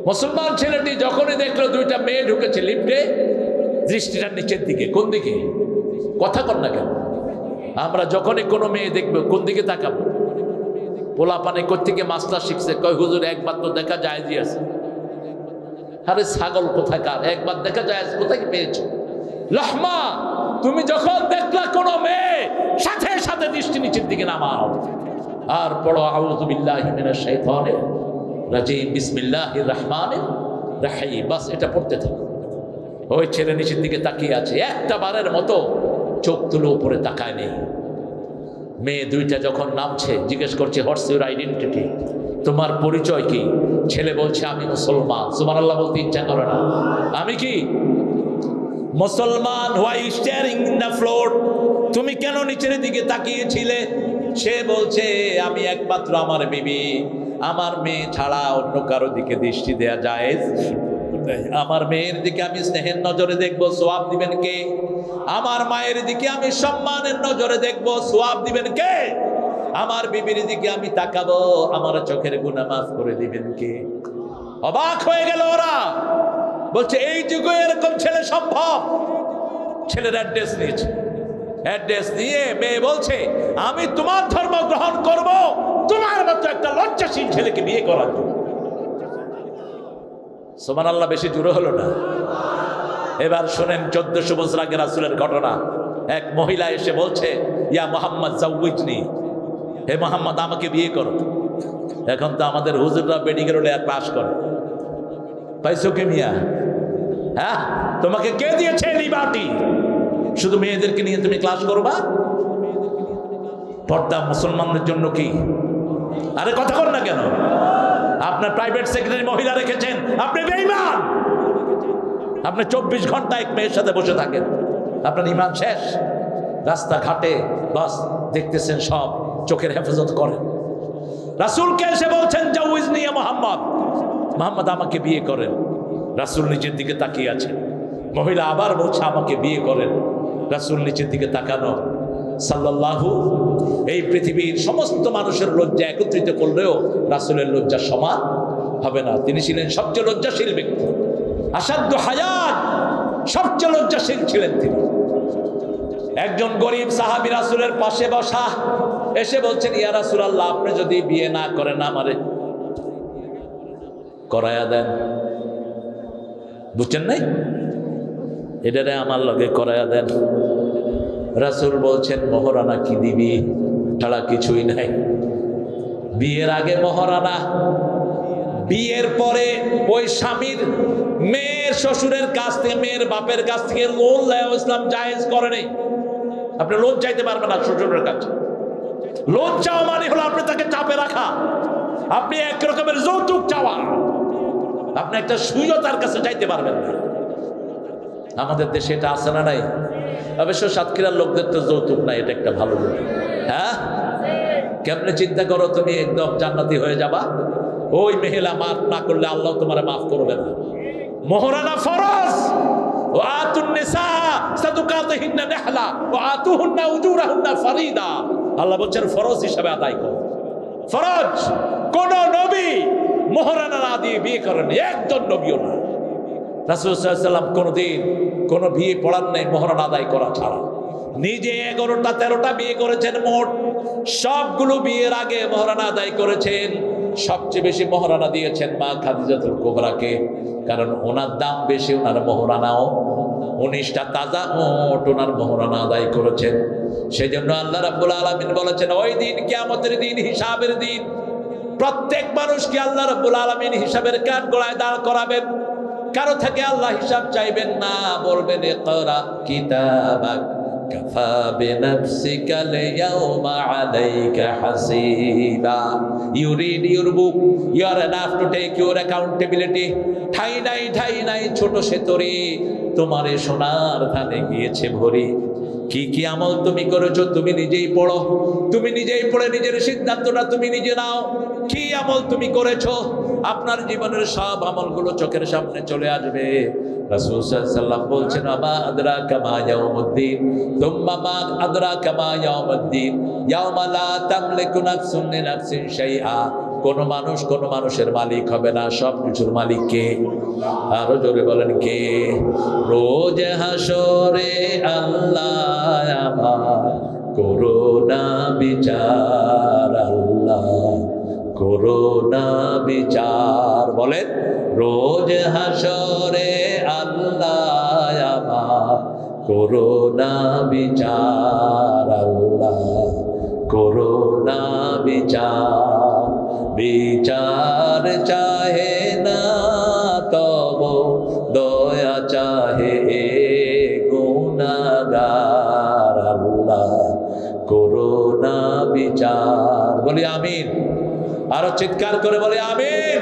মুসলমান ছেলেটি যখনই দেখলো 2টা মেয়ে ঢুকেছে লিফটে, দৃষ্টিটা নিচের দিকে। কোন দিকে? কথা কর না কেন? আমরা যখনই কোনো মেয়ে দেখবো কোন দিকে তাকাবো? পোলা পানে কোত্থেকে মাস্টার শিখছে, কয় হুজুর একবার তো দেখা যায় যে আছে। আরে ছাগল কোথাকার, একবার দেখা যায় কোথায় পেয়েছো? লহমা, তুমি যখন দেখলা কোনো মেয়ে, সাথে সাথে দৃষ্টি নিচের দিকে নামাও আর পড়ো আউযু বিল্লাহি মিনাশ শাইতানির রাজিম, বিসমিল্লাহির রহমানির রহিম। বাস এটা পড়তে থাকো। ওই ছেলে নিচের দিকে তাকিয়ে আছে, একটা বারের মতো চোখ তুলে উপরে তাকায় নেই। মেয়ে 2টা যখন নামছে, জিজ্ঞেস করছে, হোয়াটস ইউর আইডেন্টিটি, তোমার পরিচয় কি? ছেলে বলছে, আমি মুসলমান। সুবহানাল্লাহ বলতে ইচ্ছা করে না? আমি কি মুসলমান? Why staring in the floor, তুমি কেন নিচের দিকে তাকিয়েছিলে? সে বলছে, আমি একমাত্র আমার বিবি, আমার মেয়ে ছাড়া অন্য কারো দিকে দৃষ্টি দেয়া জায়েজ দেয়। আমার মেয়ের দিকে আমি স্নেহের নজরে দেখবো, সওয়াব দিবেন কে? আমার মায়ের দিকে আমি সম্মানের নজরে দেখবো, সওয়াব দিবেন কে? আমার বিবির দিকে আমি তাকাবো, আমার চোখের গুনাহ মাফ করে দিবেন কে? অবাক হয়ে গেল ওরা, বলছে এই যুগে এরকম ছেলে সম্ভব? ছেলের অ্যাড্রেস নিয়েছে, অ্যাড্রেস নিয়ে মেয়ে বলছে আমি তোমার ধর্ম গ্রহণ করব তোমার মতো একটা লজ্জাশীল ছেলেকে বিয়ে করার জন্য। সুবহানাল্লাহ, বেশি জোরে হলো না? এবার শুনেন 1400 বছর আগে রাসূলের ঘটনা। এক মহিলা এসে বলছে ইয়া মুহাম্মদ জাউইজনি, হে মুহাম্মদ আমাকে বিয়ে করো। এখন তো আমাদের হুজুররা মেডিকেল ক্লাস করে, পাইছো কে মিয়া? হ্যাঁ, তোমাকে কে দিয়েছে লিবার্টি? শুধু মেয়েদেরকে নিয়ে তুমি ক্লাস করবা? পর্দা মুসলমানদের জন্য কি? আরে কথা বল না কেন? আপনার প্রাইভেট সেক্রেটারি মহিলা রেখেছেন, আপনি বেঈমান। আপনি 24 ঘন্টা এক মেয়ের সাথে বসে থাকেন, আপনার ঈমান শেষ। রাস্তাঘাটে বাস দেখতেছেন, সব চোখের হেফাজত করেন। রাসূলকে এসে বলছেন জাউইজনি ইয়া মুহাম্মদ, মুহাম্মদ আমাকে বিয়ে করেন। রাসূল নিচের দিকে তাকিয়ে আছেন। মহিলা আবার বলছে আমাকে বিয়ে করেন। রাসূল নিচের দিকে তাকানো। সাল্লাল্লাহু, এই পৃথিবীর সমস্ত মানুষের লজ্জা একত্রিত করলেও রাসূলের লজ্জা সমান হবে না। তিনি ছিলেন সবচেয়ে লজ্জাশীল ব্যক্তি, আসাদ্দু হায়াত, সবচেয়ে লজ্জাশীল ছিলেন তিনি। একজন গরিব সাহাবী রাসূলের পাশে বসা এসে বলছেন ইয়া রাসূলুল্লাহ, আপনি যদি বিয়ে না করেন আমারে করায়া দেন। বুঝছেন নাই? এটারে আমার লগে করায়া দেন। রাসূল বলছেন মহরানা কি দিবি? ছাড়া কিছুই নাই। বিয়ের আগে মহরানা, বিয়ের পরে ওই স্বামীর মেয়ের শ্বশুরের কাছ থেকে, মেয়ের বাপের কাছ থেকে লোন নেওয়া ইসলাম জায়েজ করে নেই। আপনি লোন চাইতে পারবেন না শ্বশুরের কাছে। লোন চাওয়া মানে হলো আপনি তাকে চাপে রাখা, আপনি এক রকমের যৌতুক চাওয়া। আপনি একটা সুইও তার কাছে চাইতে পারবেন না। আমাদের দেশে এটা আছে না নাই? অবশ্য সাতক্ষীরার লোকদের তো যৌতুক নাই, এটা একটা ভালো লোক। হ্যাঁ, কেমনে চিন্তা করো তুমি একদম জান্নাতি হয়ে যাবা? ওই মহিলা মাফ না করলে আল্লাহ তোমার মাফ করবে না। মহরানা ফরজ। ওয়াতুন নিসা সাদুকাতিহিন্না নিহলা ওয়াতুহুন্না উজুরাহুন্না ফরিদা। আল্লাহ বলেন ফরজ হিসাবে আদায় করো। ফরজ। কোন নবী মহরানা না দিয়ে বিয়ে করেন, একজন নবীও না। রাসূল সাল্লাল্লাহু আলাইহি ওয়াসাল্লাম কোনদিন কোন বিয়ে পড়ান নাই মহরানা আদায় করা ছাড়া। নিজে 11টা 13টা বিয়ে করেছেন মোট, সবগুলো বিয়ের আগে মহরানা আদায় করেছেন। সবচেয়ে বেশি মহরানা দিয়েছেন মা খাদিজাতুল কুবরাকে, কারণ ওনার দাম বেশি, ওনার মহরানাও 19টা তাজা মোট ওনার মহরানা আদায় করেছেন। সেজন্য আল্লাহ রাব্বুল আলামিন বলেছেন ওই দিন কিয়ামতের দিন, হিসাবের দিন, প্রত্যেক মানুষকে আল্লাহ রাব্বুল আলামিন হিসাবের কাঠ গড়ায় দাঁড় করাবেন। কারো থেকে আল্লাহ হিসাব চাইবেন না, বলবেন ইকরা কিতাবাক কাফা বিনাফসিকাল ইয়াওমা আলাইকা হাসিবা। You read your book, you are enough to take your accountability. ঠাই নাই ছোট সেতরি, তোমারে সোনার ধানে গিয়েছে ভরি। কি কি আমল তুমি করেছো তুমি নিজেই পড়ো, তুমি নিজেই পড়ে নিজের সিদ্ধান্তটা তুমি নিজে নাও। কি আমল তুমি করেছো, আপনার জীবনের সব আমলগুলো চোখের সামনে চলে আসবে। রাসূল সাল্লাল্লাহু আলাইহি ওয়াসাল্লাম বলছেন আমা আদরাকা মা ইয়াউমুদ্দিন, তুম্মা মা আদরাকা মা ইয়াউমুদ্দিন, ইয়াউমা লা তামলিকু নাফসুন লিনাফসিন শাইআ। কোন মানুষ কোন মানুষের মালিক হবে না, সব কিছুর মালিক কে? আরো জোরে বলেন কে? রোজ হাসরে আল্লাহ আমার করুণা বিচার, আল্লাহ করুণা বিচার। বলেন রোজ হাসরে আল্লাহ আমার করুণা বিচার, আল্লাহ করুণা বিচার। বিচার চাহে না তব দয়া চাহে গুনাহগার, আল্লাহ করুণা বিচার। বলি আমিন। আরো চিৎকার করে বলি আমিন।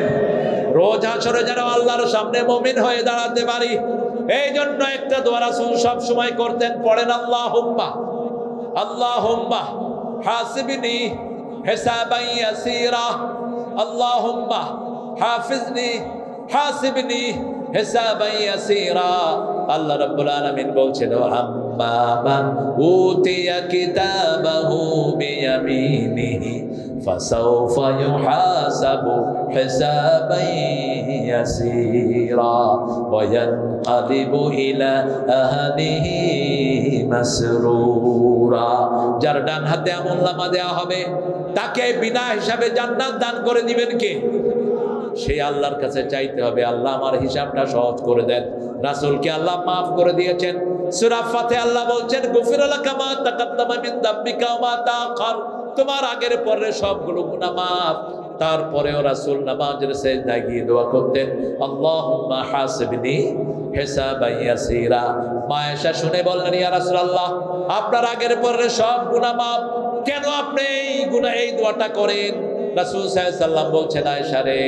রোজ হাসরে যেন আল্লাহর সামনে মুমিন হয়ে দাঁড়াতে পারি, এই জন্য একটা দোয়া রাসূল সব সময় করতেন, পড়েন আল্লাহুম্মা আল্লাহুম্মা হাসিবনি হিসাবান ইয়াসীরা, আল্লাহুম্মা হাফিজনি হাসিবনি হিসাবান ইয়াসীরা। আল্লাহ রাব্বুল আলামিন বলছেন আম্মা মান উতিয়া কিতাবাহু বিয়ামিনিহি ফাসাউফা ইউহাসাবু হিসাবান ইয়াসীরা ওয়া ইয়ানকালিবু ইলা আহলিহি মাসরুরা। যার ডান হাতে আমলনামা দেয়া হবে তাকে বিনা হিসাবে জান্নাত দান করে দিবেন কে? সেই আল্লাহর কাছে চাইতে হবে, আল্লাহ আমার হিসাবটা সহজ করে দেন। রাসূলকে আল্লাহ মাফ করে দিয়েছেন। সূরা ফাতিহা আল্লাহ বলছেন গুফিরা লাকা মা তাকাদ্দামা মিন যামবিকা ওয়া মা তাআখার, তোমার আগের পরের সবগুলো গুনাহ মাফ। তারপরেও রাসূল নামাজের সিজদায় গিয়ে দোয়া করতেন আল্লাহুম্মা হাসিবনি হিসাবান ইয়াসীরা। মা আয়েশা শুনে বললেন ইয়া রাসূলুল্লাহ, আপনার আগের পরের সব গুনাহ মাফ, কেন আপনি এই দোয়াটা করেন? রাসূল সাল্লাল্লাহু আলাইহি ওয়াসাল্লাম বলছেন আয়েশা রে,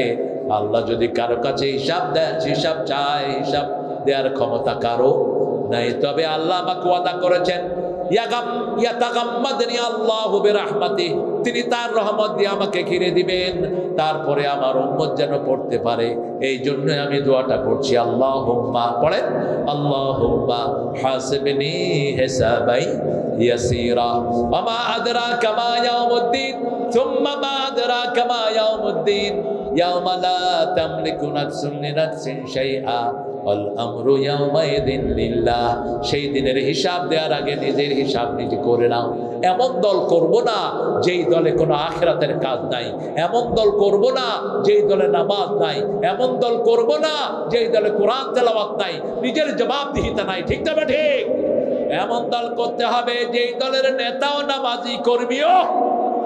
আল্লাহ যদি কারো কাছে হিসাব দেন, হিসাব চায়, হিসাব দেওয়ার ক্ষমতা কারো নাই। তবে আল্লাহ আমাকে ওয়াদা করেছেন ইয়াতাগাম্মাদনি আল্লাহু বিরাহমাতিহি, তিনি তার রহমত দিয়ে আমাকে ঘিরে দিবেন, তারপরে আমার উম্মত যেন পড়তে পারে। এই জন্য আমি দোয়াটা করছি আল্লাহুম্মা, পড়েন আল্লাহুম্মা হাসিবনি হিসাবান ইয়াসীরা ওয়া মা আদরাকা মা ইয়াউমুদ্দিন সুম্মা মা আদরাকা মা ইয়াউমুদ্দিন ইয়াওমা লা তামলিকু নাফসুন লিনাফসিন শাইআ ওয়াল আমরু ইয়াওমাইযিন লিল্লাহ। সেই দিনের হিসাব দেওয়ার আগে নিজের হিসাব নিজে করে নাও। এমন দল করব না যেই দলে কোনো আখিরাতের কাজ নাই, এমন দল করব না যেই দলে নামাজ নাই, এমন দল করব না যেই দলে কোরআন তেলাওয়াত নাই, নিজের জবাবদিহিতা নাই। ঠিক না ঠিক? এমন দল করতে হবে যেই দলের নেতাও নামাজি, কর্মীও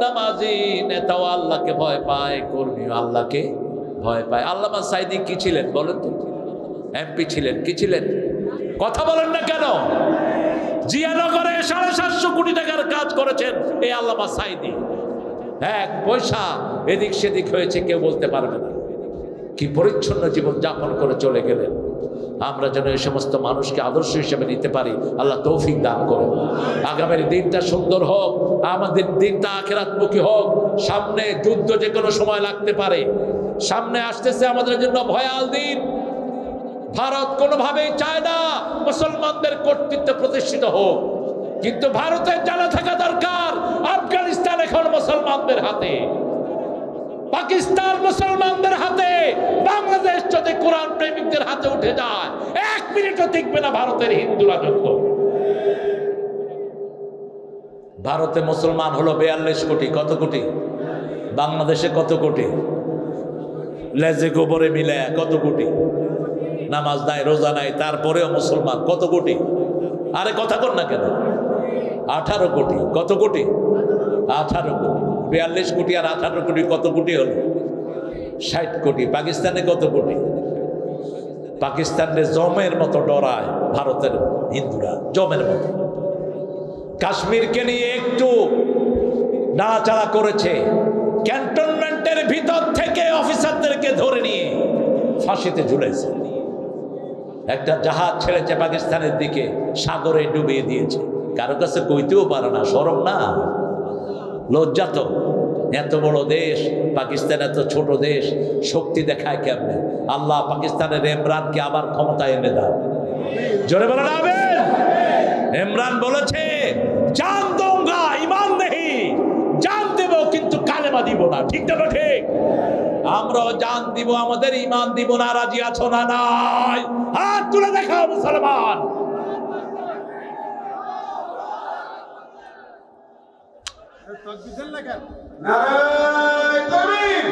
নামাজি, নেতাও আল্লাহকে ভয় পায়, কর্মীও আল্লাহকে ভয় পায়। আল্লামা সাঈদী কি ছিলেন বলেন তো? এমপি ছিলেন, কি ছিলেন? কথা বলেন না কেন? জিয়ানগরে 750 কোটি টাকার কাজ করেছেন এই আল্লামা সাঈদী। এক পয়সা এদিক সেদিক হয়েছে কেউ বলতে পারবে না। কি পরিচ্ছন্ন জীবন যাপন করে চলে গেলেন। আমরা যেন এই সমস্ত মানুষকে আদর্শ হিসেবে নিতে পারি, আল্লাহ তৌফিক দান করুন। আগামীর দিনটা সুন্দর হোক, আমাদের দিনটা আখিরাতমুখী হোক। সামনে যুদ্ধ যে কোনো সময় লাগতে পারে, সামনে আসতেছে আমাদের জন্য ভয়াল দিন। ভারত কোনোভাবেই চায় না মুসলমানদের কর্তৃত্ব প্রতিষ্ঠিত হোক, কিন্তু ভারতের জানা থাকা দরকার আফগানিস্তান এখন মুসলমানদের হাতে, পাকিস্তান মুসলমানদের হাতে, বাংলাদেশ যদি কোরআন প্রেমিকদের হাতে উঠে যায় 1 মিনিটও টিকবে না ভারতের হিন্দু রাজত্ব। ভারতে মুসলমান হলো 42 কোটি। কত কোটি? বাংলাদেশে কত কোটি? লেজে গোবরে মিলে কত কোটি? নামাজ নাই, রোজা নাই, তারপরেও মুসলমান কত কোটি? আরে কথা কর না কেন? 18 কোটি। কত কোটি? 18 কোটি। 42 কোটি আর 18 কোটি কত কোটি হলো? 60 কোটি। পাকিস্তানে কত কোটি? পাকিস্তানের জমের মতো ডরায় ভারতের হিন্দুরা, জমের মতো। কাশ্মীরকে নিয়ে একটু নাড়াচাড়া করেছে, ক্যান্টনমেন্টের ভিতর থেকে অফিসারদেরকে ধরে নিয়ে ফাঁসিতে ঝুলেছে। একটা জাহাজ ছেড়েছে পাকিস্তানের দিকে, সাগরে ডুবিয়ে দিয়েছে। কারো কাছে কইতেও পারে না, শরম না, লজ্জা তো। এত বড় দেশ পাকিস্তান, এত ছোট দেশ, শক্তি দেখায় কেমনে? আল্লাহ পাকিস্তানের ইমরানকে আবার ক্ষমতায় এনে দাও। জোরে বলেন আমিন। ইমরান বলেছে জান দোঙ্গা ইমান নেই, জান দেব কিন্তু কালেমা দিব না। ঠিক না ঠিক? আমরাও জান দিব, আমাদের ইমান দিব না। রাজি আছো না? নাই? হাত তুলে দেখাও মুসলমান। নারায়ে তাকবীর,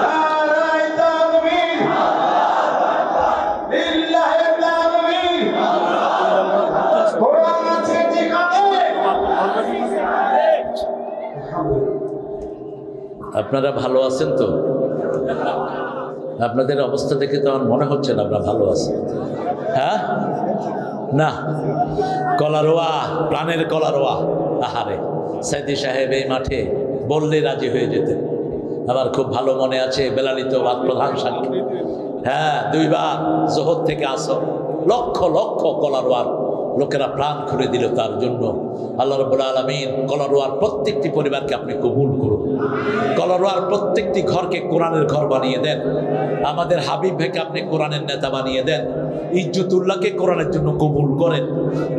নারায়ে তাকবীর, লিল্লাহি তাকবীর। কোরআন আছে যেখানে। আপনারা ভালো আছেন তো? আপনাদের অবস্থা দেখে তো আমার মনে হচ্ছে না আপনারা ভালো আছেন। হ্যাঁ না, কলারোয়া, প্রাণের কলারোয়া। আহারে, সাইদি সাহেব এই মাঠে বললে রাজি হয়ে যেতেন। আমার খুব ভালো মনে আছে, বেলালিত বাদ প্রধান সাক্ষী। হ্যাঁ, 2 বার জোহর থেকে আসর লক্ষ লক্ষ কলারোয়ার লোকেরা প্রাণ খুলে দিল তার জন্য। আল্লাহ রাব্বুল আলামিন কলারোয়ার প্রত্যেকটি পরিবারকে আপনি কবুল করুন, কলারোয়ার প্রত্যেকটি ঘরকে কোরআনের ঘর বানিয়ে দেন। আমাদের হাবিব ভাইকে আপনি কোরআনের নেতা বানিয়ে দেন। ইজ্জতুল্লাহকে কোরআনের জন্য কবুল করেন।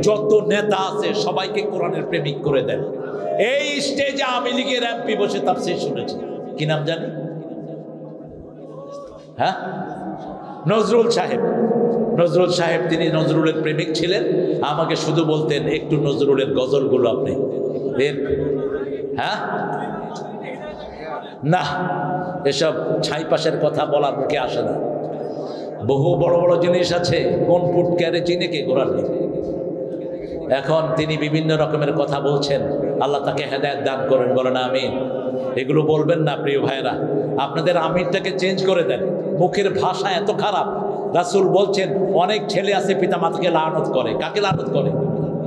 যত নেতা আছে সবাইকে কোরআনের প্রেমিক করে দেন। এই স্টেজে আওয়ামী লীগের এমপি বসে তাফসীর শুনেছি, কি নাম জানি, হ্যাঁ, নজরুল সাহেব। নজরুল সাহেব, তিনি নজরুলের প্রেমিক ছিলেন। আমাকে শুধু বলতেন একটু নজরুলের গজলগুলো আপনি হ্যাঁ, না এসব ছাইপাশের কথা বলার মুখে আসে না। বহু বড় বড় জিনিস আছে, কোন পুটকারে চিনে কে গোড়ার নেই। এখন তিনি বিভিন্ন রকমের কথা বলছেন, আল্লাহ তাকে হেদায়েত দান করেন, বলেন আমিন। এগুলো বলবেন না প্রিয় ভাইরা, আপনাদের আমিরটাকে চেঞ্জ করে দেন। মুখের ভাষা এত খারাপ। রাসূল বলছেন অনেক ছেলে আছে পিতামাতাকে লানত করে। কাকে লানত করে?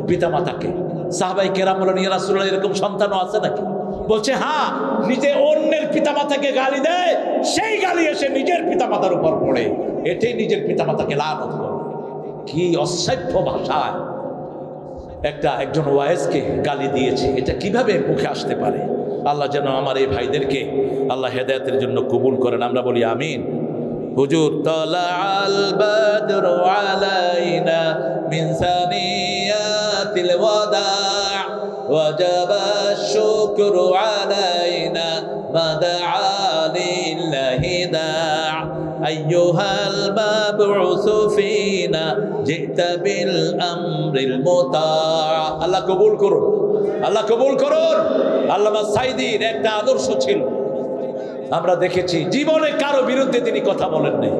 পিতামাতাকে। সাহাবাই কেরাম বলেন, ইয়া রাসূলুল্লাহ, এরকম সন্তানও আছে নাকি? বলছে হ্যাঁ, নিজে অন্যের পিতামাতাকে গালি দেয়, সেই গালি এসে নিজের পিতামাতার উপর পড়ে, এটাই নিজের পিতামাতাকে লানত করে। কি অসভ্য ভাষায় একজন ওয়াইজকে গালি দিয়েছে, এটা কিভাবে মুখে আসতে পারে? আল্লাহ যেন আমার এই ভাইদেরকে আল্লাহ হেদায়েতের জন্য কবুল করেন, আমরা বলি আমিন। হুজুর তালাল বদরু আলাইনা মিন সানিয়াতিল ওয়াদা ওয়াজাবা শুকরু আলাইনা মাদআ লিল্লাহি দা আইয়ুহাল মাবউসু ফিনা জিতা বিল আমরিল মুতা। আল্লাহ কবুল করুন, আল্লাহ কবুল করুন। আল্লামা সাইদির একটা আদর্শ ছিল, আমরা দেখেছি জীবনে কারো বিরুদ্ধে তিনি কথা বলেন নাই,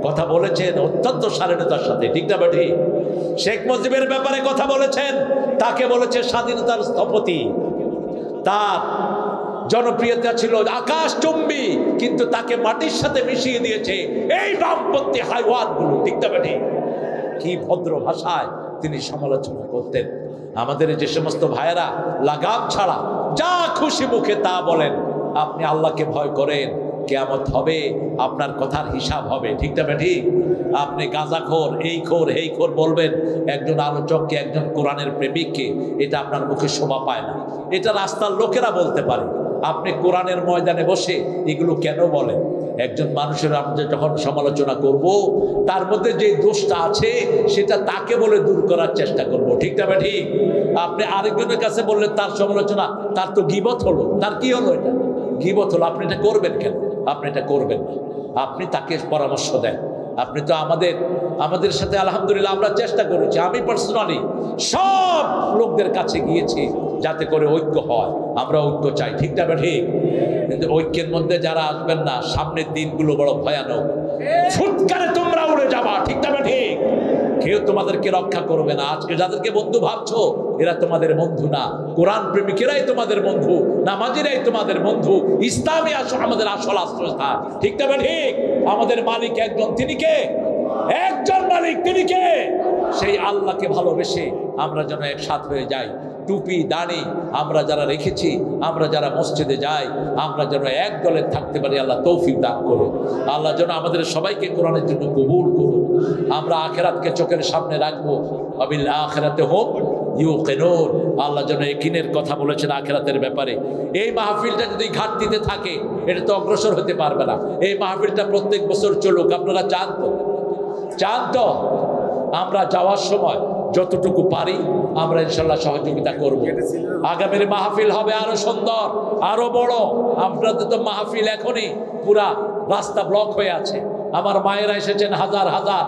কথা বলেছেন অত্যন্ত স্বাধীনতার সাথে, ঠিক না বেঠি? শেখ মুজিবের ব্যাপারে কথা বলেছেন, তাকে বলেছে স্বাধীনতার স্থপতি। তার জনপ্রিয়তা ছিল আকাশচুম্বী, কিন্তু তাকে মাটির সাথে মিশিয়ে দিয়েছে এই বামপন্থী হাইওয়ানগুলো, ঠিক না বেঠি? কি ভদ্র ভাষায় তিনি সমালোচনা করতেন। আমাদের যে সমস্ত ভাইয়েরা লাগাম ছাড়া যা খুশি মুখে তা বলেন, আপনি আল্লাহকে ভয় করেন, কিয়ামত হবে, আপনার কথার হিসাব হবে, ঠিক না ঠিক? আপনি গাঁজাখোর, এই খোর, এই খোর বলবেন একজন আলোচককে, একজন কোরআনের প্রেমিককে, এটা আপনার মুখে শোভা পায় না। এটা রাস্তার লোকেরা বলতে পারে, আপনি কোরআনের ময়দানে বসে এগুলো কেন বলেন? একজন মানুষের আমরা যখন সমালোচনা করব, তার মধ্যে যে দোষটা আছে সেটা তাকে বলে দূর করার চেষ্টা করব, ঠিক না ঠিক? আপনি আরেকজনের কাছে বললেন তার সমালোচনা, তার তো গীবত হলো। তার কি হলো? এটা গীবত হলো। আপনি এটা করবেন কেন? আপনি এটা করবেন না। আপনি তাকে পরামর্শ দেন। আপনি তো আমাদের সাথে আলহামদুলিল্লাহ আমরা চেষ্টা করেছি, আমি পার্সোনালি সব লোকদের কাছে গিয়েছি যাতে করে ঐক্য হয়। আমরা ঐক্য চাই, ঠিক না ঠিক? কিন্তু ঐক্যের মধ্যে যারা আসবেন না, সামনের দিনগুলো বড় ভয়ানক। ফুটকারে তোমরা উড়ে যাবা, ঠিক না ঠিক? কেউ তোমাদেরকে রক্ষা করবে না। আজকে যাদেরকে বন্ধু ভাবছো, এরা তোমাদের বন্ধু না। কোরআন প্রেমিকেরাই তোমাদের বন্ধু, নামাজিরাই তোমাদের বন্ধু। ইসলামী আমাদের আসল আশ্রয়স্থান, ঠিক না ঠিক? আমাদের মালিক একজন, তিনি কে? একজন মালিক, তিনি কে? সেই আল্লাহকে ভালোবেসে আমরা যেন একসাথ হয়ে যাই। টুপি দাড়ি আমরা যারা রেখেছি, আমরা যারা মসজিদে যাই, আমরা যেন এক দলে থাকতে পারি। আল্লাহ তৌফিক দান করুন। আল্লাহ যেন আমাদের সবাইকে কোরআনের জন্য কবুল করুন। আমরা আখিরাতকে চোখের সামনে রাখবো। আবিল আখিরাতে হোক ইউকিনুন। আল্লাহ যেন ইয়াকিনের কথা বলেছেন আখিরাতের ব্যাপারে। এই মাহফিলটা যদি ঘাটতিতে থাকে, এটা তো অগ্রসর হতে পারবে না। এই মাহফিলটা প্রত্যেক বছর চলুক, আপনারা চান তো? চান তো? আমরা যাওয়ার সময় যতটুকু পারি আমরা ইনশাল্লাহ সহযোগিতা করব। আগামীর মাহফিল হবে আরো সুন্দর, আরো বড়। আপনাদের তো মাহফিল এখনই পুরা রাস্তা ব্লক হয়ে আছে। আমার মায়েরা এসেছেন হাজার হাজার।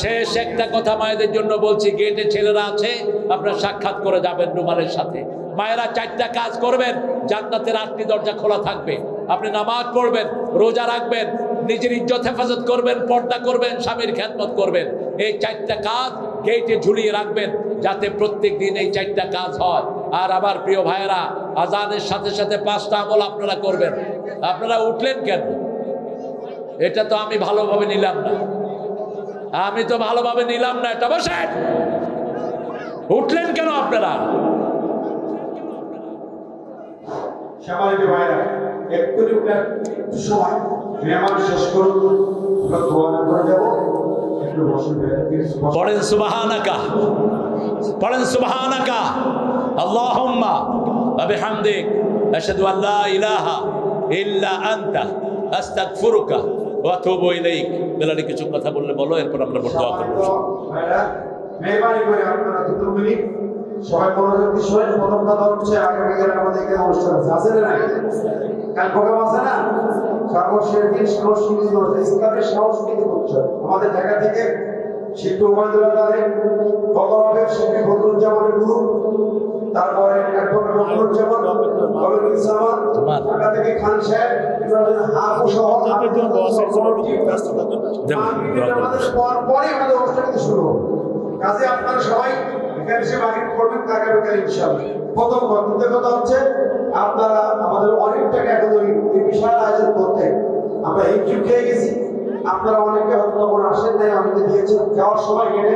শেষ একটা কথা মায়েদের জন্য বলছি, গেটে ছেলেরা আছে, আপনারা সাক্ষাৎ করে যাবেন রুমালের সাথে। মায়েরা 4টা কাজ করবেন, জান্নাতের 8টি দরজা খোলা থাকবে। আপনি নামাজ পড়বেন, রোজা রাখবেন, নিজের ইজ্জত হেফাজত করবেন, পর্দা করবেন, স্বামীর খেদমত করবেন। এই 4টা কাজ গেটে ঝুলিয়ে রাখবেন, যাতে প্রত্যেক দিন এই 4টা কাজ হয়। আর আমার প্রিয় ভাইয়েরা, আজানের সাথে সাথে 5টা আমল আপনারা করবেন। আপনারা উঠলেন কেন? এটা তো আমি ভালোভাবে নিলাম না, আমি তো ভালোভাবে নিলাম না। এটা বসেন, উঠলেন কেন আপনারা? সম্মানিত ভাইরা, একটু সময় মেহমান শেষ করুন, আমরা দোয়া করে যাব। একটু বসে পড়েন সুবহানাকা, পড়েন সুবহানাকা আল্লাহুম্মা ওয়া বিহামদিক আশহাদু আল লা ইলাহা ইল্লা আনতা আস্তাগফিরুকা ওয়া আতুবু ইলাইক। বেলালি কিছু কথা বললে বলো, এরপর আমরা দোয়া করব। ভাইরা মেহরবানি করে আপনারা 2 মিনিট সবাই মনোযোগ দিয়ে শুনেন। প্রথম কথা হচ্ছে আগামীকাল আমাদের এখানে অনুষ্ঠান আছে না নাই? কাল প্রোগ্রাম আছে না? সর্বশেষ সংস্কৃতি ইসলামের সংস্কৃতি উৎসব আমাদের ঢাকা থেকে শিল্পী ওবায়দুল্লাহ তারেক, বকরবের শিল্পী বদরুজ্জামানের গ্রুপ, তারপরে অ্যাডভোকেট বদরুজ্জামান, কবির ইসলাম, ঢাকা থেকে খান সাহেব, ইব্রাহিম হাফু সহ আমাদের পরে আমাদের অনুষ্ঠান কিন্তু শুরু হবে। কাজে আপনারা সবাই এখানে এসে বাগিট করবেন আগামীকাল ইনশাআল্লাহ। প্রথম কথা হচ্ছে আপনারা আমাদের অনেক টাকা এখন এই বিশাল আয়োজন করতে আমরা হিমশিম খেয়ে গেছি। আপনারা অনেকে হয়তো তখন আসেন নাই, অনেকে দিয়েছেন, যাওয়ার সময় গেলে